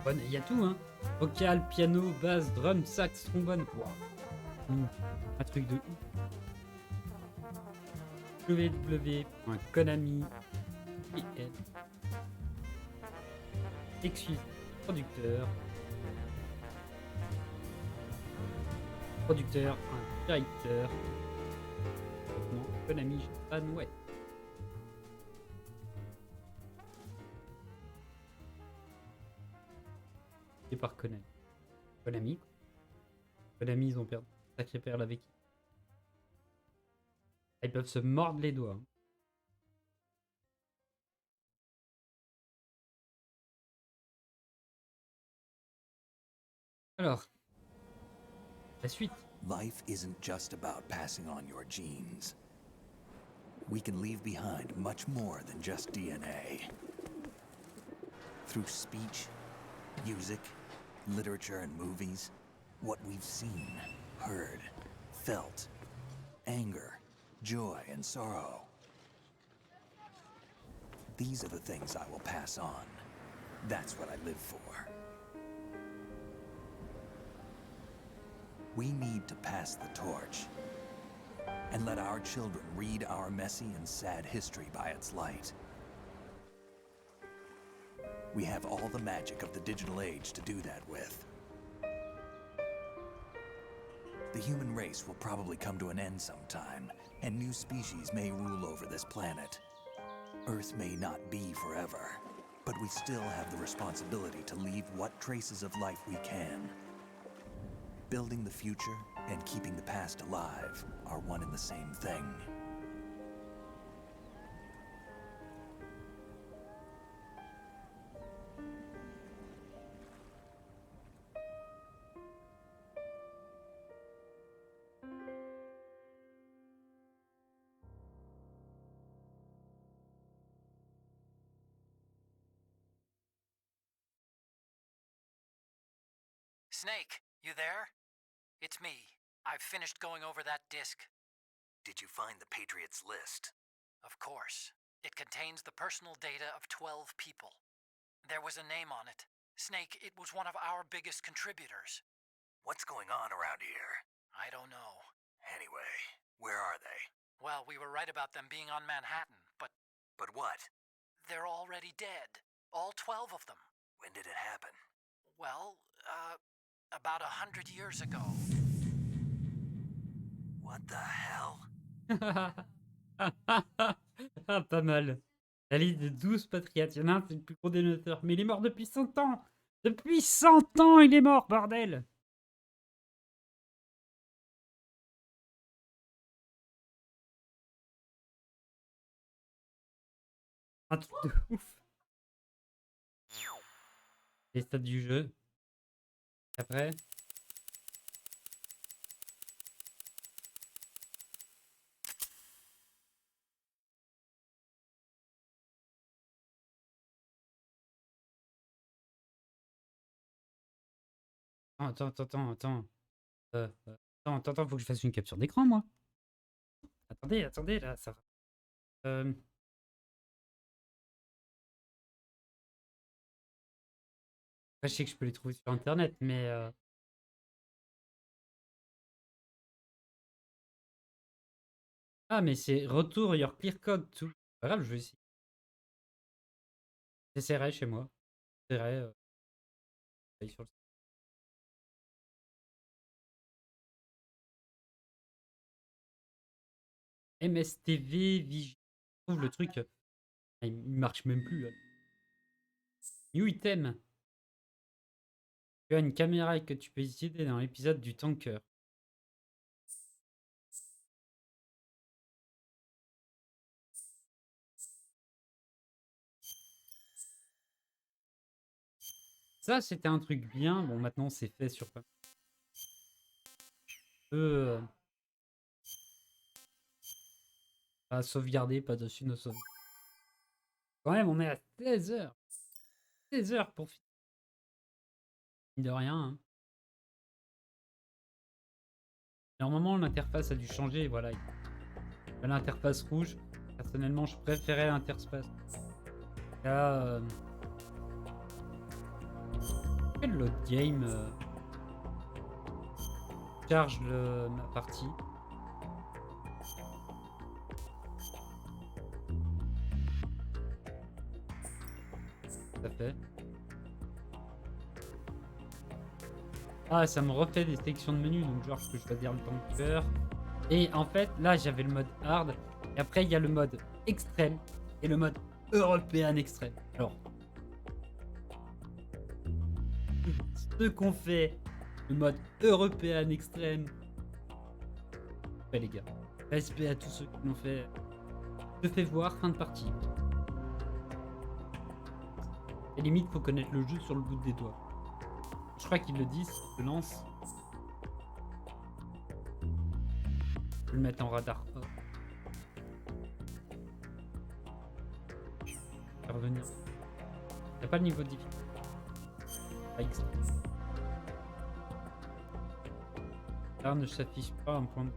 Il y a tout, hein. Vocal, piano, basse, drum, sax, trombone. Wow. Un truc de ouf. www.konami.pl. Excuse, producteur. Producteur, un directeur. Konami Japan, ouais. Et par Konami. Konami. Konami, ils ont perdu. Sacré perle avec qui. Ils peuvent se mordre les doigts. Alors. La suite. Life isn't just about passing on your genes. We can leave behind much more than just DNA. Through speech, music, literature, and movies, what we've seen, heard, felt, anger, joy, and sorrow. These are the things I will pass on. That's what I live for. We need to pass the torch and let our children read our messy and sad history by its light. We have all the magic of the digital age to do that with. The human race will probably come to an end sometime, and new species may rule over this planet. Earth may not be forever, but we still have the responsibility to leave what traces of life we can. Building the future and keeping the past alive are one and the same thing. Snake, you there? It's me. I've finished going over that disc. Did you find the Patriots list? Of course. It contains the personal data of 12 people. There was a name on it. Snake, it was one of our biggest contributors. What's going on around here? I don't know. Anyway, where are they? Well, we were right about them being on Manhattan, but... But what? They're already dead. All 12 of them. When did it happen? Well, about 100 years ago. What the hell? Ah, pas mal. La liste de 12 patriotes. Il y en a un, c'est le plus gros dénoteur. Mais il est mort depuis 100 ans. Depuis 100 ans, il est mort, bordel. Un truc de ouf. Les stats du jeu. Après. Attends. Attends, faut que je fasse une capture d'écran, moi. Attendez, là, ça va. Après, je sais que je peux les trouver sur Internet, mais... Ah, mais c'est retour your clear code, tout. Pas grave, je vais essayer. J'essaierai chez moi. J'essaierai... aller sur le... MSTV Vigi. Je trouve le truc. Il marche même plus. Là. New item. Tu as une caméra que tu peux utiliser dans l'épisode du tanker. Ça, c'était un truc bien. Bon, maintenant, c'est fait sur... Pas sauvegarder, pas dessus nos sauvegardes. Quand même, on est à 16 heures. 16 heures pour finir. De rien. Hein. Normalement, l'interface a dû changer. Voilà. L'interface rouge. Personnellement, je préférais l'interface. Là... Quel load game charge ma partie. Ça fait. Ah, ça me refait des sélections de menus, donc genre je peux choisir le tanker. Et en fait, là j'avais le mode hard, et après il y a le mode extrême et le mode européen extrême. Alors, ceux qu'on fait le mode européen extrême, ouais les gars, respect à tous ceux qui l'ont fait. Je fais voir fin de partie. Et limite, faut connaître le jeu sur le bout des doigts. Je crois qu'ils le disent, je lance. le mettre en radar. Je vais revenir. T'as pas le niveau de difficulté. Ah, X. Là, ne s'affiche pas un point de...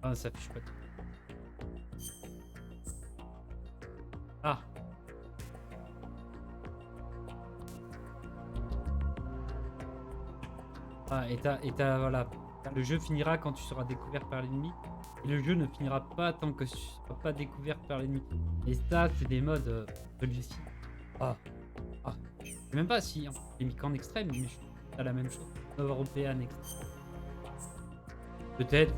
Ah, ça s'affiche pas. Ah. Ah, et voilà. Le jeu finira quand tu seras découvert par l'ennemi. Et le jeu ne finira pas tant que tu seras pas découvert par l'ennemi. Et ça, c'est des modes celui-ci. Ah. Ah. Je sais même pas si j'ai mis qu'en extrême, mais je trouve que c'est la même chose. Européen extrême. Peut-être.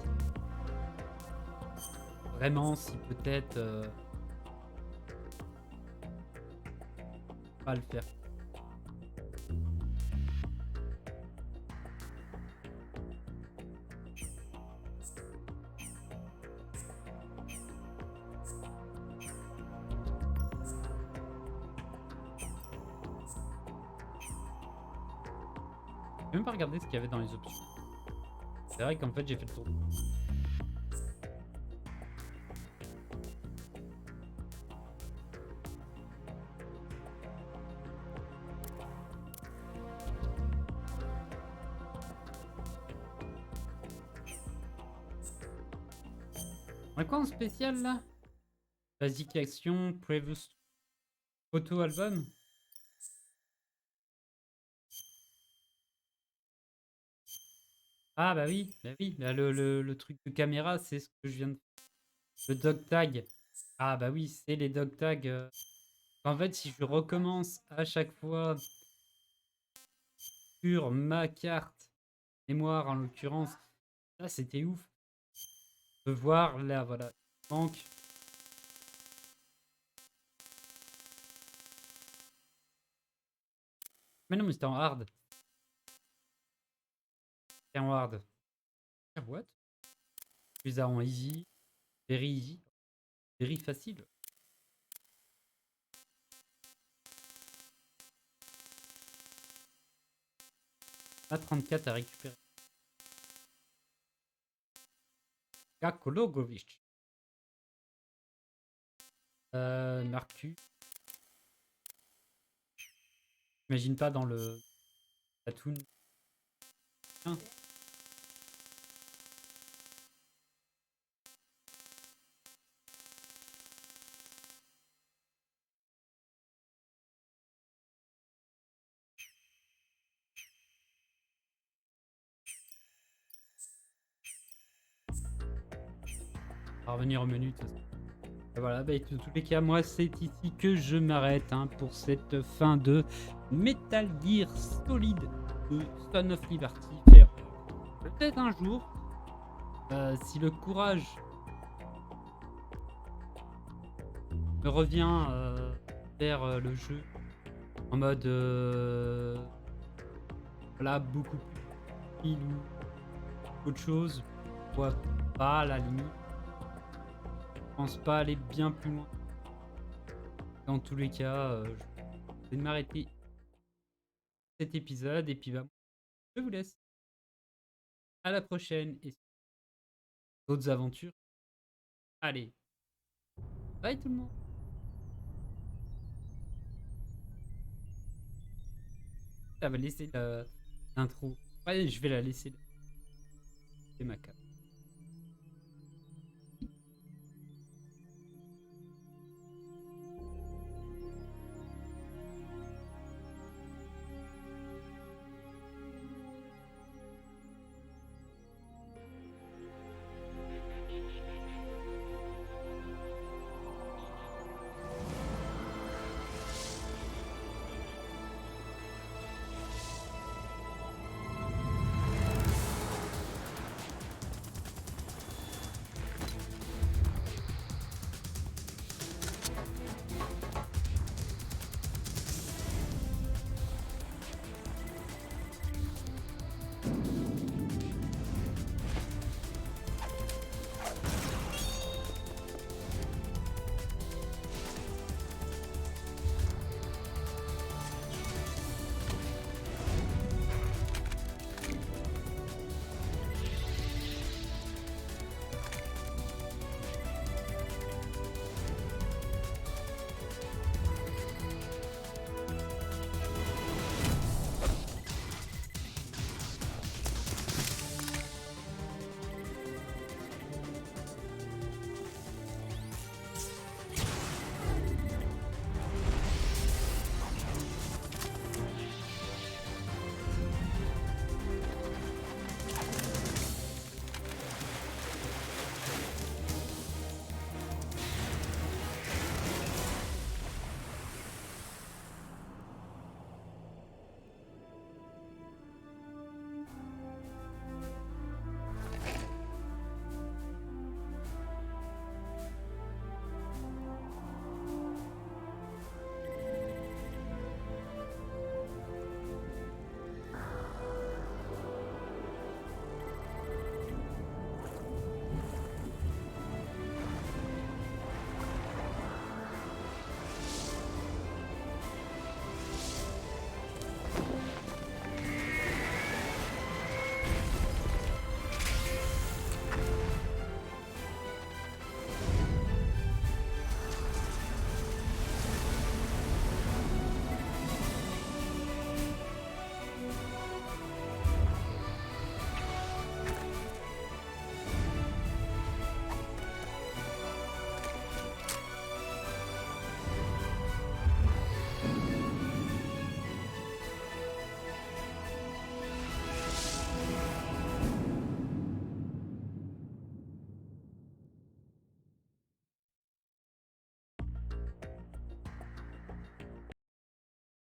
Vraiment, si peut-être. Pas le faire. J'ai même pas regardé ce qu'il y avait dans les options. C'est vrai qu'en fait j'ai fait le tour. On a quoi en spécial là? Basic action, previous photo album. Ah bah oui, là, le truc de caméra, c'est ce que je viens de... Le dog tag. Ah bah oui, c'est les dog tags. En fait, si je recommence à chaque fois sur ma carte mémoire, en l'occurrence, ça c'était ouf. De voir là, voilà, il manque. Mais non, mais c'était en hard. C'était en hard. Ah, what? Plus en easy. Very easy. Very facile. A34 à récupérer. Kakologovic. Marcus. J'imagine pas dans le... La toon. Hein. On va revenir au menu de toute façon. Et voilà, bah, dans tous les cas, moi c'est ici que je m'arrête hein, pour cette fin de Metal Gear Solid de Son of Liberty. Peut-être un jour, si le courage me revient vers le jeu en mode voilà, beaucoup plus ou autre chose, pourquoi pas à la limite. Je pense pas aller bien plus loin. Dans tous les cas, je vais m'arrêter cet épisode et puis bah, je vous laisse. À la prochaine et d'autres aventures. Allez, bye tout le monde. Ça va laisser l'intro. Ouais, je vais la laisser. C'est ma carte.